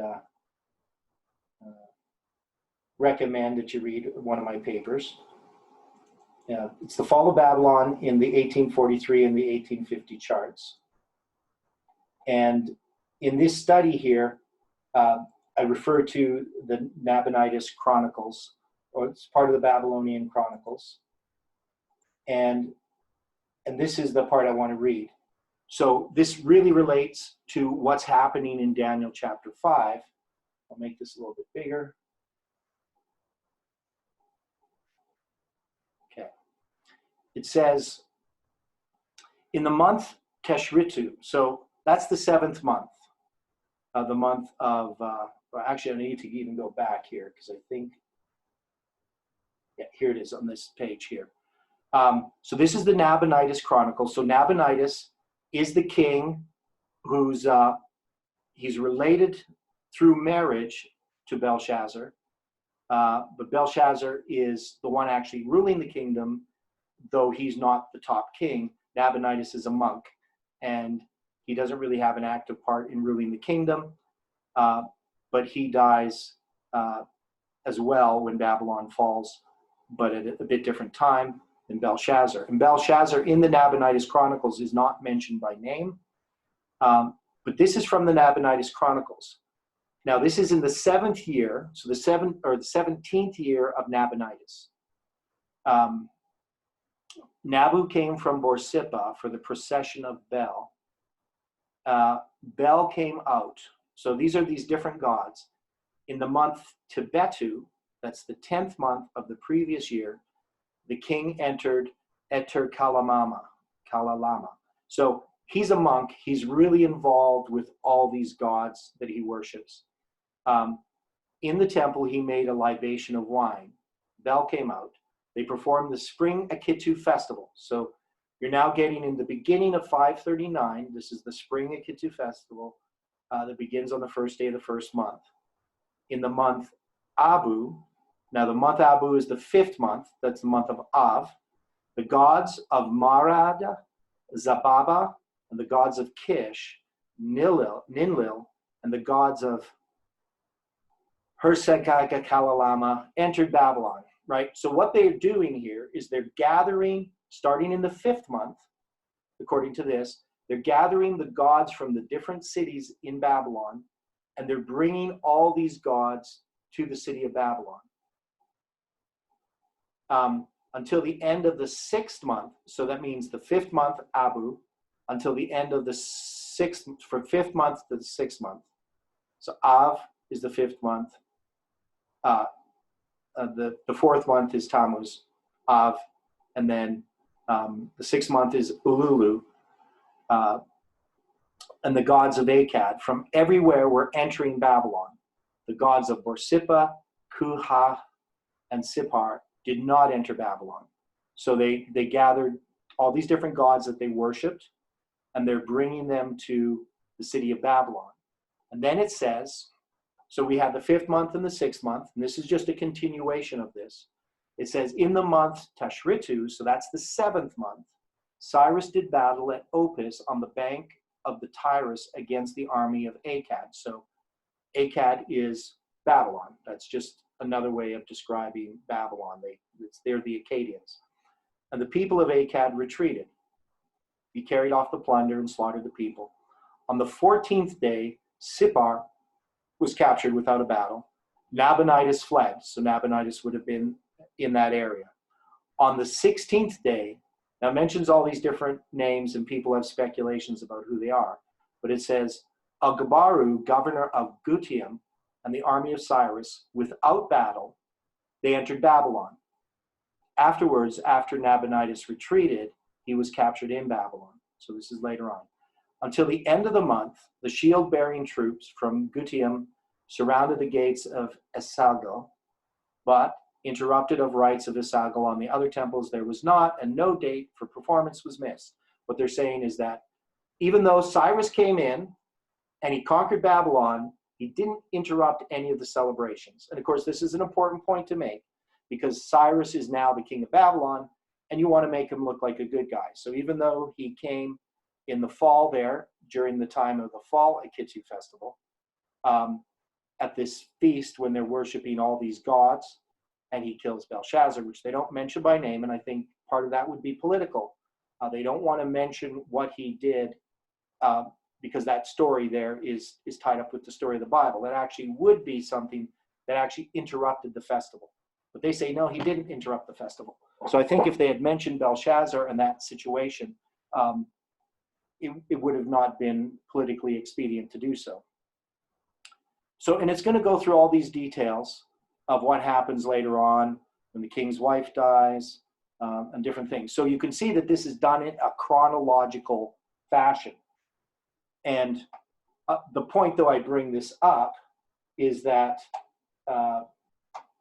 recommend that you read one of my papers. It's the fall of Babylon in the 1843 and the 1850 charts. And in this study here, I refer to the Nabonidus Chronicles, or it's part of the Babylonian Chronicles. And this is the part I want to read. So this really relates to what's happening in Daniel chapter 5. I'll make this a little bit bigger. Okay. It says, in the month Teshritu, so that's the 7th month, the month of, well, actually I need to even go back here because I think, yeah, here it is on this page here. So this is the Nabonidus Chronicles. So Nabonidus is the king who's he's related through marriage to Belshazzar, but Belshazzar is the one actually ruling the kingdom, though he's not the top king. Nabonidus is a monk, and he doesn't really have an active part in ruling the kingdom, but he dies as well when Babylon falls, but at a bit different time than Belshazzar. And Belshazzar in the Nabonidus Chronicles is not mentioned by name, but this is from the Nabonidus Chronicles. Now this is in the 7th year, so the 17th year of Nabonidus. Nabu came from Borsippa for the procession of Bel. Bel came out. So these are these different gods. In the month Tebetu, that's the 10th month of the previous year, the king entered Eter Kalalama. So he's a monk. He's really involved with all these gods that he worships. In the temple, he made a libation of wine. Bel came out. They performed the spring Akitu festival. So you're now getting in the beginning of 539. This is the spring Akitu festival that begins on the first day of the first month. In the month Abu, now the month Abu is the 5th month. That's the month of Av. The gods of Marad, Zababa, and the gods of Kish, Ninlil, and the gods of Kalalama entered Babylon, right? So what they're doing here is they're gathering, starting in the 5th month, according to this, they're gathering the gods from the different cities in Babylon, and they're bringing all these gods to the city of Babylon. Until the end of the 6th month, so that means the 5th month, Abu, until the end of the 6th, from 5th month to the 6th month. So Av is the 5th month. The 4th month is Tammuz, Av, and then the 6th month is Ululu. And the gods of Akkad from everywhere were entering Babylon. The gods of Borsippa, Kuha, and Sippar did not enter Babylon. So they gathered all these different gods that they worshipped, and they're bringing them to the city of Babylon. And then it says, so we have the 5th month and the 6th month, and this is just a continuation of this. It says, in the month Tashritu, so that's the 7th month, Cyrus did battle at Opis on the bank of the Tigris against the army of Akkad. So Akkad is Babylon. That's just another way of describing Babylon. They're the Akkadians. And the people of Akkad retreated. He carried off the plunder and slaughtered the people. On the 14th day, Sippar was captured without a battle. Nabonidus fled. So Nabonidus would have been in that area. On the 16th day, now it mentions all these different names, and people have speculations about who they are. But it says, Agabaru, governor of Gutium, and the army of Cyrus, without battle, they entered Babylon. Afterwards, after Nabonidus retreated, he was captured in Babylon. So this is later on. Until the end of the month, the shield-bearing troops from Gutium surrounded the gates of Esagil, but interrupted of rites of Esagil on the other temples there was not, and no date for performance was missed. What they're saying is that even though Cyrus came in and he conquered Babylon, he didn't interrupt any of the celebrations. And of course, this is an important point to make, because Cyrus is now the king of Babylon, and you want to make him look like a good guy. So even though he came in the fall there, during the time of the fall Akitu festival, at this feast when they're worshiping all these gods, and he kills Belshazzar, which they don't mention by name, and I think part of that would be political. They don't want to mention what he did, because that story there is tied up with the story of the Bible. That actually would be something that actually interrupted the festival. But they say, no, he didn't interrupt the festival. So I think if they had mentioned Belshazzar and that situation, it would have not been politically expedient to do so. So, and it's going to go through all these details of what happens later on when the king's wife dies, and different things. So you can see that this is done in a chronological fashion. And the point, though, I bring this up is that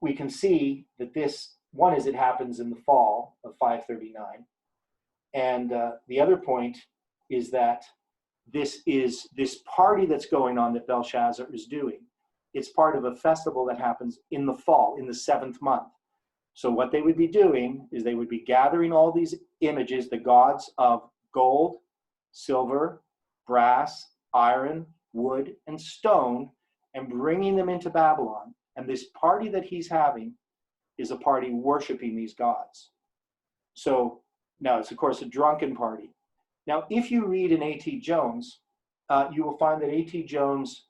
we can see that this, one is it happens in the fall of 539. And the other point is that this party that's going on that Belshazzar is doing. It's part of a festival that happens in the fall, in the 7th month. So what they would be doing is they would be gathering all these images, the gods of gold, silver, brass, iron, wood, and stone, and bringing them into Babylon. And this party that he's having is a party worshiping these gods. So now it's, of course, a drunken party. Now, if you read in A.T. Jones, you will find that A.T. Jones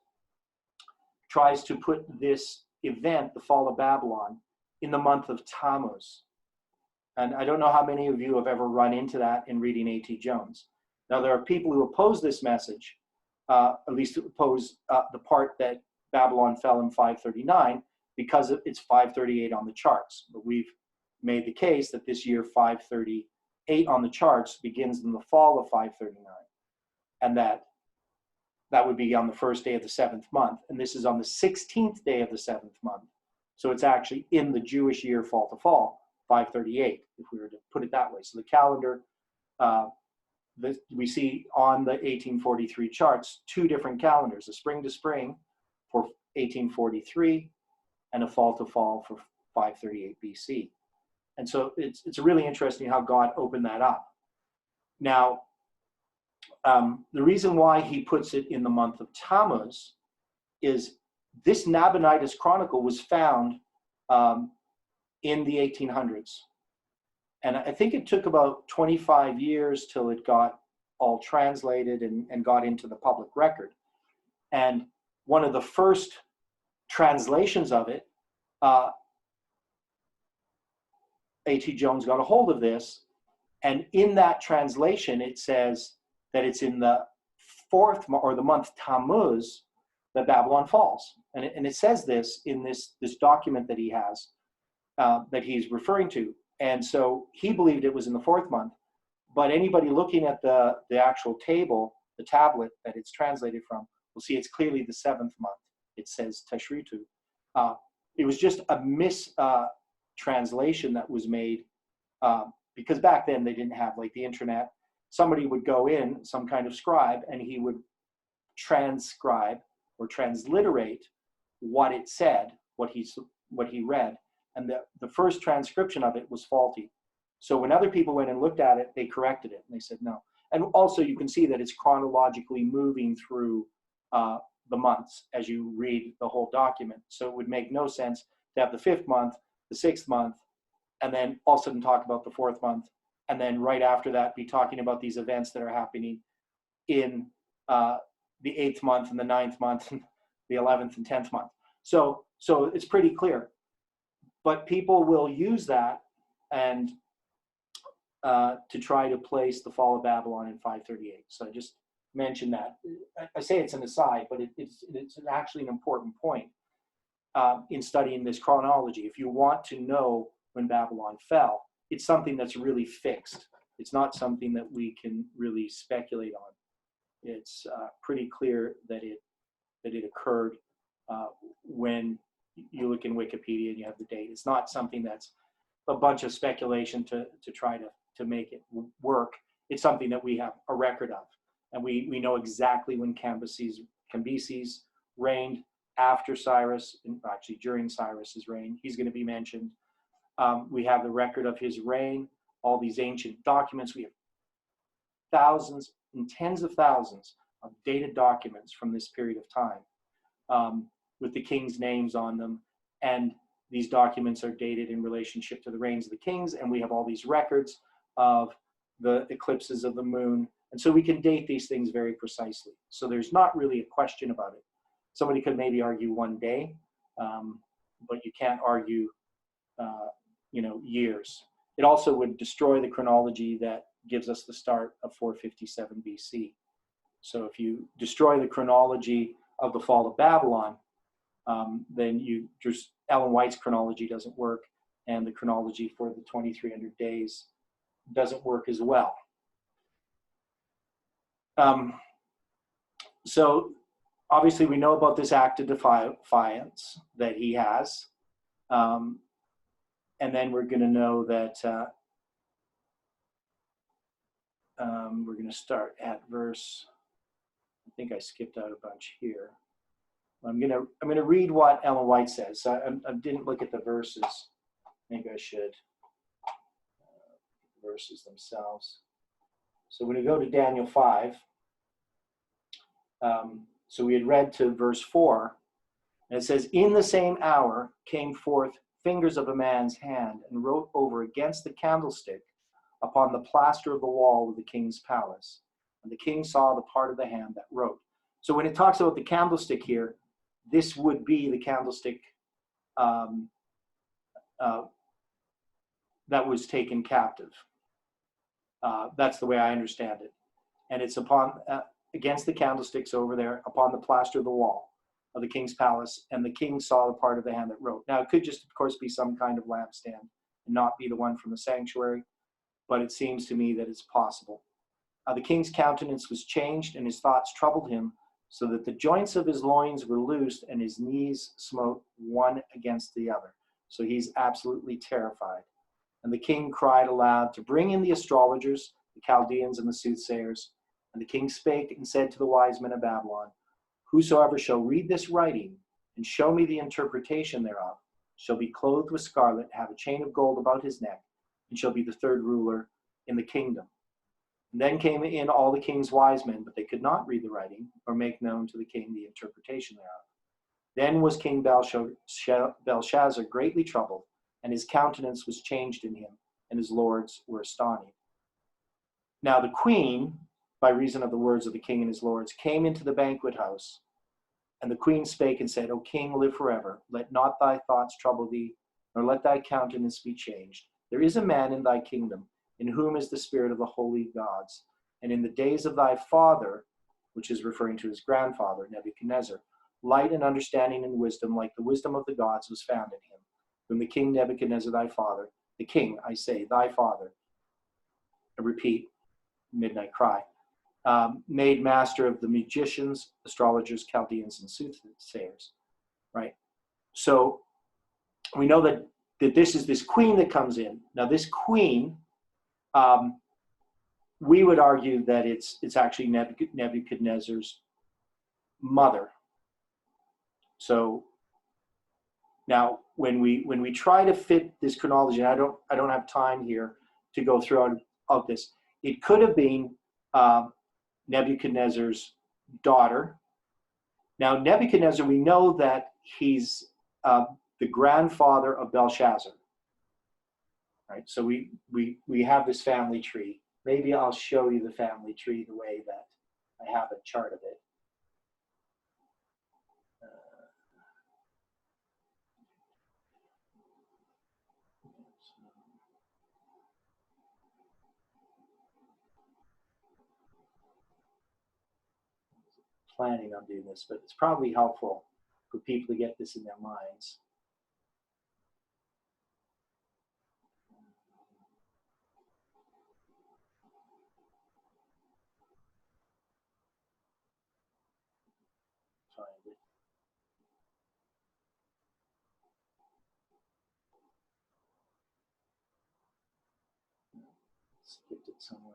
tries to put this event, the fall of Babylon, in the month of Tammuz. And I don't know how many of you have ever run into that in reading A.T. Jones. Now, there are people who oppose this message, at least oppose the part that Babylon fell in 539, because it's 538 on the charts. But we've made the case that this year 538 on the charts begins in the fall of 539, and that would be on the first day of the 7th month, and this is on the 16th day of the 7th month. So it's actually in the Jewish year fall to fall, 538, if we were to put it that way. So the calendar, we see on the 1843 charts, 2 different calendars, a spring to spring for 1843 and a fall to fall for 538 BC. And so it's really interesting how God opened that up. Now, the reason why he puts it in the month of Tammuz is this Nabonidus chronicle was found in the 1800s. And I think it took about 25 years till it got all translated and got into the public record. And one of the first translations of it, A.T. Jones got a hold of this, and in that translation it says that it's in the 4th or the month Tammuz that Babylon falls, and it says this in this document that he has that he's referring to, and so he believed it was in the 4th month. But anybody looking at the actual table, the tablet that it's translated from, will see it's clearly the 7th month. It says Tashritu. it was just a translation that was made, because back then they didn't have like the internet. Somebody would go in, some kind of scribe, and he would transcribe or transliterate what it said, what he read, and the first transcription of it was faulty. So when other people went and looked at it, they corrected it and they said no. And also you can see that it's chronologically moving through the months as you read the whole document. So it would make no sense to have the 5th month, the 6th month, and then all of a sudden talk about the 4th month, and then right after that be talking about these events that are happening in the 8th month and the 9th month and the 11th and 10th month. So it's pretty clear. But people will use that and to try to place the fall of Babylon in 538. So I just mentioned that. I say it's an aside, but it's actually an important point in studying this chronology. If you want to know when Babylon fell, it's something that's really fixed. It's not something that we can really speculate on. It's pretty clear that it occurred when you look in Wikipedia and you have the date. It's not something that's a bunch of speculation to try to make it work. It's something that we have a record of. And we know exactly when Cambyses reigned after Cyrus, actually during Cyrus's reign. He's going to be mentioned. We have the record of his reign, all these ancient documents. We have thousands and tens of thousands of dated documents from this period of time with the king's names on them. And these documents are dated in relationship to the reigns of the kings. And we have all these records of the eclipses of the moon. And so we can date these things very precisely. So there's not really a question about it. Somebody could maybe argue one day, but you can't argue, years. It also would destroy the chronology that gives us the start of 457 BC. So if you destroy the chronology of the fall of Babylon, then Ellen White's chronology doesn't work, and the chronology for the 2300 days doesn't work as well. So obviously we know about this act of defiance that he has. And then we're going to know that we're going to start at verse, I think I skipped out a bunch here. I'm going to read what Ellen White says. So I didn't look at the verses. Maybe I should. Verses themselves. So we're going to go to Daniel 5. So we had read to verse 4, and it says, "In the same hour came forth fingers of a man's hand, and wrote over against the candlestick upon the plaster of the wall of the king's palace. And the king saw the part of the hand that wrote." So when it talks about the candlestick here, this would be the candlestick that was taken captive. That's the way I understand it. And it's upon against the candlesticks over there, upon the plaster of the wall of the king's palace, and the king saw the part of the hand that wrote. Now, it could just, of course, be some kind of lampstand and not be the one from the sanctuary, but it seems to me that it's possible. The king's countenance was changed, and his thoughts troubled him, so that the joints of his loins were loosed, and his knees smote one against the other. So he's absolutely terrified. And the king cried aloud to bring in the astrologers, the Chaldeans, and the soothsayers. And the king spake and said to the wise men of Babylon, "Whosoever shall read this writing and show me the interpretation thereof shall be clothed with scarlet, have a chain of gold about his neck, and shall be the third ruler in the kingdom." And then came in all the king's wise men, but they could not read the writing or make known to the king the interpretation thereof. Then was King Belshazzar greatly troubled, and his countenance was changed in him, and his lords were astonished. Now the queen, by reason of the words of the king and his lords, came into the banquet house. And the queen spake and said, "O king, live forever. Let not thy thoughts trouble thee, nor let thy countenance be changed. There is a man in thy kingdom, in whom is the spirit of the holy gods. And in the days of thy father," which is referring to his grandfather, Nebuchadnezzar, "light and understanding and wisdom, like the wisdom of the gods, was found in him. Whom the king Nebuchadnezzar thy father," the king, I say, thy father, I repeat, midnight cry, "made master of the magicians, astrologers, Chaldeans, and soothsayers." Right? So we know that this is this queen that comes in. Now this queen, we would argue that it's actually Nebuchadnezzar's mother. So now when we try to fit this chronology, and I don't have time here to go through all of this, it could have been Nebuchadnezzar's daughter. Now Nebuchadnezzar, we know that he's the grandfather of Belshazzar. Right, so we have this family tree. Maybe I'll show you the family tree the way that I have a chart of it. Planning on doing this, but it's probably helpful for people to get this in their minds. Find it. Skipped it somewhere.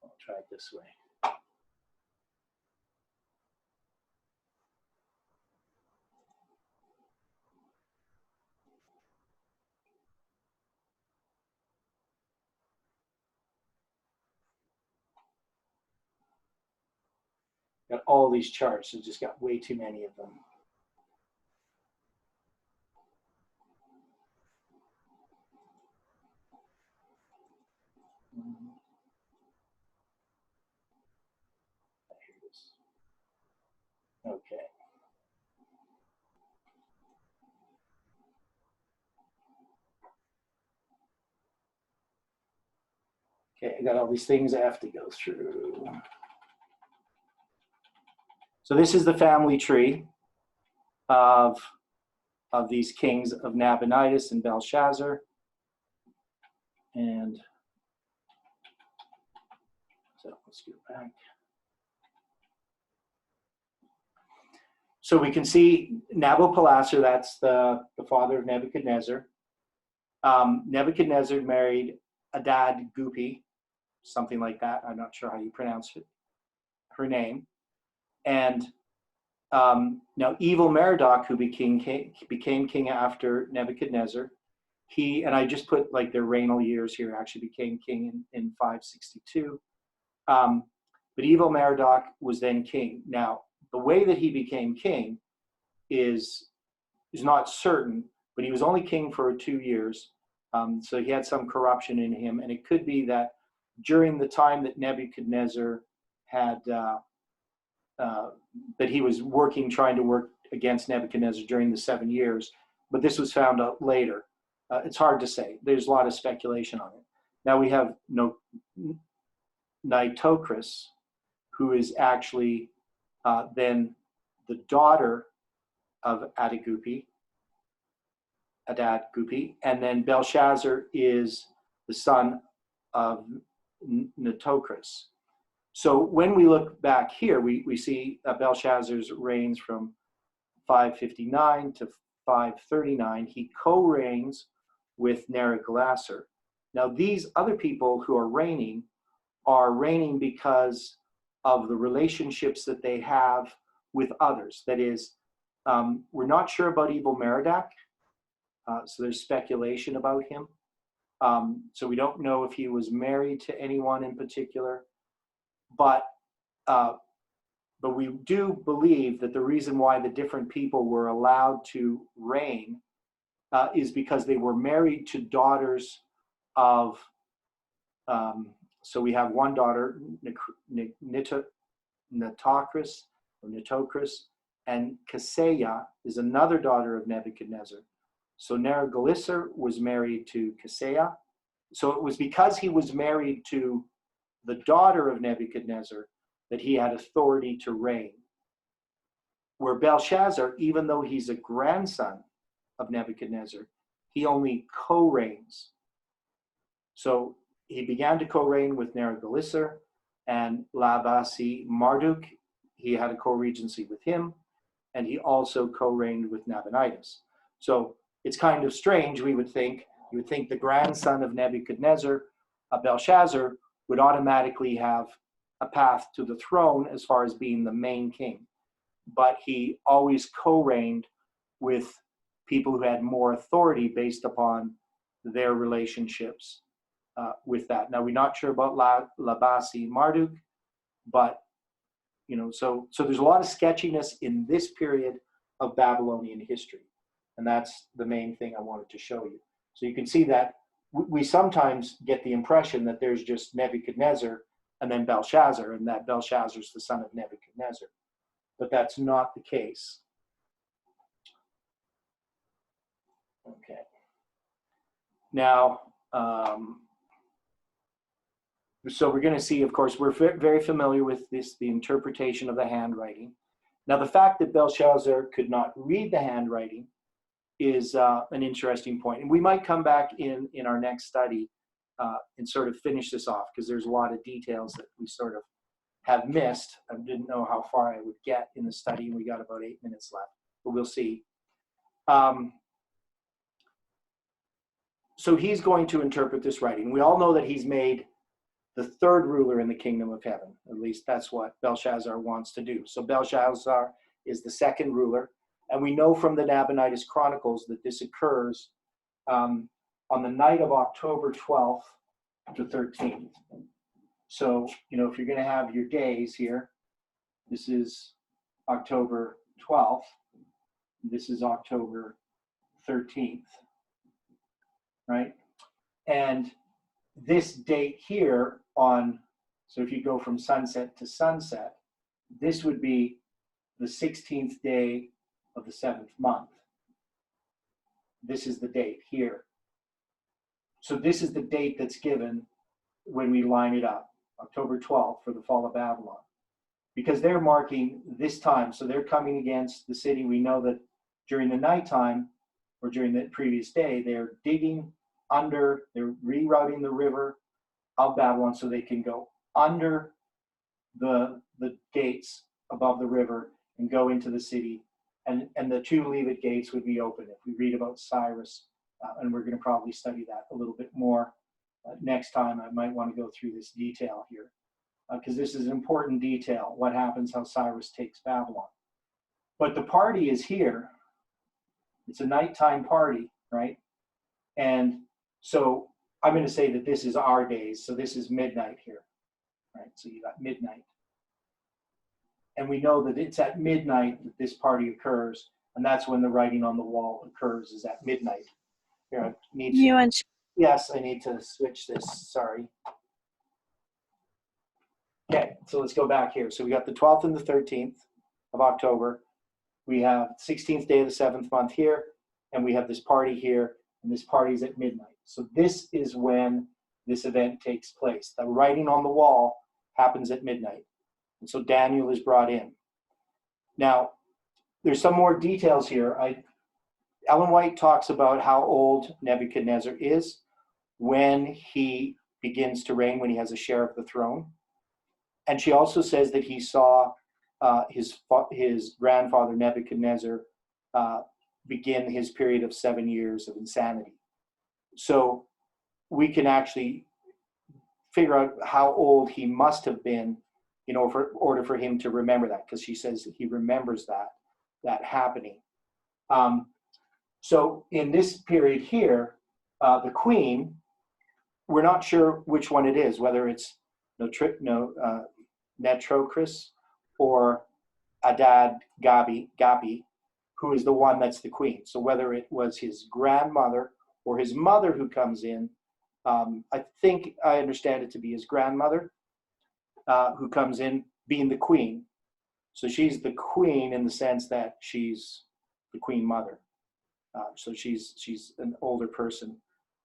I'll try it this way. Got all these charts, so just got way too many of them. Here it is. Okay. Okay, I got all these things I have to go through. So this is the family tree of these kings of Nabonidus and Belshazzar. And so let's go back. So we can see Nabopolassar, that's the father of Nebuchadnezzar. Nebuchadnezzar married Adad Gupi, something like that. I'm not sure how you pronounce it, her name. And now evil Merodach, who became king after Nebuchadnezzar, he, and I just put like their regnal years here, actually became king in 562. But evil Merodach was then king. Now, the way that he became king is not certain, but he was only king for 2 years. So he had some corruption in him. And it could be that during the time that Nebuchadnezzar had, that he was trying to work against Nebuchadnezzar during the 7 years, but this was found out later. It's hard to say. There's a lot of speculation on it. Now we have Nitocris, who is actually then the daughter of Adad Gupi, and then Belshazzar is the son of Nitocris. So when we look back here, we see Belshazzar's reigns from 559 to 539. He co-reigns with Neriglissar. Now these other people who are reigning because of the relationships that they have with others. That is, we're not sure about evil Merodach, so there's speculation about him. So we don't know if he was married to anyone in particular, but we do believe that the reason why the different people were allowed to reign is because they were married to daughters of, so we have one daughter, Nitocris, and Kaseya is another daughter of Nebuchadnezzar. So Neriglissar was married to Kaseya. So it was because he was married to the daughter of Nebuchadnezzar that he had authority to reign. Where Belshazzar, even though he's a grandson of Nebuchadnezzar, he only co-reigns. So he began to co-reign with Neriglissar and Labasi Marduk. He had a co-regency with him, and he also co-reigned with Nabonidus. So it's kind of strange, you would think the grandson of Nebuchadnezzar, Belshazzar, would automatically have a path to the throne as far as being the main king. But he always co-reigned with people who had more authority based upon their relationships with that. Now, we're not sure about Labasi Marduk, but so there's a lot of sketchiness in this period of Babylonian history, and that's the main thing I wanted to show you. So you can see that we sometimes get the impression that there's just Nebuchadnezzar and then Belshazzar, and that Belshazzar is the son of Nebuchadnezzar, but that's not the case. Okay. Now, so we're going to see, of course, we're very familiar with the interpretation of the handwriting. Now, the fact that Belshazzar could not read the handwriting is an interesting point. And we might come back in our next study and sort of finish this off, because there's a lot of details that we sort of have missed. I didn't know how far I would get in the study, and we got about 8 minutes left, but we'll see. So he's going to interpret this writing. We all know that he's made the third ruler in the kingdom of heaven. At least that's what Belshazzar wants to do. So Belshazzar is the second ruler. And we know from the Nabonidus Chronicles that this occurs on the night of October 12th to 13th. So, if you're going to have your days here, this is October 12th. This is October 13th, right? And this date here so if you go from sunset to sunset, this would be the 16th day of the 7th month. This is the date here. So this is the date that's given when we line it up, October 12th for the fall of Babylon. Because they're marking this time, so they're coming against the city. We know that during the nighttime, or during the previous day, they're digging under, they're rerouting the river of Babylon so they can go under the gates above the river and go into the city. And the two Levite gates would be open. If we read about Cyrus, and we're going to probably study that a little bit more next time, I might want to go through this detail here, because this is an important detail, what happens, how Cyrus takes Babylon. But the party is here. It's a nighttime party, right? And so I'm going to say that this is our days. So this is midnight here, right? So you got midnight. And we know that it's at midnight that this party occurs. And that's when the writing on the wall occurs, is at midnight. Here, I need to, yes, I need to switch this. Sorry. Okay, so let's go back here. So we got the 12th and the 13th of October. We have 16th day of the 7th month here. And we have this party here. And this party is at midnight. So this is when this event takes place. The writing on the wall happens at midnight. And so Daniel is brought in. Now, there's some more details here. Ellen White talks about how old Nebuchadnezzar is when he begins to reign, when he has a share of the throne. And she also says that he saw his grandfather Nebuchadnezzar begin his period of 7 years of insanity. So we can actually figure out how old he must have been in order for him to remember that, because she says that he remembers that happening. So in this period here, the queen, we're not sure which one it is, whether it's Netrocris or Adad Gabi, who is the one that's the queen. So whether it was his grandmother or his mother who comes in, I think I understand it to be his grandmother who comes in being the queen. So she's the queen in the sense that she's the queen mother. So she's an older person.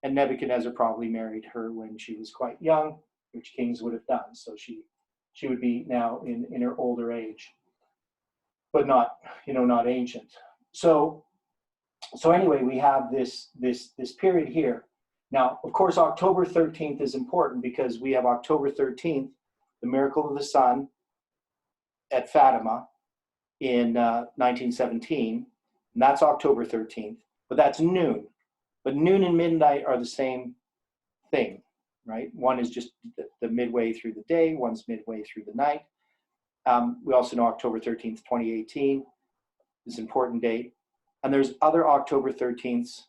And Nebuchadnezzar probably married her when she was quite young, which kings would have done. So she would be now in her older age, but not ancient. So anyway, we have this period here. Now, of course, October 13th is important because we have October 13th, the miracle of the sun at Fatima in 1917, and that's October 13th, but that's noon. But noon and midnight are the same thing, right? One is just the midway through the day, one's midway through the night. We also know October 13th, 2018 is an important date. And there's other October 13ths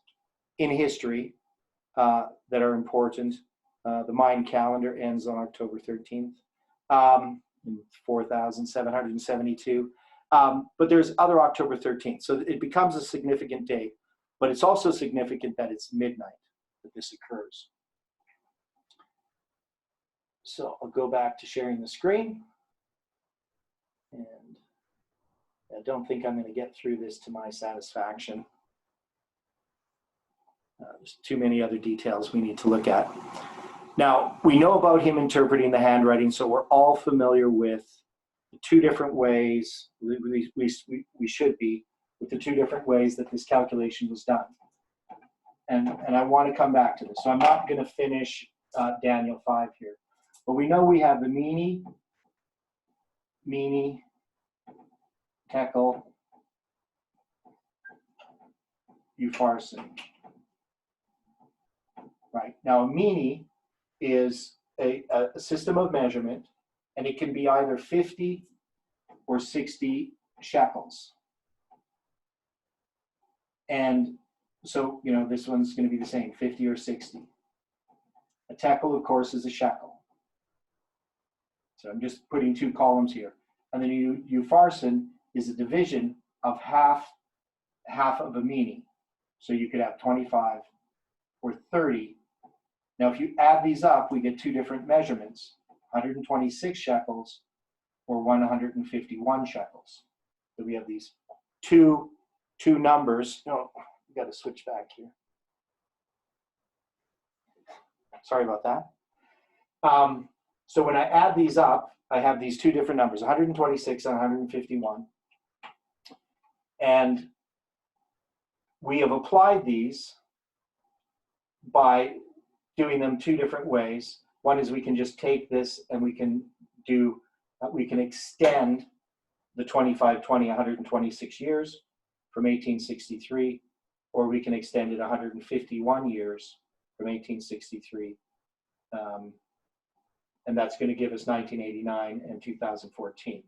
in history that are important. The Mayan calendar ends on October 13th, in 4,772. But there's other October 13th. So it becomes a significant date, but it's also significant that it's midnight that this occurs. So I'll go back to sharing the screen. And I don't think I'm going to get through this to my satisfaction. There's too many other details we need to look at. Now, we know about him interpreting the handwriting, so we're all familiar with the two different ways, we should be, with the two different ways that this calculation was done. And I want to come back to this. So I'm not going to finish Daniel 5 here. But we know we have the meanie, tekel, upharsin. Right. Now, a meanie is a system of measurement, and it can be either 50 or 60 shekels. And so, you know, this one's going to be the same, 50 or 60. A tekel, of course, is a shekel. So I'm just putting two columns here. And then upharsin is a division of half of a meanie. So you could have 25 or 30. Now, if you add these up, we get two different measurements, 126 shekels or 151 shekels. So we have these two numbers. No, we got to switch back here. Sorry about that. So when I add these up, I have these two different numbers, 126 and 151. And we have applied these by doing them two different ways. One is we can just take this and we can extend the 2520 126 years from 1863, or we can extend it 151 years from 1863. And that's going to give us 1989 and 2014.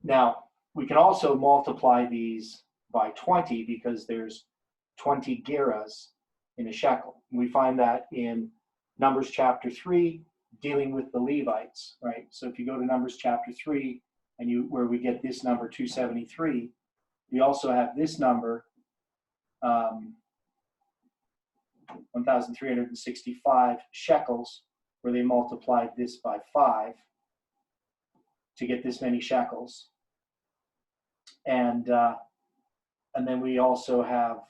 Now, we can also multiply these by 20 because there's 20 giras in a shekel. We find that in Numbers chapter 3, dealing with the Levites, right? So if you go to Numbers chapter 3, and where we get this number 273, we also have this number 1,365 shekels, where they multiplied this by 5 to get this many shekels. And then we also have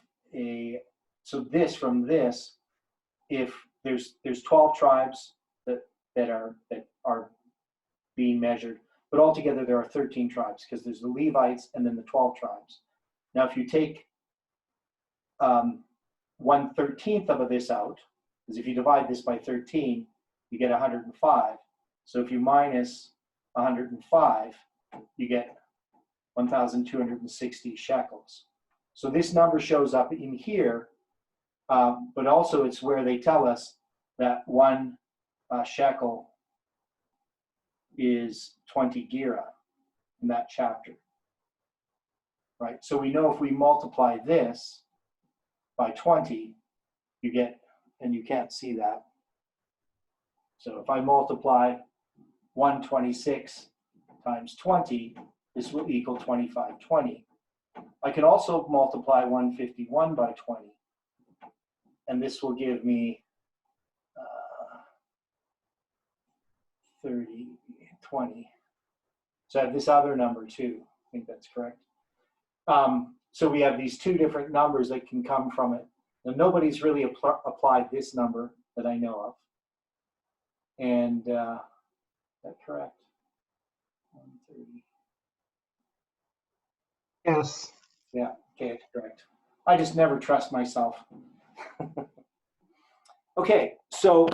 so from this, if there's 12 tribes that are being measured, but altogether there are 13 tribes because there's the Levites and then the 12 tribes. Now, if you take 1/13 of this out, because if you divide this by 13, you get 105. So if you minus 105, you get 1,260 shekels. So this number shows up in here, but also it's where they tell us that one shekel is 20 gira in that chapter, right? So we know if we multiply this by 20, you get, and you can't see that. So if I multiply 126 times 20, this will equal 2520. I can also multiply 151 by 20, and this will give me 20. So I have this other number too. I think that's correct. So we have these two different numbers that can come from it. Now, nobody's really applied this number that I know of. And is that correct? 130. Yes. Yeah, okay, it's correct. I just never trust myself. Okay, so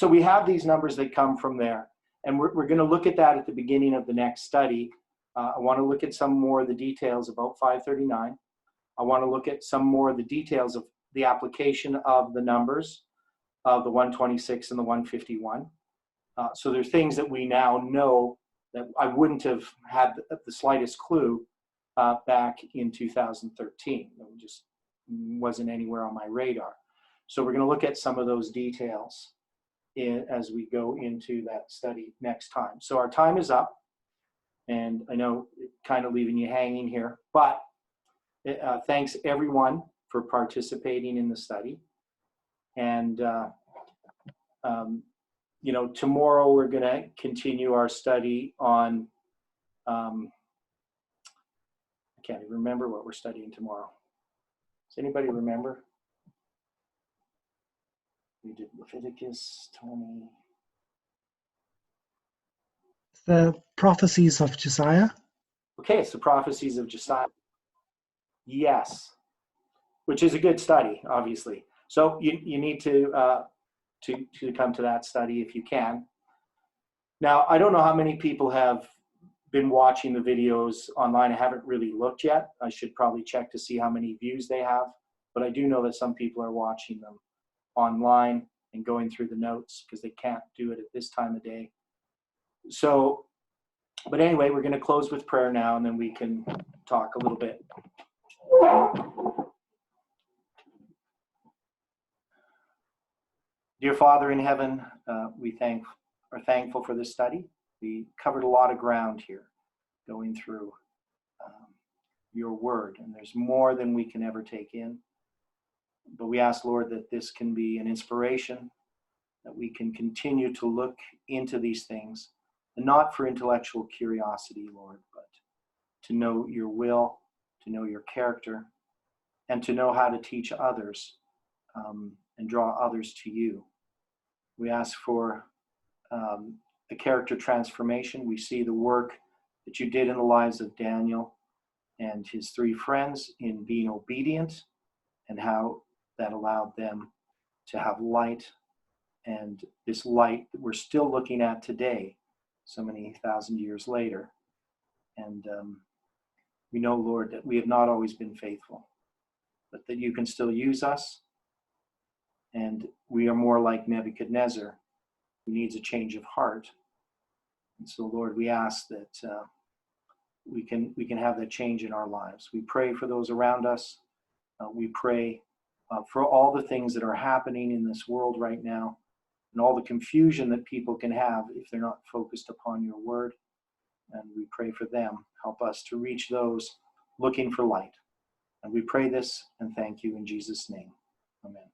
we have these numbers that come from there, and we're going to look at that at the beginning of the next study. I want to look at some more of the details about 539. I want to look at some more of the details of the application of the numbers of the 126 and the 151. So there's things that we now know that I wouldn't have had the slightest clue back in 2013. It just wasn't anywhere on my radar. So we're going to look at some of those details as we go into that study next time. So our time is up, and I know kind of leaving you hanging here, but thanks everyone for participating in the study. And you know, tomorrow we're going to continue our study on, I can't even remember what we're studying tomorrow. Does anybody remember? We did Leviticus 20. The prophecies of Josiah. Okay, it's the prophecies of Josiah. Yes, which is a good study, obviously. So you need to come to that study if you can. Now, I don't know how many people have been watching the videos online. I haven't really looked yet. I should probably check to see how many views they have. But I do know that some people are watching them online and going through the notes because they can't do it at this time of day. So, but anyway, we're going to close with prayer now, and then we can talk a little bit. Dear Father in heaven, we are thankful for this study. We covered a lot of ground here, going through your word, and there's more than we can ever take in. But we ask, Lord, that this can be an inspiration, that we can continue to look into these things, and not for intellectual curiosity, Lord, but to know your will, to know your character, and to know how to teach others and draw others to you. We ask for a character transformation. We see the work that you did in the lives of Daniel and his three friends in being obedient, and how that allowed them to have light, and this light that we're still looking at today, so many thousand years later. And we know, Lord, that we have not always been faithful, but that you can still use us, and we are more like Nebuchadnezzar, who needs a change of heart. And so, Lord, we ask that we can have that change in our lives. We pray for those around us. We pray for all the things that are happening in this world right now, and all the confusion that people can have if they're not focused upon your word. And we pray for them. Help us to reach those looking for light. And we pray this and thank you in Jesus' name. Amen.